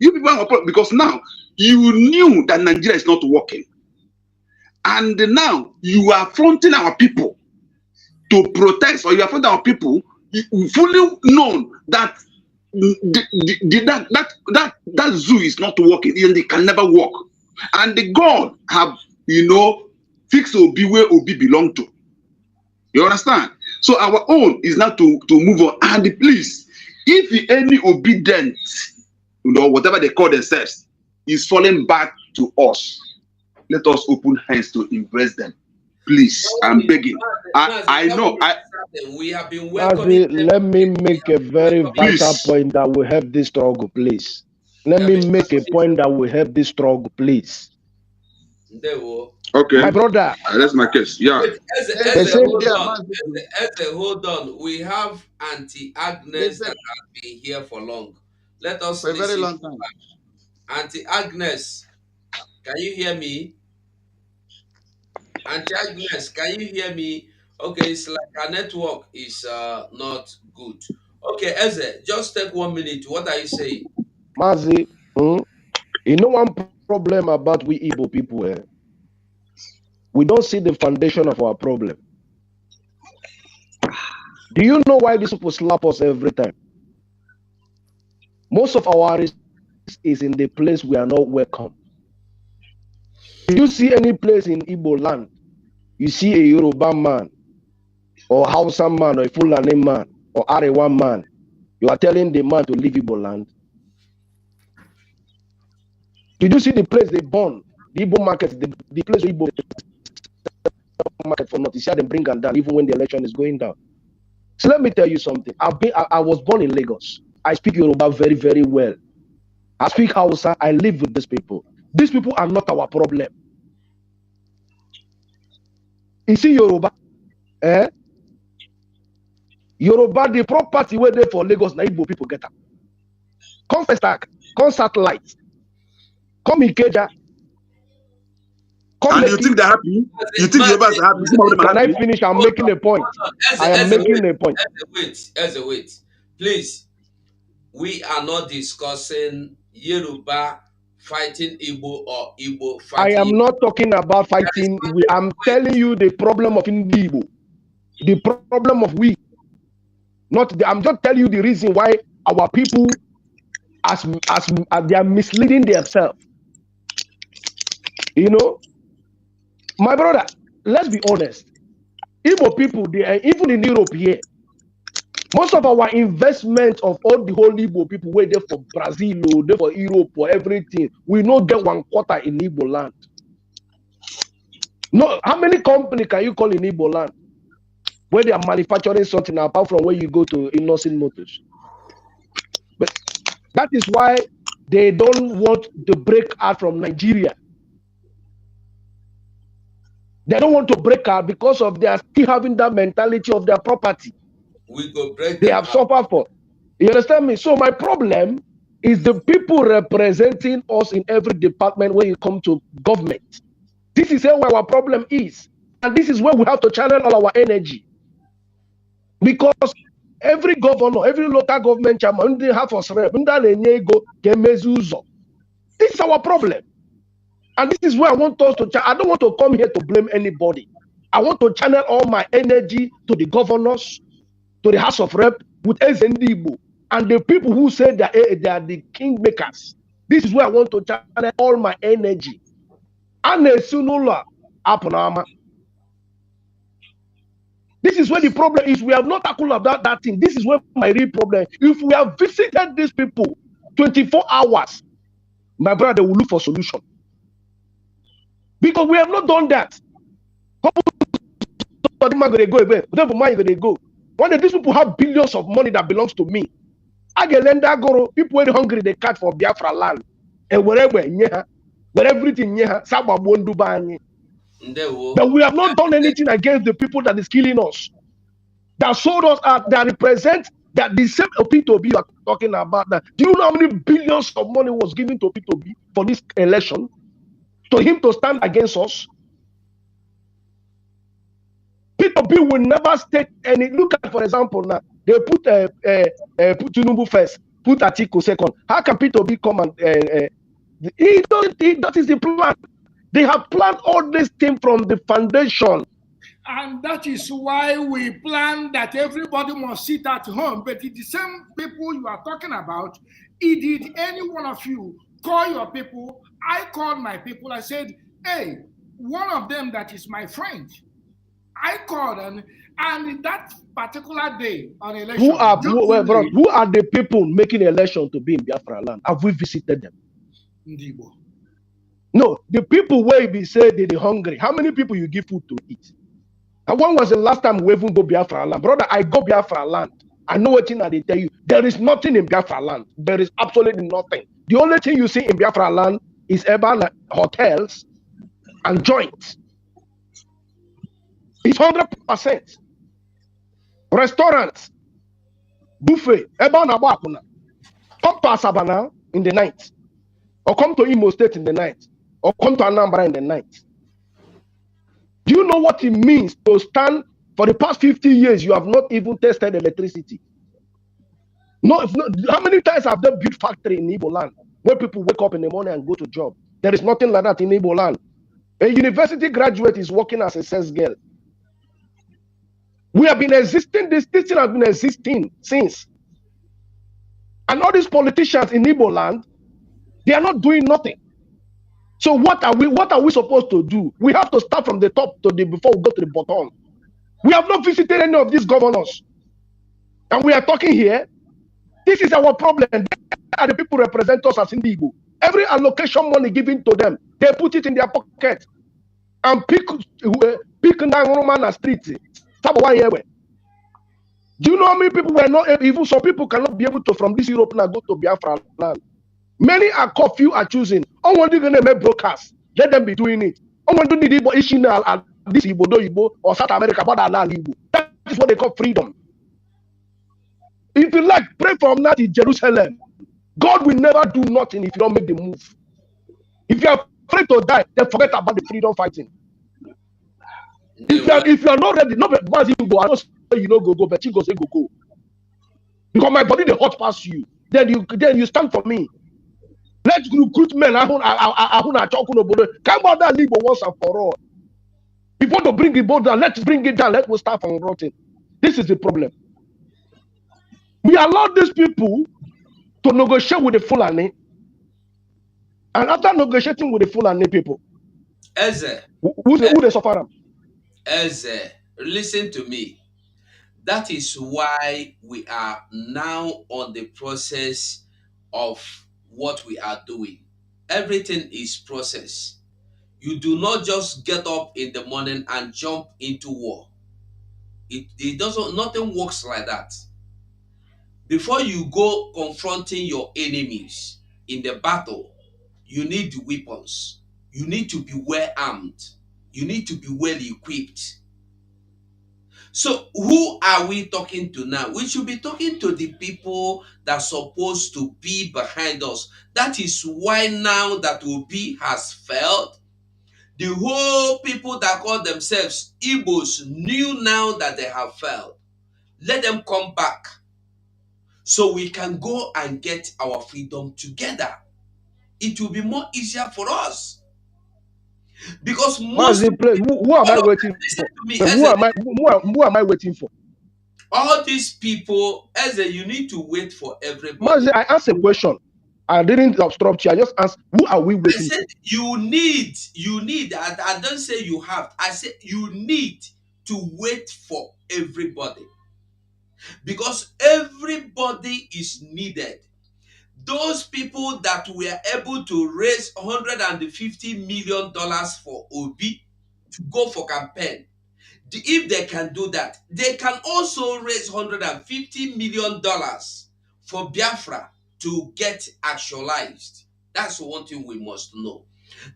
You people are our problem because now you knew that Nigeria is not working. And now you are fronting our people to protest, or you are fronting our people fully known that that zoo is not working, and they can never work. And the God have, fixed Obi where Obi belong to. You understand? So our own is not to move on. And please, if any obedient, whatever they call themselves, is falling back to us, let us open hands to embrace them. Please, I'm begging. I know. We have been welcoming. Let me make a very vital point that will help this struggle, please. Let me make a point that will help this struggle, please. Okay. My brother. That's my case. Yeah. Hold on. We have Auntie Agnes that has been here for long. Let us for a very long time. Auntie Agnes, can you hear me? Auntie Agnes, can you hear me? Okay, it's like our network is not good. Okay, Eze, just take 1 minute. What are you saying? Mazi, you know one problem about we Igbo people, we don't see the foundation of our problem. Do you know why these people slap us every time? Most of our risk is in the place we are not welcome. Do you see any place in Igbo land, you see a Yoruba man, or Hausa man, or a Fulani man, or Arewa man, you are telling the man to leave Igbo land? Did you see the place they burn? The Igbo market, the place where Igbo market for notice, them bring them down even when the election is going down. So let me tell you something. I was born in Lagos. I speak Yoruba very, very well. I speak Hausa. I live with these people. These people are not our problem. You see Yoruba, Yoruba, the property where they for Lagos, na Igbo people get them. Come Festac, come Satellite, come Ikeja, come and you think they're happy? You think Yorubas are happy? Some of them are happy. Can I finish? I'm making a point. I am making a point. Wait. Please, we are not discussing Yoruba fighting Igbo or Igbo fighting I am Igbo. not talking about fighting. I'm telling you the problem of Igbo, the problem of we. I'm just telling you the reason why our people, as they are misleading themselves. You know, my brother. Let's be honest. Igbo people, they are even in Europe here. Most of our investment of all the whole Igbo people were there for Brazil, there for Europe, for everything. We not get 1/4 in Igbo land. No, how many companies can you call in Igbo land where they are manufacturing something apart from where you go to Innocent Motors? But that is why they don't want to break out from Nigeria. They don't want to break out because of they are still having that mentality of their property. We go break they have suffered for. You understand me? So my problem is the people representing us in every department when you come to government. This is where our problem is. And this is where we have to channel all our energy. Because every governor, every local government chairman, they have us rep. This is our problem. And this is where I want us to I don't want to come here to blame anybody. I want to channel all my energy to the governors, to the House of Rep, with SNDIBO, and the people who say they are the kingmakers. This is where I want to channel all my energy. And this is where the problem is. We have not tackled about that thing. This is where my real problem is. If we have visited these people 24 hours, my brother will look for solution. Because we have not done that. One of these people have billions of money that belongs to me. People were hungry, they cut for Biafra land. And wherever, but everything, but we have not done anything against the people that is killing us. That sold us out, that That the same P2B you are talking about, that do you know how many billions of money was given to P2B for this election? To him to stand against us? P2B will never state any. Look at, for example, now they put Tinubu first, put Atiku second. How can P2B come and that is the plan. They have planned all this thing from the foundation. And that is why we plan that everybody must sit at home. But the same people you are talking about, did any one of you call your people? I called my people. I said, hey, one of them that is my friend, I called and that particular day on election. Who are the people making election to be in Biafra land? Have we visited them? Ndibo. No, the people where we say they're hungry. How many people you give food to eat? And when was the last time we even go Biafra land? Brother, I go Biafra land. I know what thing they tell you. There is nothing in Biafra land. There is absolutely nothing. The only thing you see in Biafra land is urban hotels and joints. It's 100%. Restaurants, buffet, urban abakuna. Come to Asabana in the night, or come to Imo State in the night, or come to Anambra in the night. Do you know what it means to stand for the past 50 years? You have not even tested electricity. No, how many times have they built factory in Igbo land where people wake up in the morning and go to job? There is nothing like that in Igbo land. A university graduate is working as a sales girl. We have been existing, this thing has been existing since. And all these politicians in Igbo land, they are not doing nothing. So what are we supposed to do? We have to start from the top to before we go to the bottom. We have not visited any of these governors. And we are talking here. This is our problem. They are the people who represent us as Igbo. Every allocation money given to them, they put it in their pocket and pick 9 Roman and street. Do you know how many people were not able, even some people cannot be able to from this Europe now go to Biafra land? Many are few are choosing. I want to make broadcast. Let them be doing it. I want to need Igbo issue now at this Igbo or South America, but Igbo. That is what they call freedom. If you like, pray from now in Jerusalem. God will never do nothing if you don't make the move. If you are afraid to die, then forget about the freedom fighting. If you are not ready, not once you go, I don't say you know go, but you go say go. Because my body the hot past you. Then you stand for me. Let's recruit men. Come on, that leave once and for all. If you want to bring it down, let's bring it down. Let's start from rotting. This is the problem. We allow these people to negotiate with the Fulani. And after negotiating with the Fulani people, who they suffer them? Listen to me. That is why we are now on the process of what we are doing. Everything is process. You do not just get up in the morning and jump into war. It doesn't, nothing works like that. Before you go confronting your enemies in the battle, you need weapons. You need to be well armed. You need to be well equipped. So who are we talking to now? We should be talking to the people that are supposed to be behind us. That is why now that Obi has failed, the whole people that call themselves Igbos knew now that they have failed. Let them come back so we can go and get our freedom together. It will be more easier for us. Because most who am I waiting for? Who am I waiting for? All these people, you need to wait for everybody. Mazi, I asked a question. I didn't obstruct you. I just asked, who are we waiting I said, for? you need. I don't say you have. I said, you need to wait for everybody. Because everybody is needed. Those people that were able to raise $150 million for Obi to go for campaign, if they can do that, they can also raise $150 million for Biafra to get actualized. That's one thing we must know.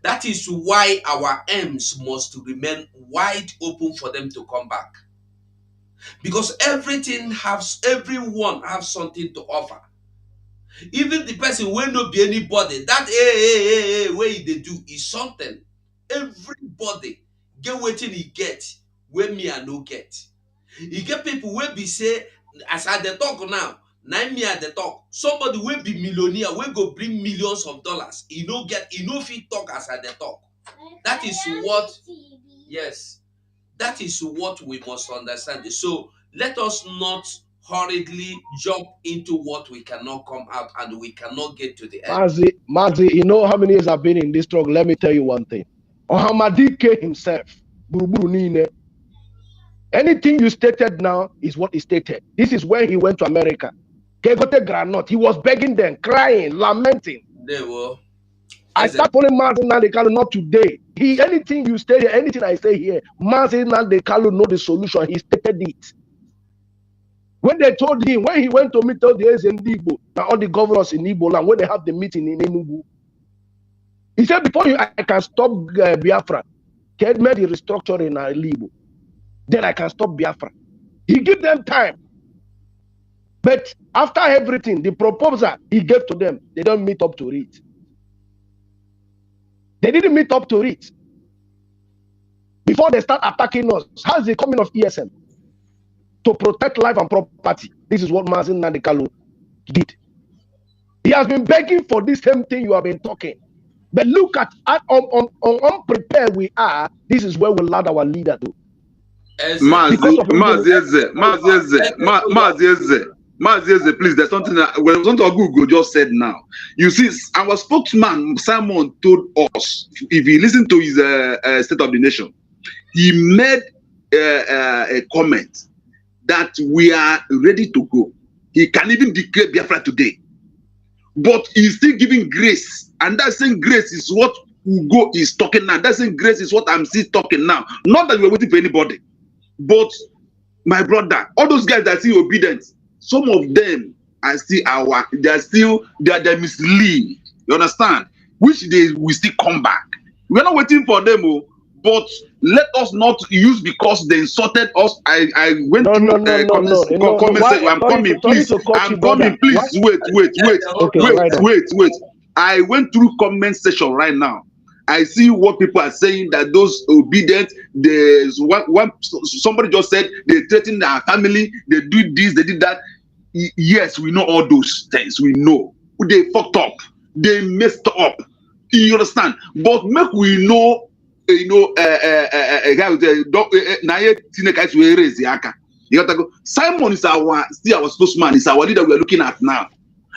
That is why our aims must remain wide open for them to come back. because everyone have something to offer. Even the person will not be anybody. That way they do is something. Everybody get wetin he get, wey me I no get. E get people wey be say, as I dey talk now, na me I dey talk. Somebody wey be millionaire, wey go bring millions of dollars, e no fit talk as I dey talk. That is what, yes, that is what we must understand. So let us not hurriedly jump into what we cannot come out and we cannot get to the end. Mazi, you know how many years I've been in this struggle? Let me tell you one thing. Ohamadike himself, Buruburu Nine, anything you stated now is what he stated. This is when he went to America. Kegote Granot, he was begging them, crying, lamenting. They were. I start following Mazin Nandekalo not today. Anything you say here, anything I say here, Mazin Nandekalo know the solution. He stated it. When they told him, when he went to meet all the Igbo, now all the governors in Igbo land, when they have the meeting in Enugu, he said, before I can stop Biafra, get me the restructuring in Igbo, then I can stop Biafra. He gave them time. But after everything, the proposal he gave to them, they don't meet up to it. They didn't meet up to it. Before they start attacking us, how's the coming of ESM? To protect life and property. This is what Mazin Nandekalo did. He has been begging for this same thing you have been talking. But look at unprepared we are. This is where we land our leader to. Mazi, please, there's something that Google just said now. You see, our spokesman, Simon, told us, if you listen to his State of the Nation, he made a comment that we are ready to go. He can even declare Biafra today. But he's still giving grace. And that same grace is what Ugo is talking now. That same grace is what I'm still talking now. Not that we're waiting for anybody. But, my brother, all those guys that are still obedient, some of them are still they're mislead. You understand? Which they will still come back. We're not waiting for them, but let us not use because they insulted us. I went through comment section. I'm coming, please. I'm coming, please. Wait. I went through comment section right now. I see what people are saying, that those obedient, there's somebody just said they threaten their family, they do this, they did that. Yes, we know all those things. We know they fucked up, they messed up. You understand? But make we know, Simon is still our spokesman, is our leader we are looking at now.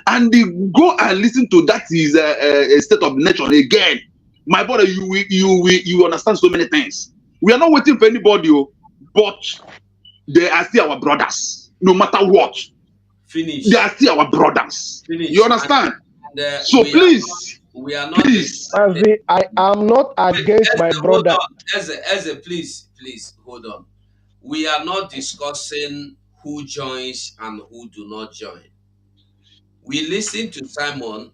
And they go and listen to that is a State of the Nation again. My brother, you understand so many things. We are not waiting for anybody, but they are still our brothers, no matter what. Finish. They are still our brothers. Finish. You understand? And, so please, we are not. Please, I am not against my brother. Eze, please hold on. We are not discussing who joins and who do not join. We listen to Simon.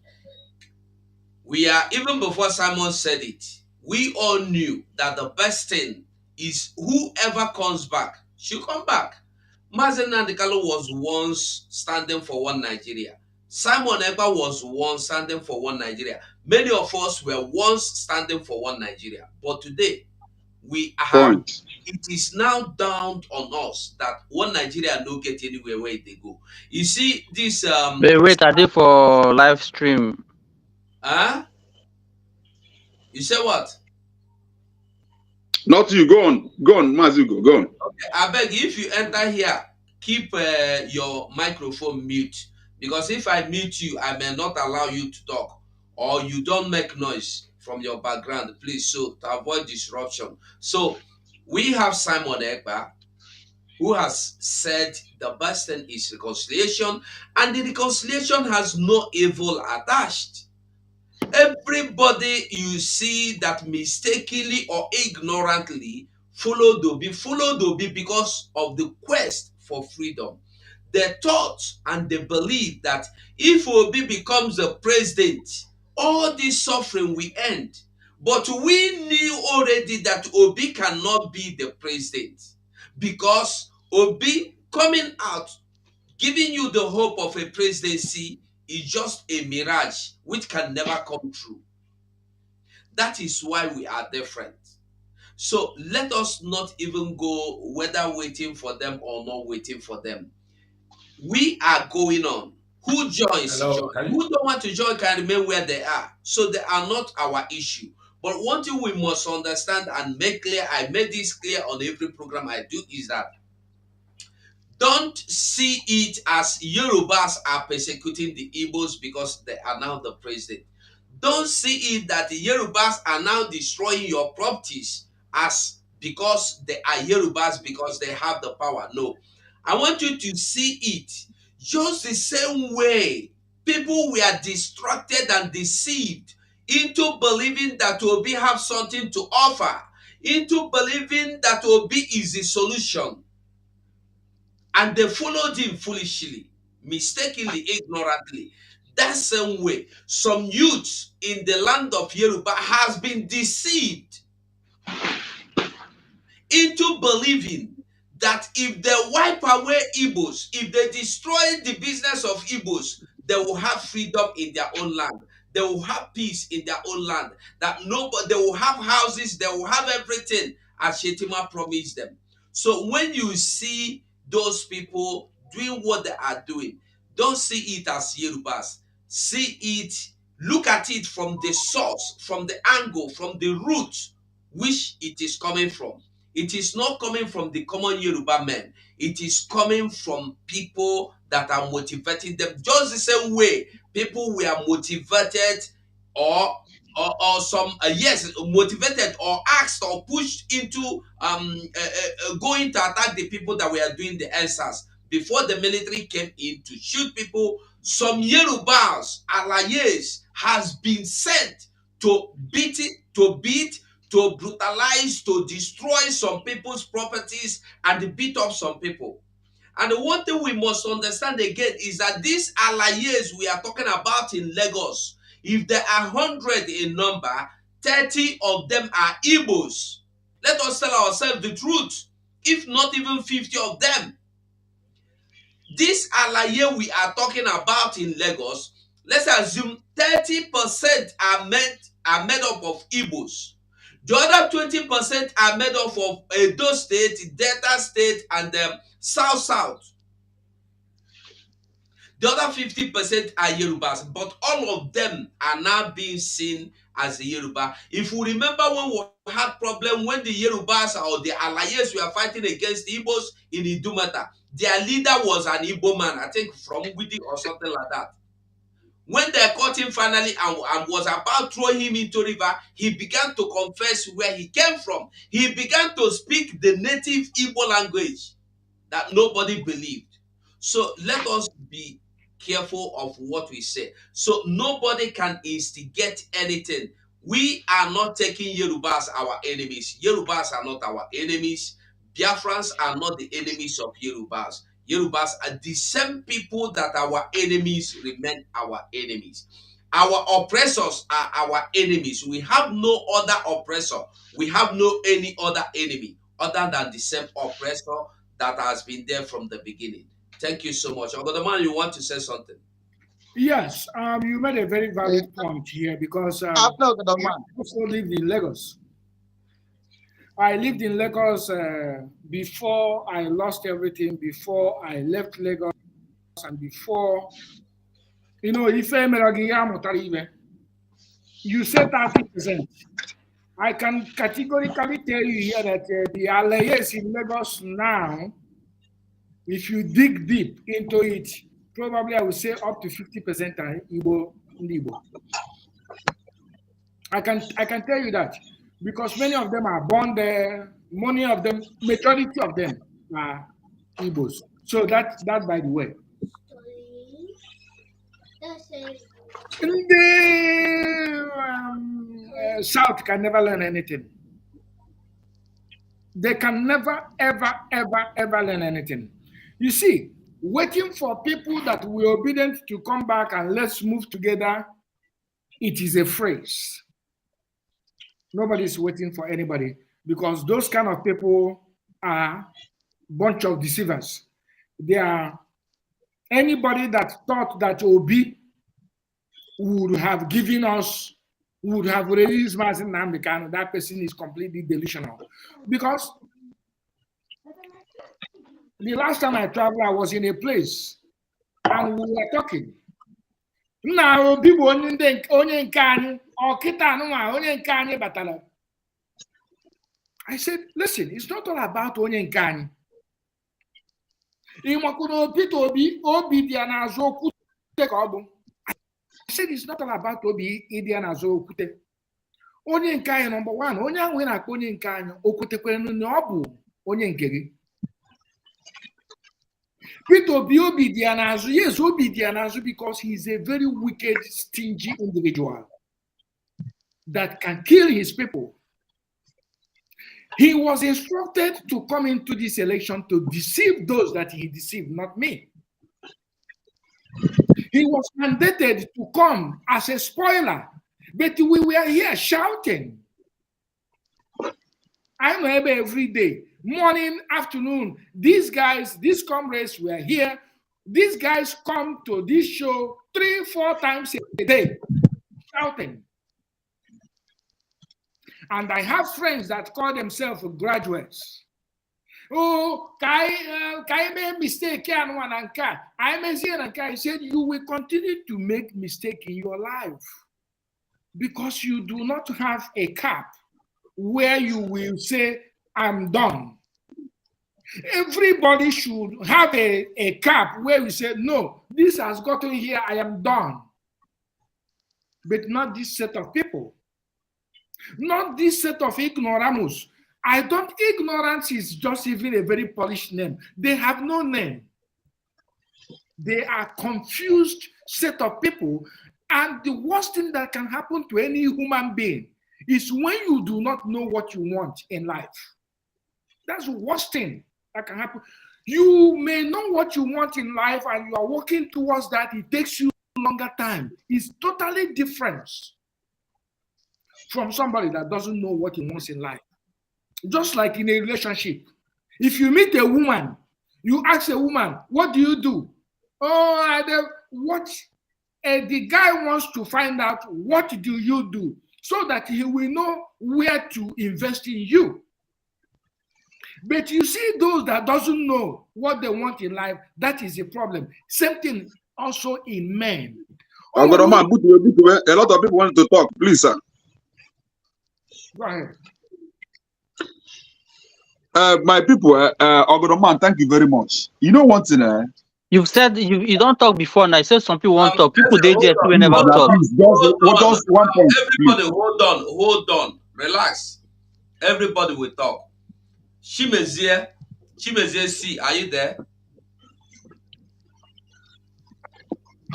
We are, even before Simon said it, we all knew that the best thing is whoever comes back should come back. Mazen Nandekalo was once standing for one Nigeria. Simon Ekpa was once standing for one Nigeria. Many of us were once standing for one Nigeria. But today, we have, it is now down on us that one Nigeria don't get anywhere where they go. You see, this wait, I did for live stream. Huh? You say what? Not you. Go on, Mazu, go on. Okay, I beg you, if you enter here, keep your microphone mute, because if I mute you, I may not allow you to talk, or you don't make noise from your background, please. So to avoid disruption. So we have Simon Ekpa, who has said the best thing is reconciliation, and the reconciliation has no evil attached. Everybody you see that mistakenly or ignorantly followed Obi because of the quest for freedom. They thought and they believe that if Obi becomes the president, all this suffering will end. But we knew already that Obi cannot be the president, because Obi coming out, giving you the hope of a presidency is just a mirage which can never come true. That is why we are different. So let us not even go whether waiting for them or not waiting for them. We are going on. Who joins, Hello, join. Who don't want to join can remain where they are. So they are not our issue. But one thing we must understand and make clear, I made this clear on every program I do, is that don't see it as Yorubas are persecuting the Igbos because they are now the president. Don't see it that the Yorubas are now destroying your properties as because they are Yorubas because they have the power. No. I want you to see it just the same way people were distracted and deceived into believing that Obi have something to offer, into believing that Obi is the solution. And they followed him foolishly, mistakenly, ignorantly. That same way, some youths in the land of Yoruba has been deceived into believing that if they wipe away Igbos, if they destroy the business of Igbos, they will have freedom in their own land. They will have peace in their own land. That nobody, they will have houses, they will have everything as Shettima promised them. So when you see those people doing what they are doing, don't see it as Yorubas. See it, look at it from the source, from the angle, from the root which it is coming from. It is not coming from the common Yoruba men. It is coming from people that are motivating them. Just the same way people were motivated or some yes, motivated or asked or pushed into going to attack the people that were doing the answers before the military came in to shoot people. Some Yorubas, allies, has been sent to beat it, to brutalize, to destroy some people's properties and beat up some people. And the one thing we must understand again is that these allies we are talking about in Lagos, if there are 100 in number, 30 of them are Igbos. Let us tell ourselves the truth. If not even 50 of them. This alaye we are talking about in Lagos, let's assume 30% are made up of Igbos. The other 20% are made up of Edo State, Delta State, and South. The other 50% are Yorubas, but all of them are now being seen as the Yoruba. If we remember when we had problem when the Yorubas or the allies were fighting against the Igbos in Idumata, their leader was an Igbo man, I think from Widi or something like that. When they caught him finally and was about throwing him into river, he began to confess where he came from. He began to speak the native Igbo language that nobody believed. So let us be careful of what we say. So nobody can instigate anything. We are not taking Yorubas our enemies. Yorubas are not our enemies. Biafrans are not the enemies of Yorubas. Yorubas are the same people that our enemies remain our enemies. Our oppressors are our enemies. We have no other oppressor. We have no any other enemy other than the same oppressor that has been there from the beginning. Thank you so much. Ogodaman, you want to say something? Yes, you made a very valid point here because I also lived in Lagos. I lived in Lagos before I lost everything, before I left Lagos, and before, you know, you said 30%. I can categorically tell you here that the allies in Lagos now, if you dig deep into it, probably I would say up to 50% are Igbo. I can tell you that because many of them are born there, many of them, majority of them are Igbos. So that by the way. The South can never learn anything. They can never, ever learn anything. You see, waiting for people that will be obedient to come back and let's move together, it is a phrase. Nobody's waiting for anybody because those kind of people are bunch of deceivers. They are anybody that thought that Obi would have given us, would have released NNAMDI Kanu, that person is completely delusional. Because the last time I traveled, I was in a place and we were talking. Now, people only can or Kitanu, only can batala. I said, listen, it's not all about only can. I said it's not all about Obi Indian as Okute. Onye nke number one, onye ahụ na-akpọ onye nke anyị okwutekwere na ọ bụ onye nke gị. Peter Obi dị ya n'azụ, yes, Obi dị ya n'azụ because he is a very wicked, stingy individual that can kill his people. He was instructed to come into this election to deceive those that he deceived, not me. He was mandated to come as a spoiler, but we were here shouting. I know every day, morning, afternoon, these guys, these comrades were here. These guys come to this show 3-4 times a day, shouting. And I have friends that call themselves graduates. Oh, I made a mistake. I said, you will continue to make mistakes in your life because you do not have a cap where you will say, I'm done. Everybody should have a cap where we say, no, this has gotten here, I am done. But not this set of people. Not this set of ignoramus. Ignorance is just even a very polished name. They have no name. They are confused set of people. And the worst thing that can happen to any human being is when you do not know what you want in life. That's the worst thing that can happen. You may know what you want in life and you are working towards that. It takes you longer time. It's totally different from somebody that doesn't know what he wants in life. Just like in a relationship. If you meet a woman, you ask a woman, what do you do? Oh, the guy wants to find out, what do you do? So that he will know where to invest in you. But you see those that doesn't know what they want in life, that is a problem. Same thing also in men. A lot of people want to talk. Please, sir. Go ahead. My people, Ogodoman, thank you very much. You know one thing, You've said you don't talk before, and I said some people won't talk. People they just will never talk. Just one point. Everybody, hold on, relax. Everybody will talk. Chimezie C, are you there?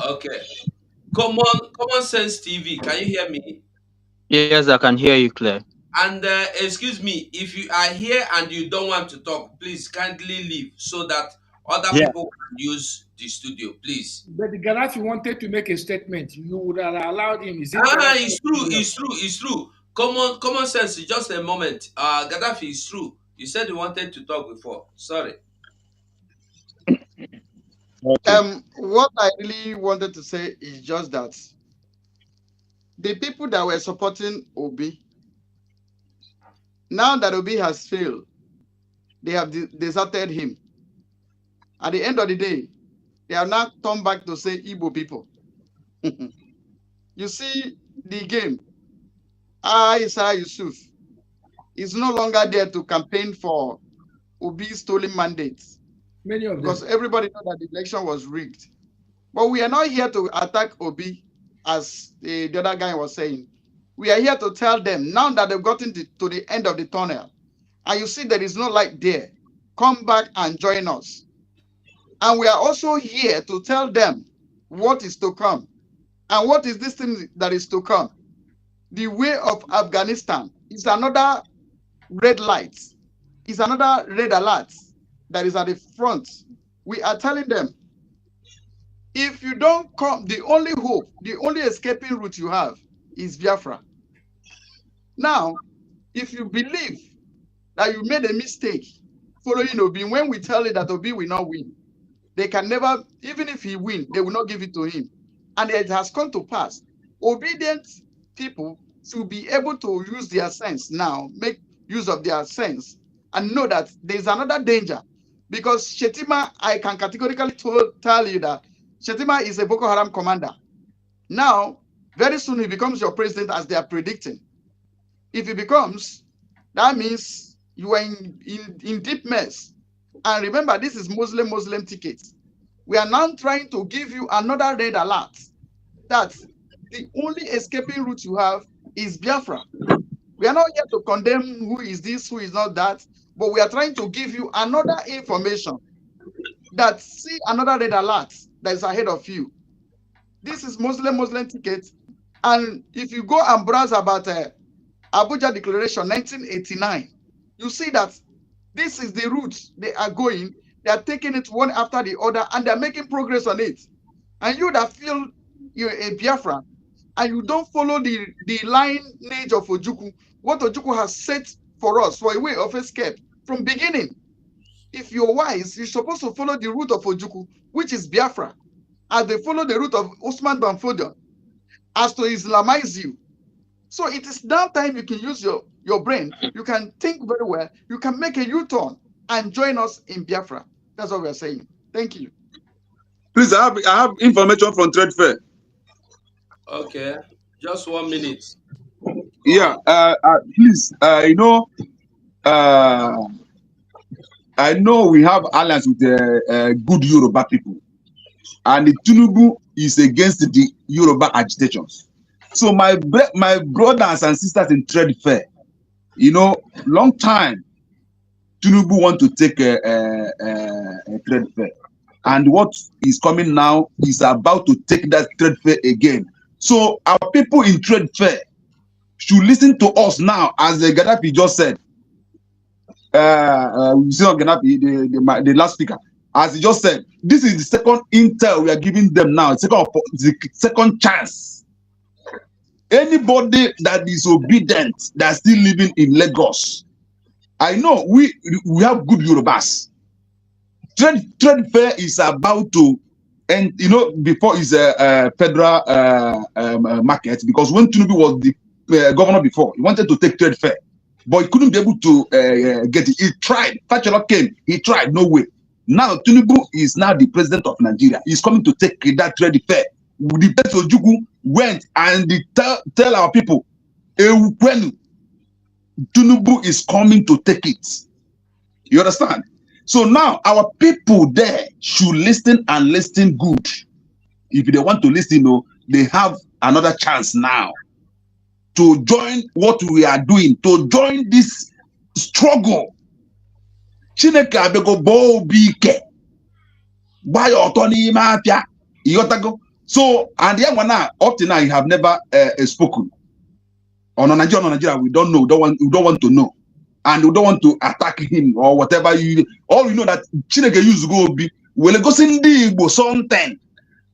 Okay. Common Sense TV, can you hear me? Yes, I can hear you clear. And excuse me, if you are here and you don't want to talk, please kindly leave so that other people can use the studio, please. But the Gaddafi wanted to make a statement. You would have allowed him. It's true. Common sense, just a moment. Gaddafi is true. You said you wanted to talk before. Sorry. What I really wanted to say is just that the people that were supporting Obi, now that Obi has failed, they have deserted him. At the end of the day, they have now turned back to say Igbo people. You see the game. Isa Yusuf is no longer there to campaign for Obi's stolen mandates. Many of them. Because everybody knows that the election was rigged. But we are not here to attack Obi, as the other guy was saying. We are here to tell them, now that they've gotten to the end of the tunnel, and you see there is no light there, come back and join us. And we are also here to tell them what is to come. And what is this thing that is to come? The way of Afghanistan is another red light, is another red alert that is at the front. We are telling them, if you don't come, the only hope, the only escaping route you have is Biafra. Now, if you believe that you made a mistake following Obi. When we tell you that Obi will not win, they can never, even if he win, they will not give it to him. And it has come to pass. Obedient people should be able to use their sense now, make use of their sense, and know that there's another danger. Because Shettima, I can categorically tell you that Shettima is a Boko Haram commander. Now, very soon he becomes your president, as they are predicting. If he becomes, that means you are in deep mess. And remember, this is Muslim tickets. We are now trying to give you another red alert that the only escaping route you have is Biafra. We are not here to condemn who is this, who is not that, but we are trying to give you another information that see another red alert that is ahead of you. This is Muslim tickets. And if you go and browse about Abuja Declaration 1989, you see that this is the route they are going. They are taking it one after the other, and they're making progress on it. And you that feel you're a Biafra, and you don't follow the lineage of Ojukwu, what Ojukwu has set for us for a way of escape from beginning. If you're wise, you're supposed to follow the route of Ojukwu, which is Biafra, as they follow the route of Usman bin Fodio, as to Islamize you. So it is now time you can use your brain. You can think very well. You can make a U-turn and join us in Biafra. That's what we're saying. Thank you. Please, I have information from Trade Fair. Okay, just 1 minute. Yeah, please, I know we have alliance with the good Yoruba people, and the Tinubu is against the Yoruba agitations. So my brothers and sisters in Trade Fair, long time Tinubu want to take a Trade Fair, and what is coming now is about to take that Trade Fair again. So our people in Trade Fair should listen to us now, as the Gaddafi just said. We see on Gaddafi, the last speaker, as he just said, this is the second intel we are giving them now, the second chance. Anybody that is obedient, that's still living in Lagos, I know we have good Yorubas. Trade Fair is about to, and before is a federal market, because when Tinubu was the governor before, he wanted to take Trade Fair, but he couldn't be able to get it. He tried. Thatcher came. He tried. No way. Now Tinubu is now the president of Nigeria. He's coming to take that Trade Fair. The best Ojukwu went and tell our people, Tinubu is coming to take it. You understand? So now our people there should listen and listen good. If they want to listen, they have another chance now to join what we are doing, to join this struggle. Chineke abego bo bike. Buy autonomy mafia. So, and the young one now, up to now, you have never spoken. On Nigeria, we don't know. We don't want to know. And we don't want to attack him or whatever. All we know that Chineke used to go be, well, go sindi something.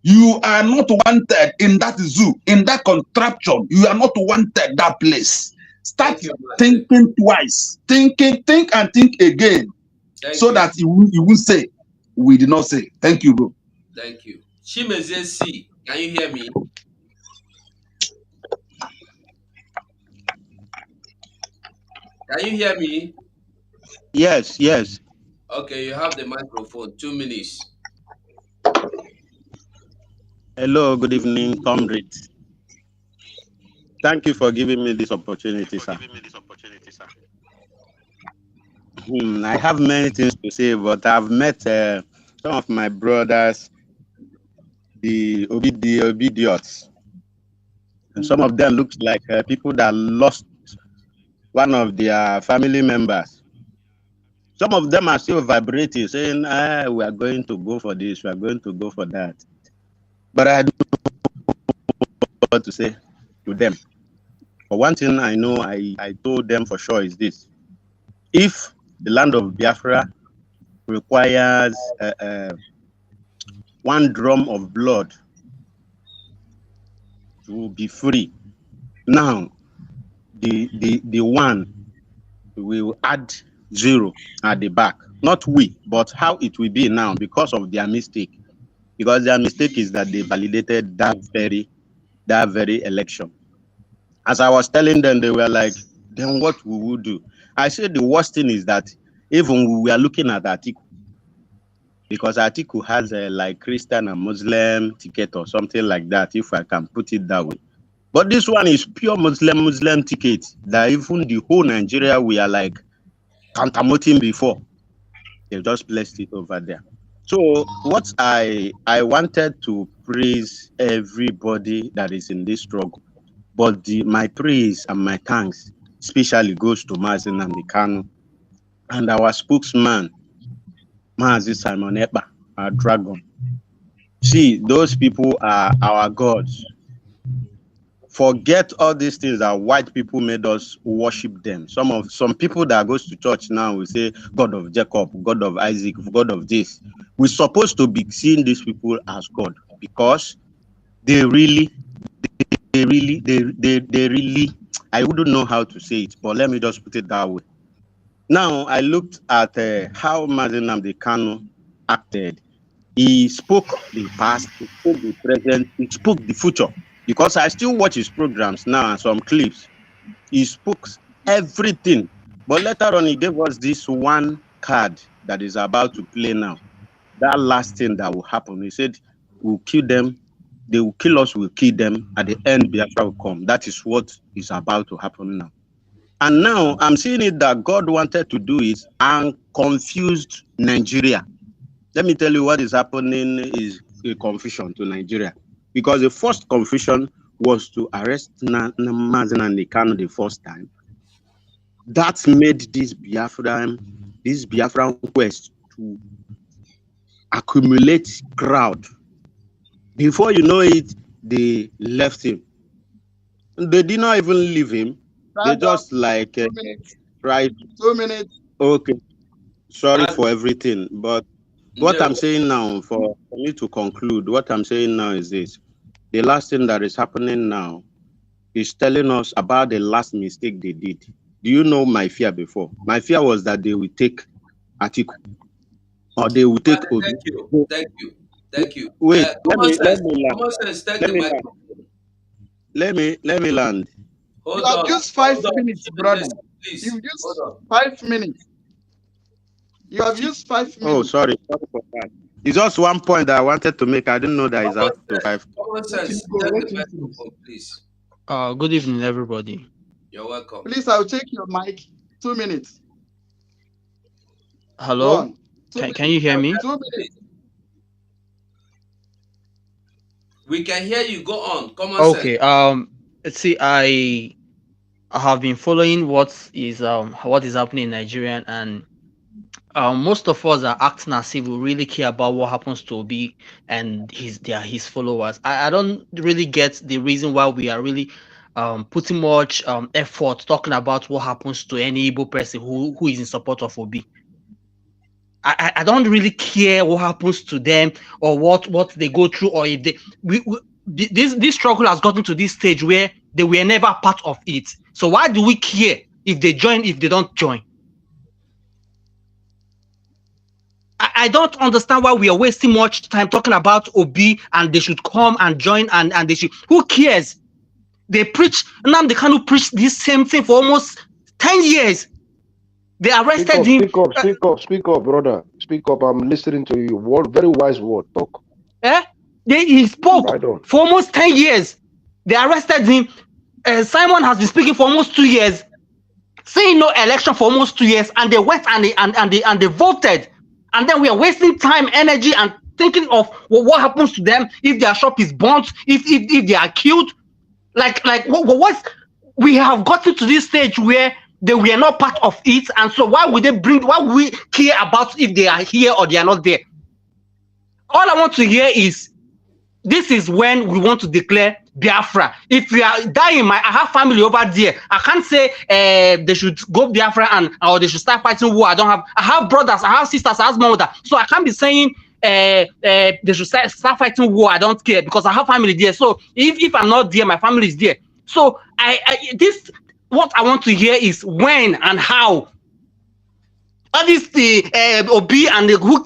You are not wanted in that zoo, in that contraption. You are not wanted that place. Start thinking twice. Think and think again. That you won't say, we did not say. Thank you, bro. Thank you. Chimeze C, can you hear me? Can you hear me? Yes. Okay, you have the microphone. 2 minutes. Hello, good evening, comrades. Thank you for giving me this opportunity, sir. I have many things to say, but I've met some of my brothers, the obediots. And some of them look like people that lost one of their family members. Some of them are still vibrating, saying, we are going to go for this, we are going to go for that. But I don't know what to say to them. For one thing I know, I told them for sure is this. If the land of Biafra requires 1 drum of blood to be free, now the one will add 0 at the back. not we, but how it will be now because of their mistake. Because their mistake is that they validated that very election. As I was telling them, they were like, then what we will do? I said the worst thing is that even we are looking at Atiku, because Atiku has a like Christian and Muslim ticket or something like that, if I can put it that way. But this one is pure Muslim ticket that even the whole Nigeria, we are like countermoting before. They just placed it over there. So what I wanted to praise everybody that is in this struggle, but my praise and my thanks especially goes to NNAMDI Kanu and our spokesman, Mazi Simon Ekpa, our dragon. See, those people are our gods. Forget all these things that white people made us worship them. Some people that goes to church now will say God of Jacob, God of Isaac, God of this. We're supposed to be seeing these people as God because they really, I wouldn't know how to say it, but let me just put it that way. Now I looked at how NNAMDI Kanu acted. He spoke the past, he spoke the present, he spoke the future. Because I still watch his programs now and some clips. He spoke everything. But later on, he gave us this one card that is about to play now. That last thing that will happen. He said, we'll kill them. They will kill us, we'll kill them. At the end, Biafra will come. That is what is about to happen now. And now I'm seeing it that God wanted to do is and confused Nigeria. Let me tell you what is happening is a confusion to Nigeria. Because the first confusion was to arrest NNAMDI Kanu the first time. That made this Biafran quest to accumulate crowd. Before you know it, they left him. They did not even leave him. They just like right. 2 minutes. Okay. Sorry for everything, but what I'm saying now, for me to conclude, what I'm saying now is this. The last thing that is happening now is telling us about the last mistake they did. Do you know my fear before? My fear was that they will take Atiku or they will take Obi. Thank you. Wait, let me land. You have used 5 minutes, brother. You've used 5 minutes. You have used 5 minutes. Oh, sorry for that. It's just one point that I wanted to make. I didn't know that it's out to 5. Please. Good evening, everybody. You're welcome. Please, I'll take your mic. 2 minutes. Hello? Can you hear me? 2 minutes. We can hear you. Go on. Come on. Okay. Let's see. I have been following what is happening in Nigeria, and most of us are acting as if we really care about what happens to Obi and his followers. I don't really get the reason why we are really putting much effort talking about what happens to any Igbo person who is in support of Obi. I don't really care what happens to them or what they go through, or if this struggle has gotten to this stage where they were never part of it. So why do we care if they join, if they don't join? I don't understand why we are wasting much time talking about Obi and they should come and join and they should. Who cares? They preach. NNAMDI Kanu preached this same thing for almost 10 years. They arrested him. Speak up, brother. Speak up. I'm listening to you. Very wise word. Talk. He spoke for almost 10 years. They arrested him. Simon has been speaking for almost 2 years, saying no election for almost 2 years, and they went and they voted. And then we are wasting time, energy, and thinking of what happens to them if their shop is burnt, if they are killed. What we have gotten to this stage where they were not part of it, and so why would we care about if they are here or they are not there? All I want to hear is, this is when we want to declare Biafra. If we are dying, I have family over there. I can't say they should go Biafra or they should start fighting war. I have brothers, I have sisters, I have mother. So I can't be saying they should start fighting war. I don't care because I have family there. So if I'm not there, my family is there. So what I want to hear is when and how. all this the Obi and the who.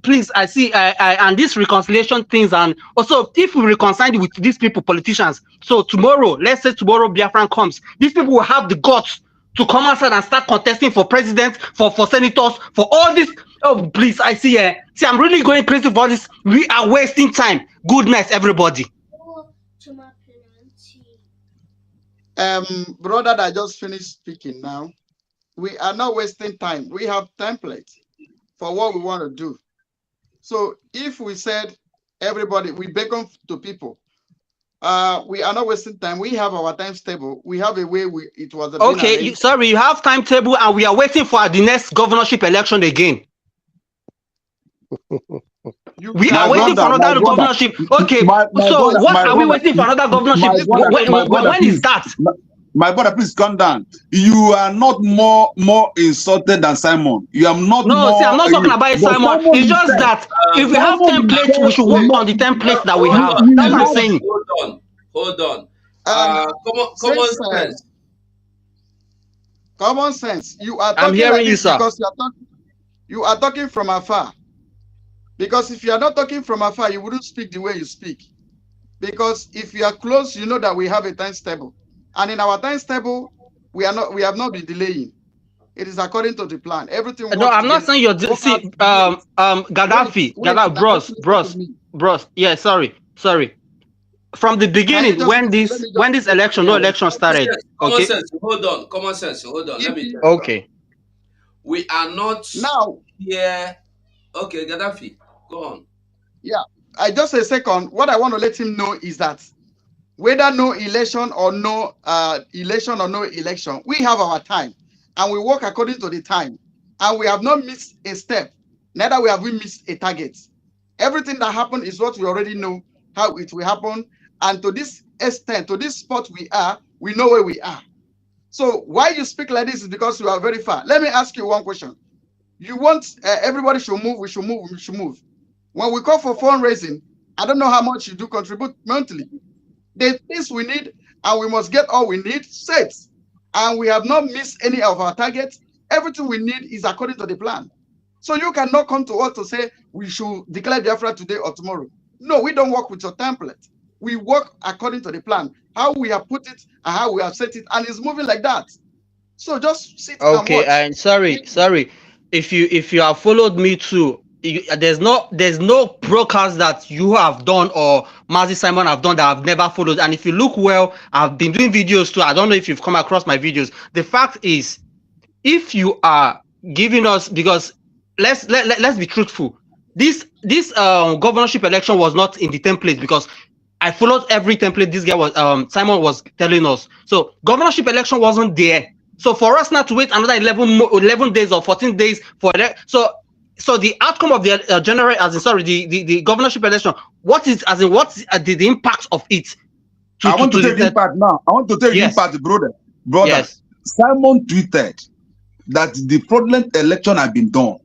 Please, I see, and this reconciliation things, and also if we reconcile with these people, politicians. So tomorrow, let's say tomorrow Biafran comes, these people will have the guts to come outside and start contesting for president, for senators, for all this. Oh, please, I see. See, I'm really going crazy for this. We are wasting time. Good night, everybody. Brother, I just finished speaking now. We are not wasting time. We have templates for what we want to do. So if we said everybody, we beckon to people, we are not wasting time. We have our times table. We have a way it was okay. Sorry, you have timetable, and we are waiting for the next governorship election again. We are waiting for another governorship. Okay, so what are we waiting for another governorship? When is that? My brother, please calm down. You are not more insulted than Simon. You are not. No, see, I'm not talking about Simon. It's just that if we have templates, we should work on the templates that we have. That's what I'm saying. Hold on. Common sense. Common sense. You are talking I'm hearing like you, sir. Because you are talking from afar. Because if you are not talking from afar, you wouldn't speak the way you speak. Because if you are close, you know that we have a times table. And in our times table, we have not been delaying. It is according to the plan. Everything. No, I'm not saying you're. See, Gaddafi, bros. Yeah, sorry. From the beginning, when this election started. Common sense. Hold on. Common sense. Hold on. Let me. Okay. We are not now here. Okay, Gaddafi, go on. Yeah, I just a second. What I want to let him know is that whether no election or no election, we have our time and we work according to the time, and we have not missed a step. Neither we have missed a target. Everything that happened is what we already know how it will happen, and to this extent, to this spot we know where we are. So why you speak like this is because you are very far. Let me ask you one question. You want everybody should move, we should move. When we call for fundraising, I don't know how much you do contribute monthly. The things we need, and we must get all we need set. And we have not missed any of our targets. Everything we need is according to the plan. So you cannot come to us to say we should declare Biafra today or tomorrow. No, we don't work with your template. We work according to the plan, how we have put it and how we have set it, and it's moving like that. So just sit and watch. Okay, and sorry. If you have followed me too, there's no broadcast that you have done or Mazi Simon have done that I've never followed. And if you look well, I've been doing videos too. I don't know if you've come across my videos. The fact is, if you are giving us, because let's be truthful, this governorship election was not in the template, because I followed every template this guy was Simon was telling us. So governorship election wasn't there. So for us not to wait another 11 days or 14 days for so the outcome of the the governorship election, what is the impact of it? I want to take impact now. I want to take impact, brother. Yes. Simon tweeted that the fraudulent election had been done.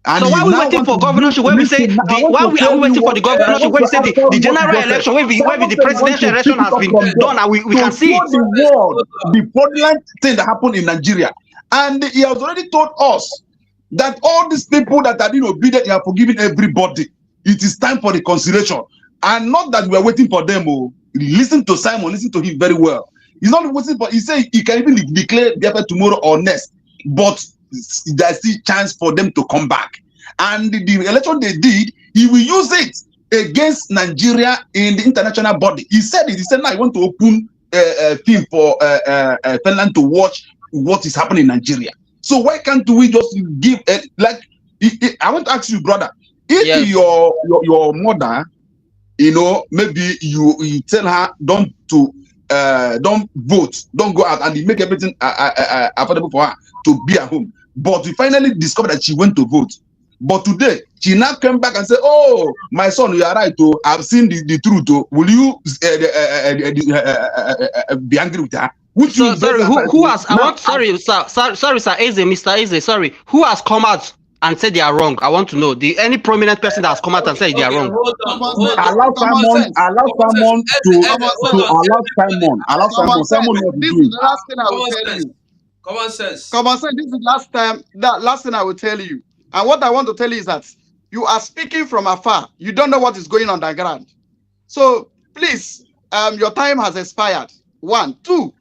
And so why are we waiting for governorship? When we say why are we waiting for the governorship? When we say the general election, when the presidential election has been done, and we can see it. The fraudulent thing that happened in Nigeria, and he has already told us that all these people that are being obedient, he have forgiven everybody. It is time for reconciliation, and not that we are waiting for them. Listen to Simon. Listen to him very well. He's not waiting for. He said he can even declare Biafra tomorrow or next, but there's still chance for them to come back. And the election they did, he will use it against Nigeria in the international body. He said it. He said now I want to open a film for Finland to watch what is happening in Nigeria. So why can't we just give I want to ask you, brother, if your mother, maybe you tell her don't vote, don't go out, and you make everything affordable for her to be at home. But we finally discovered that she went to vote. But today, she now came back and said, "Oh, my son, you are right. I've seen the truth. Will you be angry with her?" Sorry, who has? Sorry, sir, Mr. Eze, sorry. Who has come out and said they are wrong? I want to know. Any prominent person that has come out and said they are wrong? Allow Simon to allow Simon. Simon will be doing. The last thing I will tell you. Common sense. Common sense. This is last time. That last thing I will tell you. And what I want to tell you is that you are speaking from afar. You don't know what is going on the ground. So please, your time has expired. 1, 2.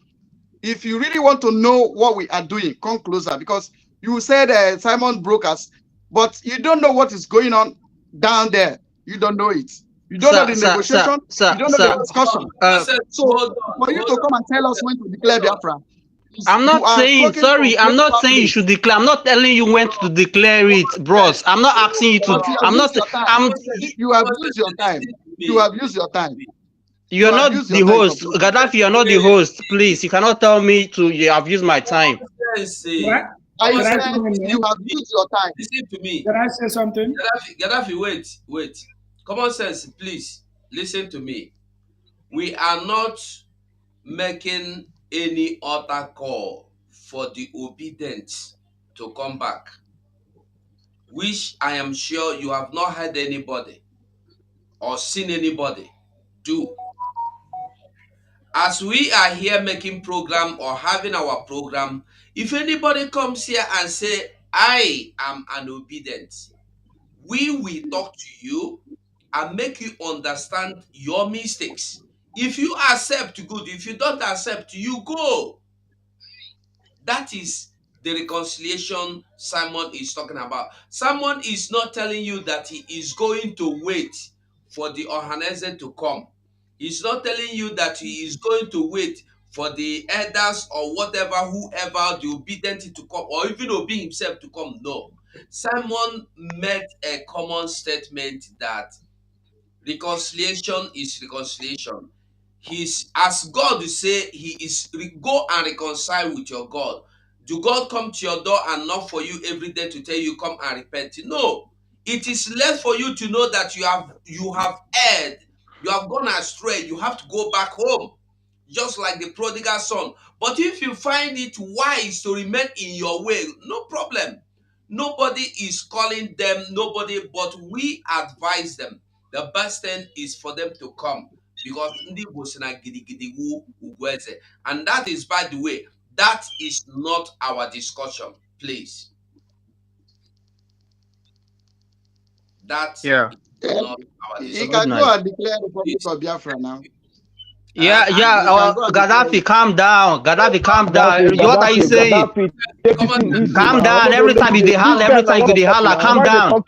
If you really want to know what we are doing, come closer, because you said Simon broke us, but you don't know what is going on down there. You don't know it. You don't know the negotiation. You don't know the discussion. So for you to come and tell us when to declare Biafra, I'm not saying, sorry, I'm not saying you should declare. I'm not telling you when to declare it, bros. I'm not asking you to. I'm not. You have used your time. You have used your time. You're not the host. Gaddafi, you're not the host. Please, you cannot tell me to. You have used my time. I said you have used your time. Listen to me. Can I say something? Gaddafi, wait. Common sense, please listen to me. We are not making any other call for the obedient to come back, which I am sure you have not heard anybody or seen anybody do. As we are here making program or having our program, if anybody comes here and say, I am an obedient, we will talk to you and make you understand your mistakes. If you accept, good. If you don't accept, you go. That is the reconciliation Simon is talking about. Simon is not telling you that he is going to wait for the Ohaneze to come. He's not telling you that he is going to wait for the elders or whatever, whoever, the obedient to come, or even Obi himself to come. No. Simon made a common statement that reconciliation is reconciliation. He's, as God will say, he is go and reconcile with your God. Do God come to your door and knock for you every day to tell you come and repent? No. It is left for you to know that you have erred, you have gone astray, you have to go back home, just like the prodigal son. But if you find it wise to remain in your way, no problem. Nobody is calling them, nobody, but we advise them. The best thing is for them to come, because ndị Igbo sị na gidigidi wu ugwu eze. And that is, by the way, that is not our discussion, please. That is not our discussion. You can go and declare the Republic of Biafra now. Gaddafi, calm down. Gaddafi, calm down. What are you saying? Calm down. Every time you holler, every time you holler, calm down.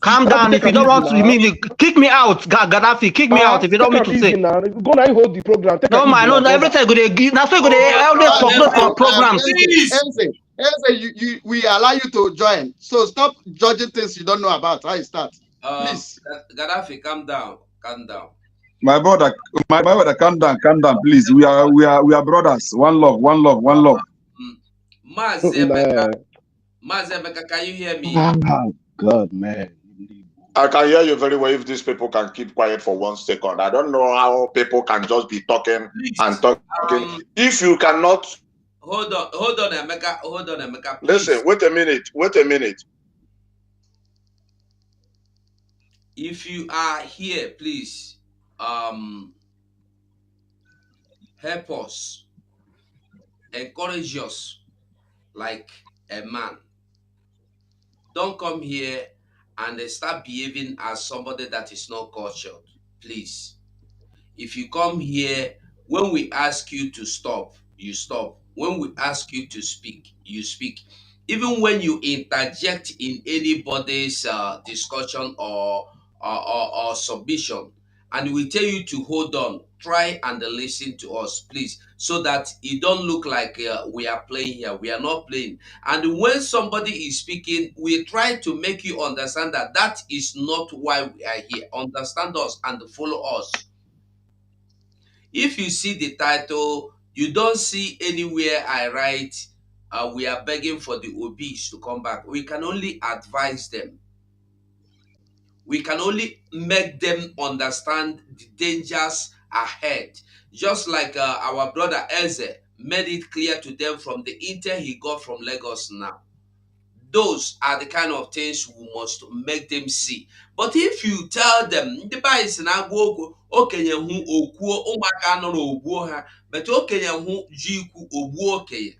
Calm down. If you don't want to, kick me out. Gaddafi, kick me out if you don't want me to say. Go now, hold the program. No, man, no. Every time you go, that's why you go always for programs. We allow you to join. So stop judging things you don't know about. How it starts. Please. Gaddafi, calm down. Calm down. My brother, calm down, please. We are brothers. One love. Mazemeka, can you hear me? Oh, God, man. I can hear you very well if these people can keep quiet for 1 second. I don't know how people can just be talking and talking. If you cannot... Hold on, Emeka. Please. Listen, wait a minute. If you are here, please, help us, encourage us like a man. Don't come here and start behaving as somebody that is not cultured, please. If you come here, when we ask you to stop, you stop. When we ask you to speak, you speak. Even when you interject in anybody's discussion or submission, and we tell you to hold on, try and listen to us, please, so that it don't look like we are playing here. We are not playing. And when somebody is speaking, we try to make you understand that that is not why we are here. Understand us and follow us. If you see the title, you don't see anywhere I write, we are begging for the obese to come back. We can only advise them. We can only make them understand the dangers ahead. Just like our brother Eze made it clear to them from the intel he got from Lagos now. Those are the kind of things we must make them see. But if you tell them, the Bible is na go okenye hu okuo ụmụaka nọ n'ogbuo ha, but okenye hu ji ikwu ogbuo okenye.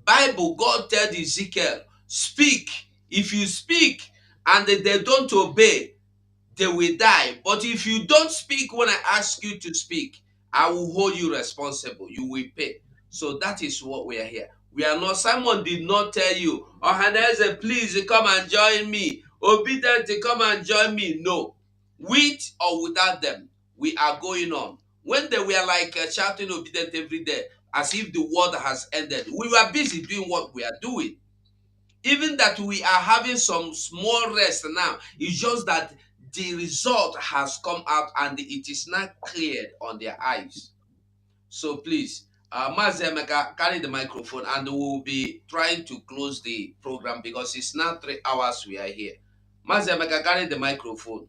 Bible, God tell Ezekiel, speak. If you speak and they don't obey, they will die. But if you don't speak when I ask you to speak, I will hold you responsible. You will pay. So that is what we are here. We are not, Simon did not tell you, oh, Haneze, please come and join me. Obedient, come and join me. No. With or without them, we are going on. When they were like shouting obedient every day, as if the world has ended, we were busy doing what we are doing. Even that we are having some small rest now, it's just that the result has come out and it is not clear on their eyes. So please, Mazi Emeka, carry the microphone and we will be trying to close the program because it's now 3 hours we are here. Mazi Emeka, carry the microphone.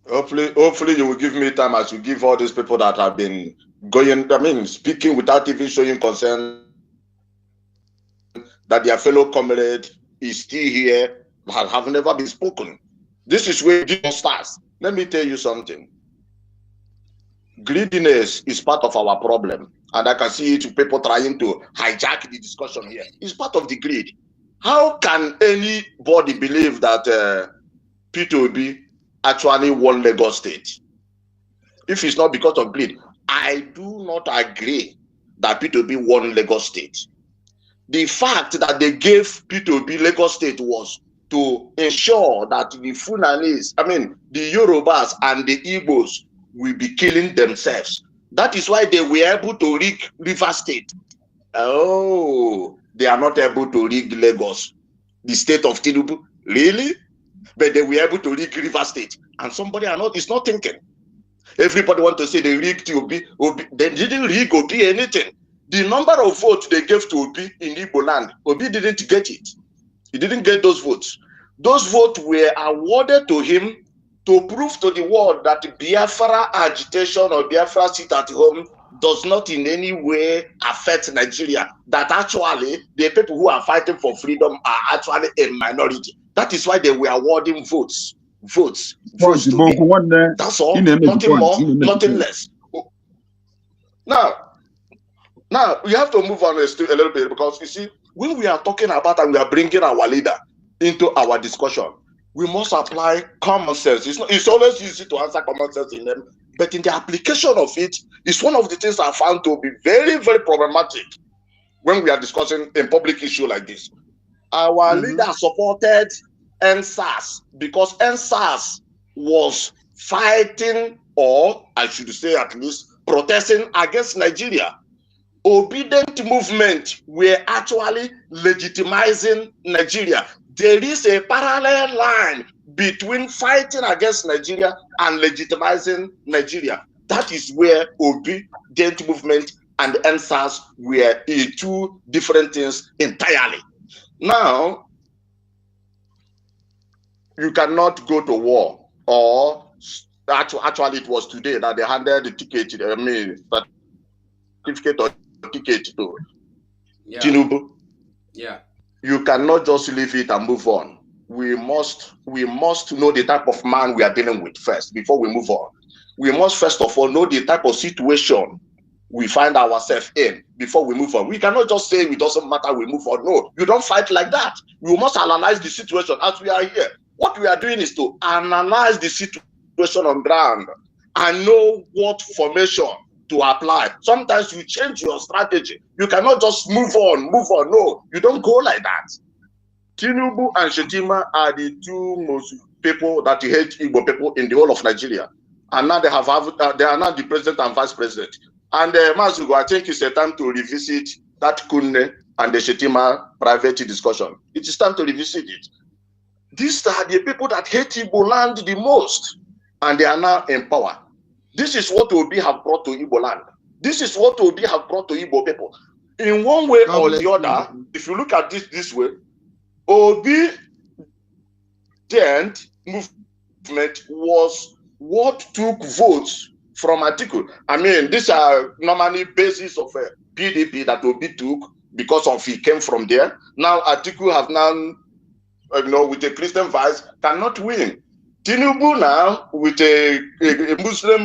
Hopefully you will give me time as you give all these people that have been going, I mean, speaking without even showing concern that their fellow comrade is still here, have never been spoken. This is where it starts. Let me tell you something. Greediness is part of our problem. And I can see it, people trying to hijack the discussion here. It's part of the greed. How can anybody believe that P2B actually won Lagos State? If it's not because of greed, I do not agree that P2B won Lagos State. The fact that they gave P2B Lagos State was to ensure that the Fulanese, I mean, the Yorubas and the Igbos will be killing themselves. That is why they were able to rig River State. Oh, they are not able to rig Lagos, the state of Tinubu. Really? But they were able to rig River State. And somebody is not thinking. Everybody want to say they rigged Obi. They didn't rig Obi anything. The number of votes they gave to Obi in Igbo land, Obi didn't get it. He didn't get those votes. Those votes were awarded to him to prove to the world that Biafra agitation or Biafra sit at home does not in any way affect Nigeria. That actually the people who are fighting for freedom are actually a minority. That is why they were awarding votes to him. That's all. Nothing more, nothing less. Now we have to move on a little bit because you see, when we are talking about and we are bringing our leader into our discussion, we must apply common sense. It's always easy to answer common sense in them, but in the application of it, it's one of the things I found to be very, very problematic when we are discussing a public issue like this. Our leader supported NSAS because NSAS was fighting, or I should say at least protesting against Nigeria. Obedient movement were actually legitimizing Nigeria. There is a parallel line between fighting against Nigeria and legitimizing Nigeria. That is where obedient movement and NSAS were two different things entirely. Now, you cannot go to war, or actually it was today that they handed the ticket, certificate or ticket to Tinubu. Yeah. You cannot just leave it and move on. We must know the type of man we are dealing with first before we move on. We must first of all know the type of situation we find ourselves in before we move on. We cannot just say it doesn't matter, we move on. No, you don't fight like that. You must analyze the situation as we are here. What we are doing is to analyze the situation on ground and know what formation to apply. Sometimes you change your strategy. You cannot just move on. No, you don't go like that. Tinubu and Shettima are the two most people that hate Igbo people in the whole of Nigeria. And now they are now the president and vice president. And Mazugo, I think it's a time to revisit that Kunu and the Shettima private discussion. It is time to revisit it. These are the people that hate Igbo land the most, and they are now in power. This is what Obi have brought to Igbo land. This is what Obi have brought to Igbo people. In one way or the other, if you look at this way, Obi movement was what took votes from Atiku. I mean, these are normally basis of a PDP that Obi took because of he came from there. Now Atiku have now, with a Christian vice, cannot win. Tinubu now with a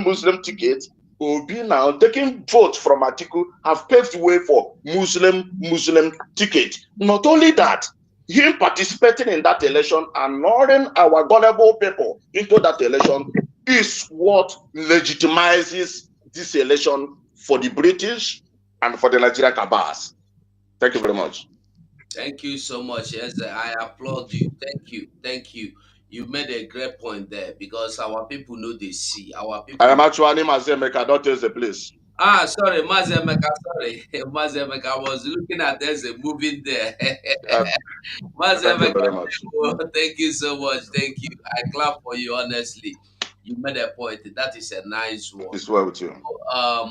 Muslim ticket Obi now taking votes from Atiku have paved the way for Muslim ticket. Not only that, him participating in that election and luring our gullible people into that election is what legitimizes this election for the British and for the Nigerian cabals. Thank you very much. Thank you so much. Yes, I applaud you. Thank you. Thank you. You made a great point there because our people know they see. Our people. I am actually Mazemeka, don't tell the place. Sorry, Mazemeka, sorry. Mazemeka, I was looking at there's a moving there. Thank you very much. Thank you so much. Thank you. I clap for you, honestly. You made a point. That is a nice one. It's well with you.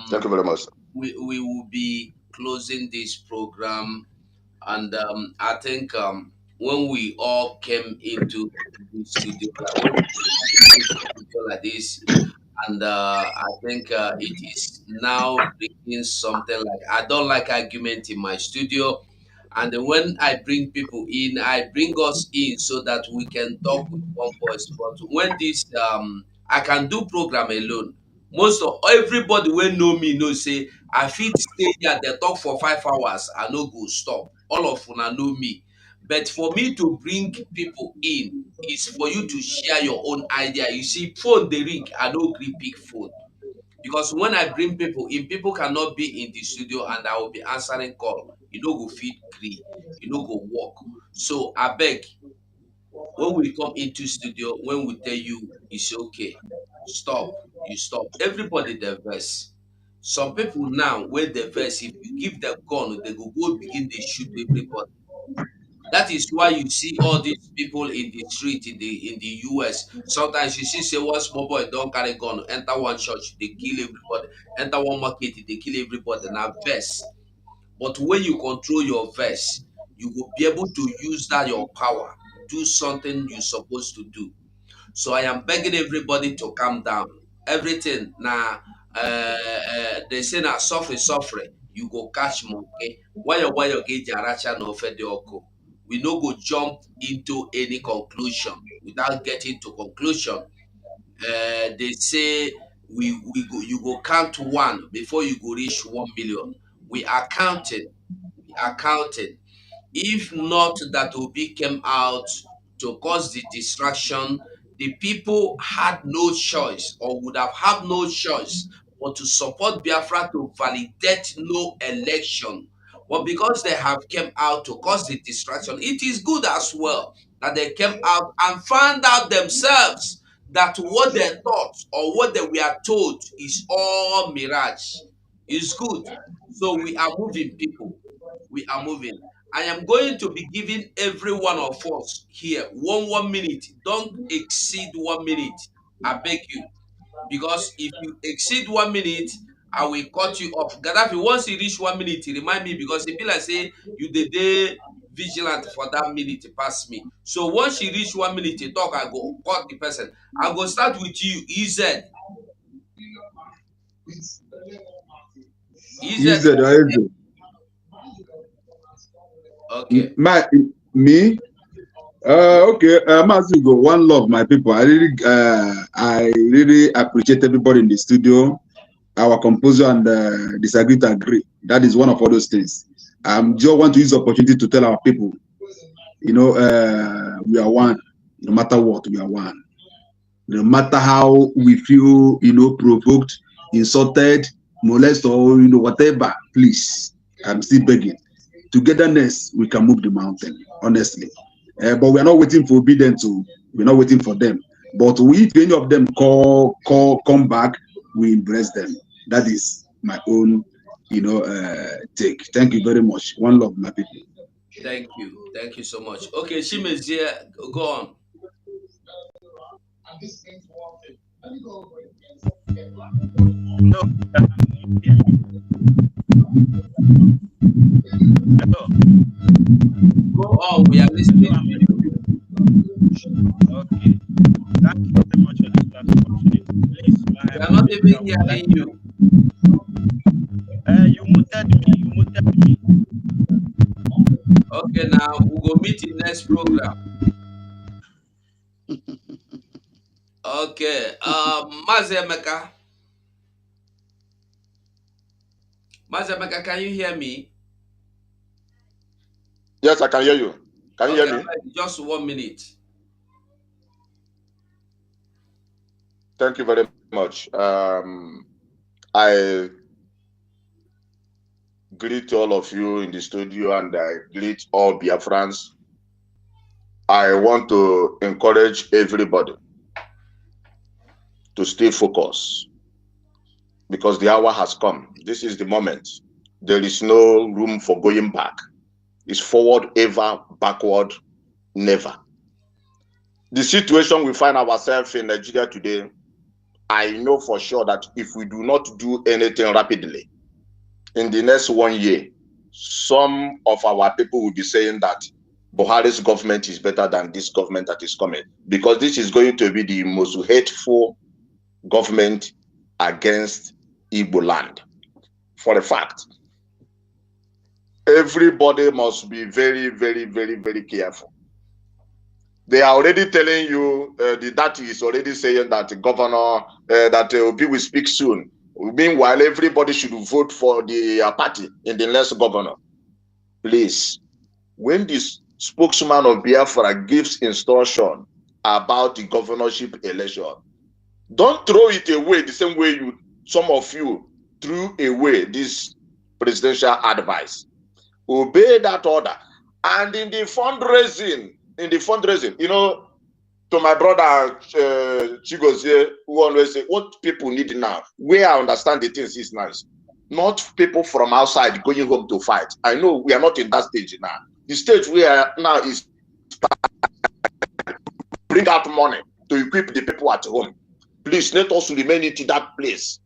Thank you very much. We will be closing this program. And I think when we all came into the studio, like this, and I think it is now bringing something like I don't like argument in my studio. And then when I bring people in, I bring us in so that we can talk with one voice. But when this, I can do program alone. Most of everybody will know me, know say I fit stay here, they talk for 5 hours, I no go stop. All of una know me. But for me to bring people in is for you to share your own idea. You see, phone the ring, I no gree pick phone. Because when I bring people in, people cannot be in the studio and I will be answering call. You know go feed gree, you know go work. So I beg, when we come into studio, when we tell you it's okay, stop, you stop. Everybody the verse. Some people now when the verse, if you give them gun, they go begin they shoot everybody. That is why you see all these people in the street in the US. Sometimes you see say one small boy don't carry gun, enter one church, they kill everybody. Enter one market, they kill everybody. Now verse. But when you control your verse, you will be able to use that your power, do something you're supposed to do. So I am begging everybody to calm down. Everything now, they say now suffer. You go catch monkey. Why you get jaracha no oko. We no go jump into any conclusion without getting to conclusion. They say we go you go count one before you go reach 1 million. We are counting. We are counting. If not that Obi came out to cause the distraction, the people had no choice or would have had no choice but to support Biafra to validate no election. But because they have came out to cause the distraction, it is good as well that they came out and found out themselves that what they thought or what they were told is all mirage. It's good. So we are moving people. We are moving. I am going to be giving every one of us here 1 minute. Don't exceed 1 minute. I beg you. Because if you exceed 1 minute, I will cut you off. Gaddafi, once you reach 1 minute, remind me because it be like say you the day vigilant for that minute pass me. So once you reach 1 minute, you talk, I go cut the person. I go start with you, EZ. EZ or EZ? Okay. Me? Okay, Masigo, one love, my people. I really appreciate everybody in the studio. Our composer and disagree to agree. That is one of all those things. Just want to use the opportunity to tell our people, you know, we are one. No matter what, we are one. No matter how we feel, you know, provoked, insulted, molested, or whatever. Please, I'm still begging. Togetherness, we can move the mountain. Honestly. But we are not waiting for obedience. We're not waiting for them. But if any of them come back, we embrace them. That is my own, take. Thank you very much. One love, my people. Thank you. Thank you so much. Okay, Shime's here. Go on. No. Go on. We are listening to you. Okay. Thank you very much for this opportunity. Please, we are not even hearing you. You muted me. Okay, now we'll go meet in next program. Okay. Mazi Emeka. Mazemeka, can you hear me? Yes, I can hear you. Can you hear me? Just 1 minute. Thank you very much. I greet all of you in the studio and I greet all Biafrans. I want to encourage everybody to stay focused because the hour has come. This is the moment. There is no room for going back. It's forward ever, backward never. The situation we find ourselves in Nigeria today, I know for sure that if we do not do anything rapidly, in the next 1 year, some of our people will be saying that Buhari's government is better than this government that is coming, because this is going to be the most hateful government against Igbo land. For a fact, everybody must be very, very, very, very careful. They are already telling you, the data is already saying that the governor, that Obi will speak soon. Meanwhile, everybody should vote for the party in the next governor. Please, when this spokesman of Biafra gives instruction about the governorship election, don't throw it away the same way some of you threw away this presidential advice. Obey that order. And in the fundraising, you know, to my brother Chigozie, who always say, what people need now, where I understand the things is nice. Not people from outside going home to fight. I know we are not in that stage now. The stage we are now is bring out money to equip the people at home. Please let us remain into that place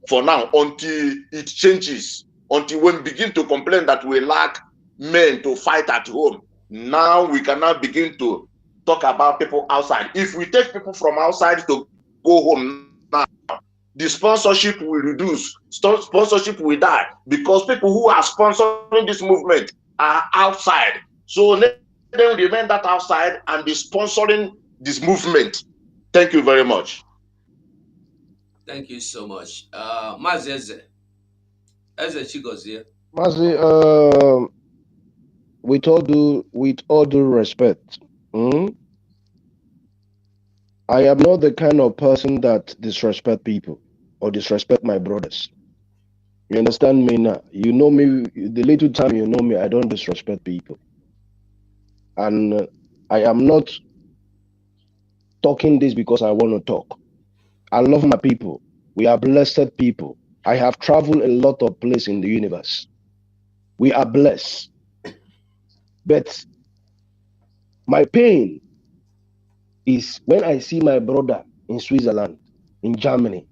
for now until it changes, until we begin to complain that we lack men to fight at home. Now we cannot begin to talk about people outside. If we take people from outside to go home now, the sponsorship will reduce, sponsorship will die, because people who are sponsoring this movement are outside. So let them remain that outside and be sponsoring this movement. Thank you very much. Thank you so much. Mazeze. Eze Chigozie. Mazi, with all due respect, I am not the kind of person that disrespect people or disrespect my brothers. You understand me now? You know me, the little time you know me, I don't disrespect people. And I am not talking this because I want to talk. I love my people. We are blessed people. I have traveled a lot of places in the universe. We are blessed. But my pain is when I see my brother in Switzerland, in Germany,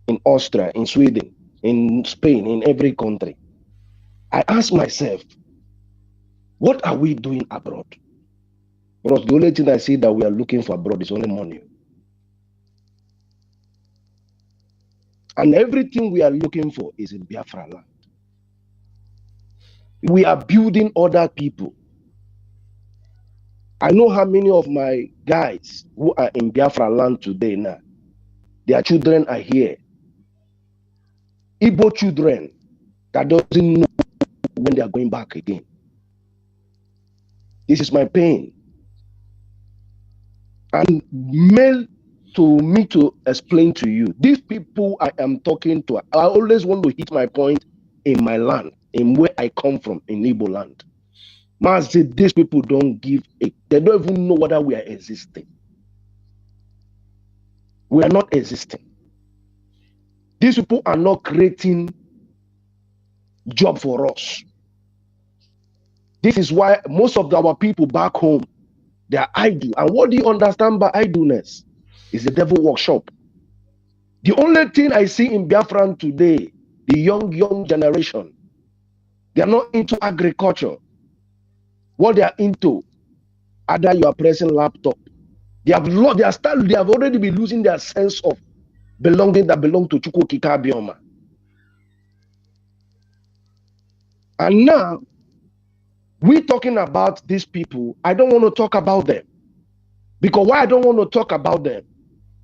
in Austria, in Sweden, in Spain, in every country. I ask myself, what are we doing abroad? Because the only thing I see that we are looking for abroad is only money. And everything we are looking for is in Biafra land. We are building other people. I know how many of my guys who are in Biafra land today now, their children are here. Igbo children that doesn't know when they are going back again. This is my pain. And mail to me to explain to you, these people I am talking to, I always want to hit my point in my land, in where I come from, in Igbo land. Man said these people don't give a, they don't even know whether we are existing. We are not existing. These people are not creating job for us. This is why most of our people back home, they are idle. And what do you understand by idleness? It's the devil workshop. The only thing I see in Biafran today, the young generation, they are not into agriculture. What they are into, either you are pressing laptop. They have already been losing their sense of belonging that belong to Chukwu Kika Bioma. And now, we talking about these people, I don't want to talk about them. Because why I don't want to talk about them?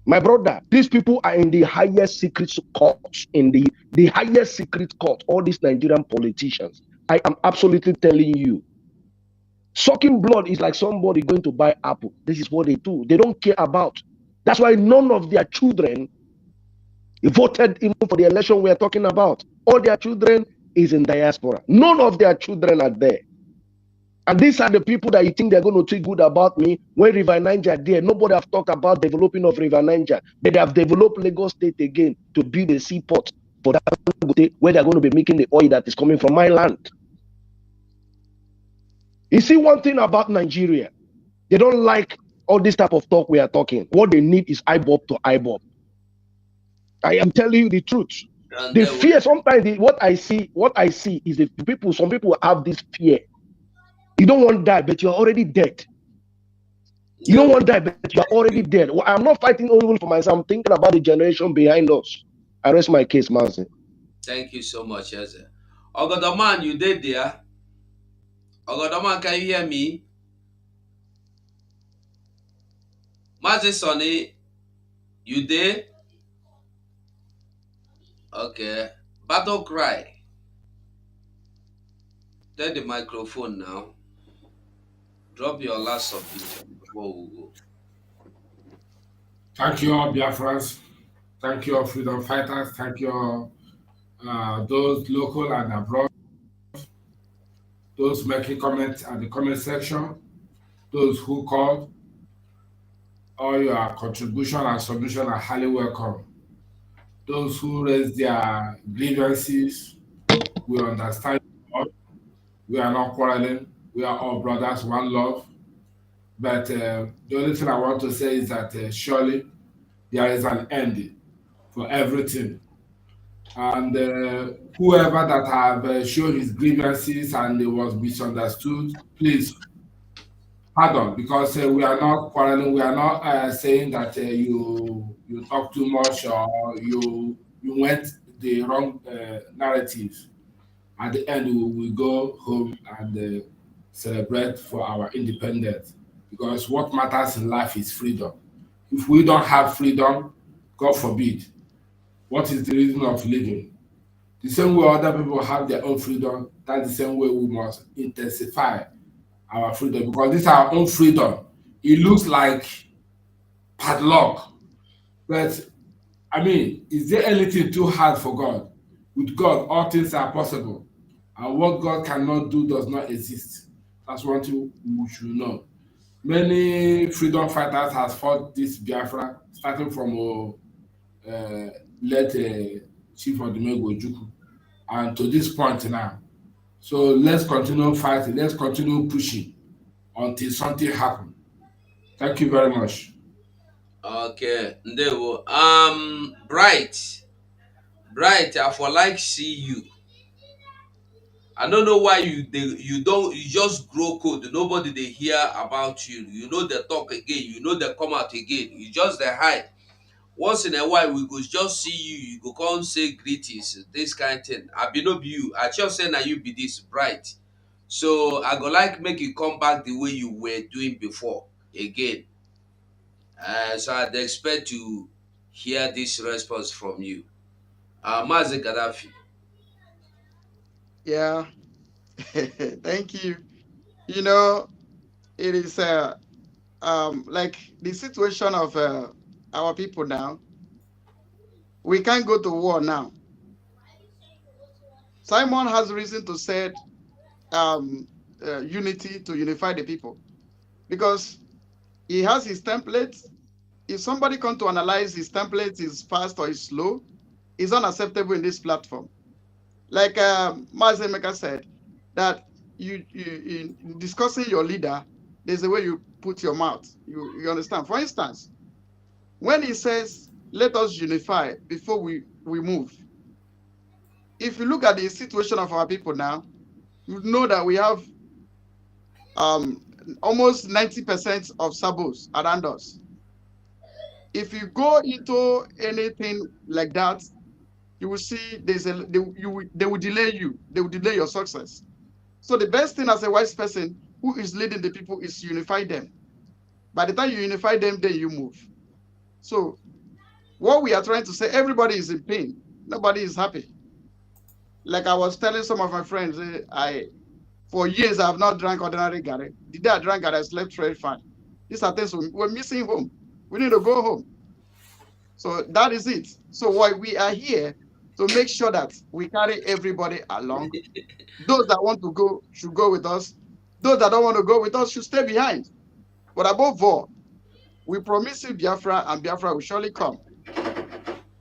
My brother, these people are in the highest secret court, in the highest secret court, all these Nigerian politicians. I am absolutely telling you. Sucking blood is like somebody going to buy apple. This is what they do. They don't care about. That's why none of their children voted even for the election we are talking about. All their children is in diaspora. None of their children are there. And these are the people that you think they're going to think good about me when River Niger there. Nobody have talked about developing of River Niger. But they have developed Lagos State again to build a seaport for that where they're going to be making the oil that is coming from my land. You see one thing about Nigeria, they don't like all this type of talk we are talking. What they need is IBOB to IBOB. I am telling you the truth. The fear, sometimes what I see is the people, some people have this fear. You don't want to die, but you're already dead. You don't want to die, but you're already dead. Well, I'm not fighting only for myself. I'm thinking about the generation behind us. I rest my case, Mazi. Thank you so much, Eze. Ogodoman, you did there? Ogodoman, can you hear me? Mazi Sonny, you did? Okay. Battle cry. Take the microphone now. Drop your last submission before we go. Thank you all, Biafrans. Thank you all, freedom fighters. Thank you all, those local and abroad. Those making comments at the comment section. Those who called. All your contribution and submission are highly welcome. Those who raise their grievances, we understand you all. We are not quarreling. We are all brothers, one love. But the only thing I want to say is that surely there is an end for everything. And whoever that have shown his grievances and it was misunderstood, please pardon, because we are not quarreling. We are not saying that you talk too much or you went the wrong narratives. At the end, we will go home and celebrate for our independence, because what matters in life is freedom. If we don't have freedom, God forbid, what is the reason of living? The same way other people have their own freedom, that's the same way we must intensify our freedom, because this is our own freedom. It looks like padlock, but I mean, is there anything too hard for God? With God, all things are possible, and what God cannot do does not exist. That's one thing we should know. Many freedom fighters have fought this Biafra, starting from late Chief Odumegwu Ojukwu, and to this point now. So let's continue fighting, let's continue pushing until something happens. Thank you very much. Okay, Ndewo. Bright, I for like see you. I don't know why you just grow cold. Nobody they hear about you. You know they talk again. You know they come out again. You just they hide. Once in a while we go just see you. You go come say greetings. This kind of thing. I be no be you. I just say now you be this Bright. So I go like make you come back the way you were doing before again. So I'd expect to hear this response from you. Mazi Gaddafi. Yeah. Thank you. You know, it is like the situation of our people now. We can't go to war now. Simon has reason to say unity, to unify the people, because he has his templates. If somebody come to analyze his templates is fast or is slow, it's unacceptable in this platform. Like Mazemeka said, that you in discussing your leader, there's a way you put your mouth. You understand? For instance, when he says, let us unify before we move. If you look at the situation of our people now, you know that we have almost 90% of sabos around us. If you go into anything like that, you will see they will delay you. They will delay your success. So the best thing as a wise person who is leading the people is to unify them. By the time you unify them, then you move. So What we are trying to say, everybody is in pain. Nobody is happy. Like I was telling some of my friends, for years I have not drank ordinary Gary. The day I drank Gary, I slept very fine. These are things we're missing home. We need to go home. So that is it. So why we are here to make sure that we carry everybody along. Those that want to go should go with us. Those that don't want to go with us should stay behind. But above all, we promise you Biafra, and Biafra will surely come.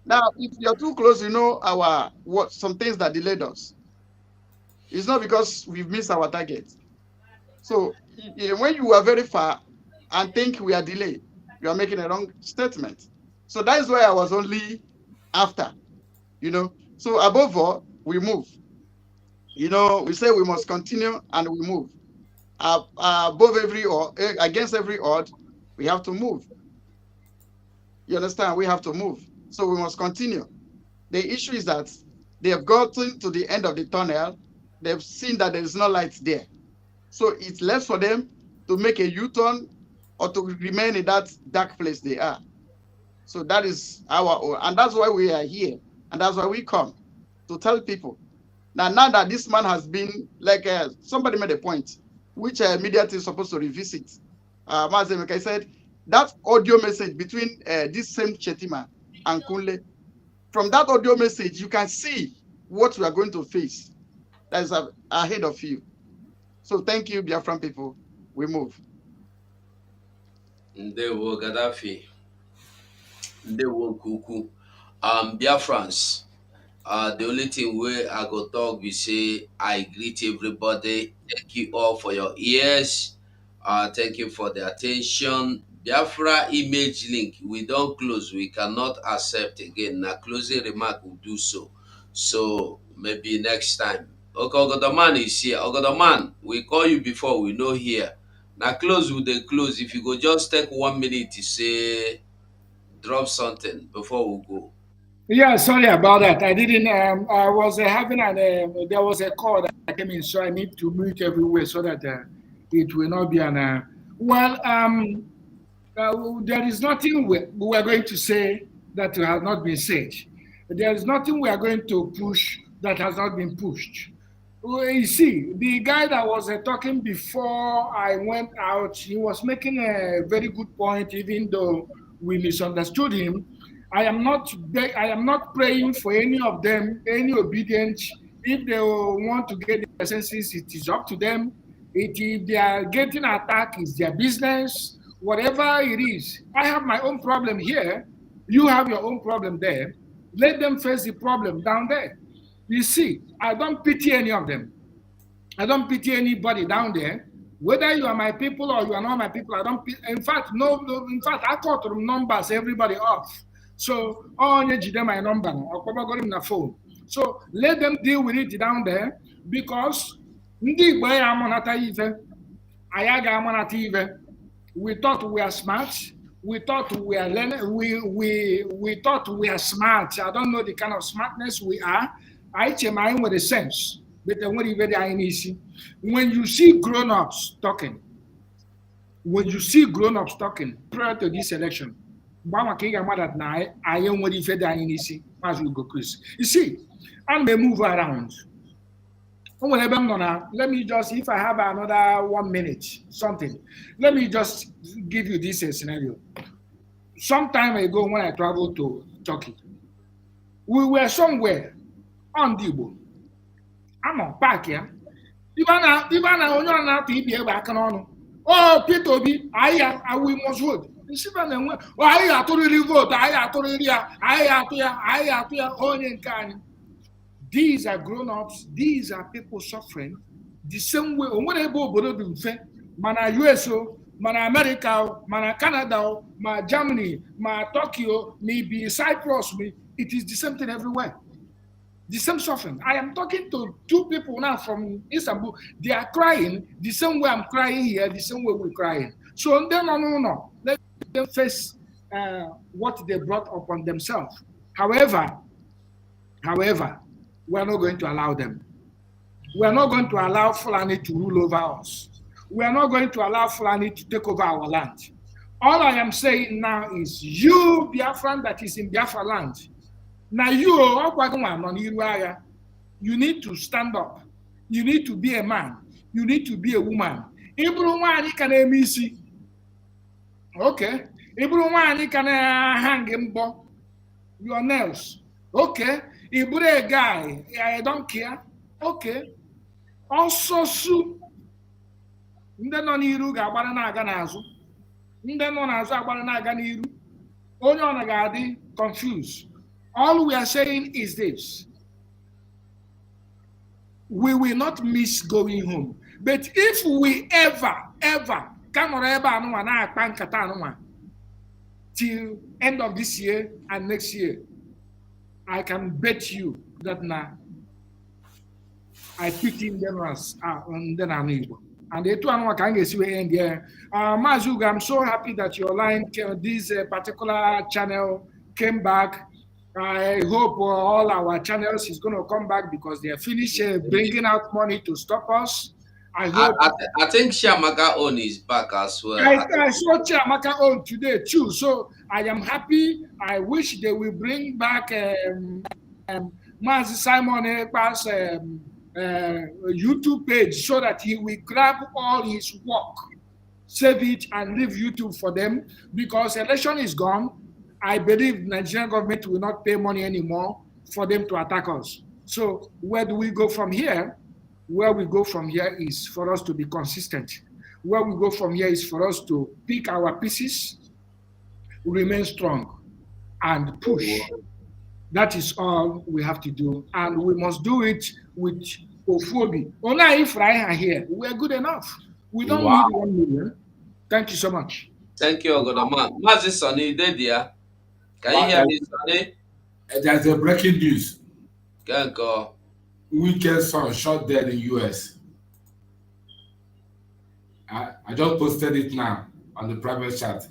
Now, if you're too close, you know some things that delayed us. It's not because we've missed our target. So when you are very far and think we are delayed, you are making a wrong statement. So that is why I was only after, So above all, we move. We say we must continue and we move. Above every odd, against every odd, we have to move. You understand? We have to move. So we must continue. The issue is that they have gotten to the end of the tunnel. They've seen that there is no light there. So it's left for them to make a U-turn or to remain in that dark place they are. So that is and that's why we are here. And that's why we come to tell people. Now that this man has been, like somebody made a point, which media is supposed to revisit. Mazemeka said, that audio message between this same Shettima and Kunle, from that audio message, you can see what we are going to face. That is ahead of you. So thank you, Biafran people. We move. Ndewo Gaddafi. Ndewo Kuku. Biafrans. The only thing where I go talk, we say I greet everybody. Thank you all for your ears. Thank you for the attention. Biafra image link, we don't close. We cannot accept again. Now closing remark will do so. So maybe next time. Okay, Ogodaman is here. Ogodaman, we call you before, we know here. Now close with the close. If you go just take 1 minute to say, drop something before we go. Yeah, sorry about that. I didn't. I was having there was a call that came in, so I need to mute everywhere so that it will not be an. There is nothing we are going to say that has not been said. There is nothing we are going to push that has not been pushed. You see, the guy that was talking before I went out, he was making a very good point, even though we misunderstood him. I am not praying for any of them, any obedience. If they want to get their senses, it is up to them. If they are getting attacked, it's their business. Whatever it is, I have my own problem here. You have your own problem there. Let them face the problem down there. You see, I don't pity any of them. I don't pity anybody down there. Whether you are my people or you are not my people, I don't pity. In fact, I cut numbers everybody off. So, only give them my number. Got him the phone. So let them deal with it down there because we thought we are smart. We thought we are learning. We thought we are smart. I don't know the kind of smartness we are. I came in with a sense. But when you see grown-ups talking, prior to this election, you see, I may move around. Let me just, if I have another 1 minute, something, let me just give you this scenario. Some time ago when I traveled to Turkey, we were somewhere on Dibo. I'm on park here. Oh, Peter B, I we must vote. These are grown-ups, these are people suffering the same way. Mana USO, mana America, mana Canada, mana Germany, mana Tokyo, maybe Cyprus, it is the same thing everywhere. The same suffering. I am talking to 2 people now from Istanbul. They are crying the same way I'm crying here, the same way we're crying. So then, no. Let them face what they brought upon themselves. However, we are not going to allow them. We are not going to allow Fulani to rule over us. We are not going to allow Fulani to take over our land. All I am saying now is you, Biafran that is in Biafra land. Now you need to stand up. You need to be a man. You need to be a woman. Okay. Can hang him your nails. Okay. A guy. I don't care. Okay. Also su. Ndị nọ n'iru ga-agbara na-aga n'azụ. Ndị nọ n'azụ agbara na-aga n'iru. Onye ọ na-ga-adị confused. All we are saying is this. We will not miss going home. But if we ever till end of this year and next year, I can bet you that now I put in them as on the neighbor. And the two animal can get end here. Mazuga, I'm so happy that your line, this particular channel came back. I hope all our channels is going to come back because they are finished bringing out money to stop us. I hope. I think Chiamaka own is back as well. I saw Chiamaka own today too, so I am happy. I wish they will bring back Mazi Simon Ekpa's YouTube page so that he will grab all his work, save it, and leave YouTube for them because election is gone. I believe Nigerian government will not pay money anymore for them to attack us. So where do we go from here? Where we go from here is for us to be consistent. Where we go from here is for us to pick our pieces, remain strong, and push. That is all we have to do. And we must do it with Ofobi. Only if I here, we are good enough. We don't need 1 million. Thank you so much. Thank you, Ogodaman. Mazi Sonny, there. Can you hear me, Sonny? There's a breaking news. Can go. Weekend son shot dead in US. I just posted it now on the private chat.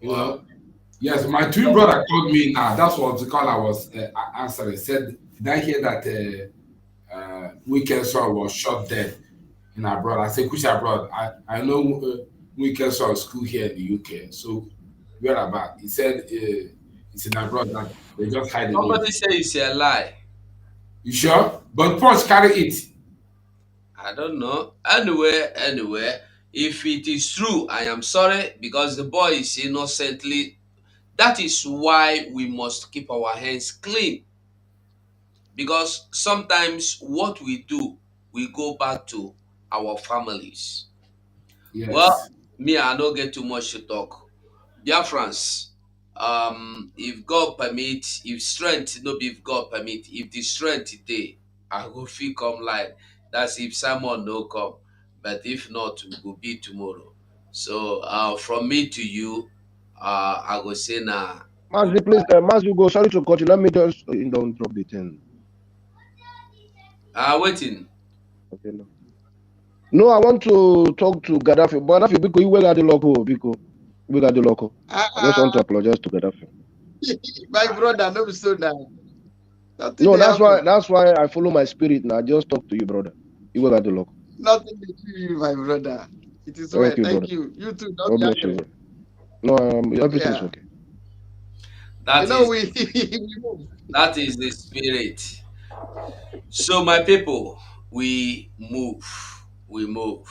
You know, yes, my twin brother called me now. That's what the call I was answering. Said, did I hear that Weekend son was shot dead in abroad? I said, which abroad? I know Weekend son school here in the UK. So where about? He said it's in abroad that they just hide it. Somebody say it's a lie. You sure? But Porsche carry it. I don't know. Anyway, if it is true, I am sorry because the boy is innocently. That is why we must keep our hands clean. Because sometimes what we do, we go back to our families. Yes. Well, me, I don't get too much to talk. Biafrans, if God permit, if strength, no be if God permit, if the strength today, I go feel come light. That's if Simon no come. But if not, we will be tomorrow. So from me to you, I go say now. Mazi, please, Mazi, go. Sorry to cut you. Let me just don't drop the thing. Waiting. Okay, no. No, I want to talk to Gaddafi. But Gaddafi, because you will at the local, because we got the local. I just want to apologize to Gaddafi. My brother, no, so now. No, that's why I follow my spirit now. I just talk to you, brother. You will at the local. Nothing to do, my brother. It is well. Thank you. You too. God bless you. No, everything's okay. That is the spirit. So my people, we move. We move.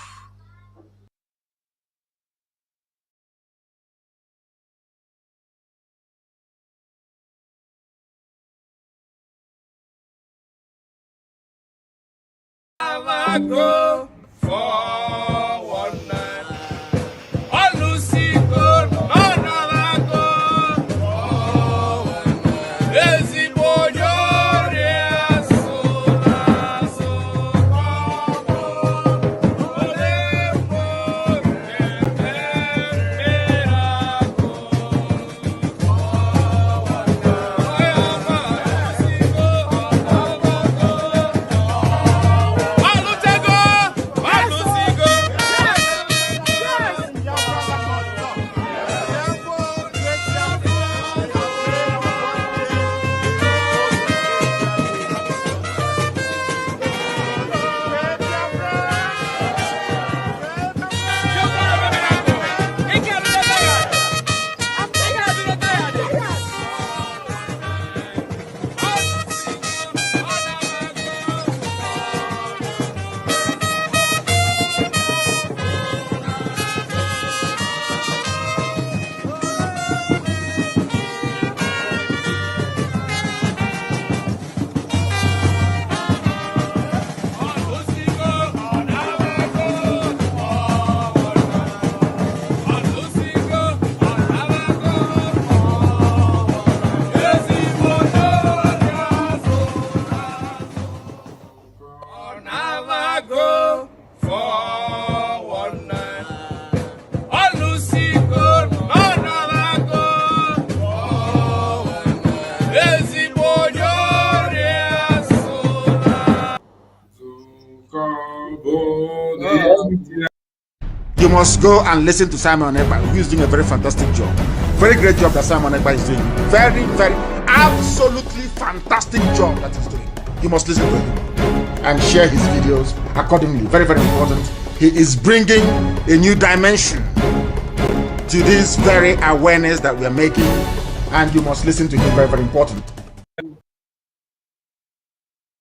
Go for 1 night. All Lucy go, go for 1 night. Lazy boy, you must go and listen to Simon Ekpa, who is doing a very fantastic job. Very great job that Simon Ekpa is doing. Very, very, absolutely fantastic job that he's doing. You must listen to him and share his videos accordingly. Very, very important. He is bringing a new dimension to this very awareness that we are making, and you must listen to him. Very, very important.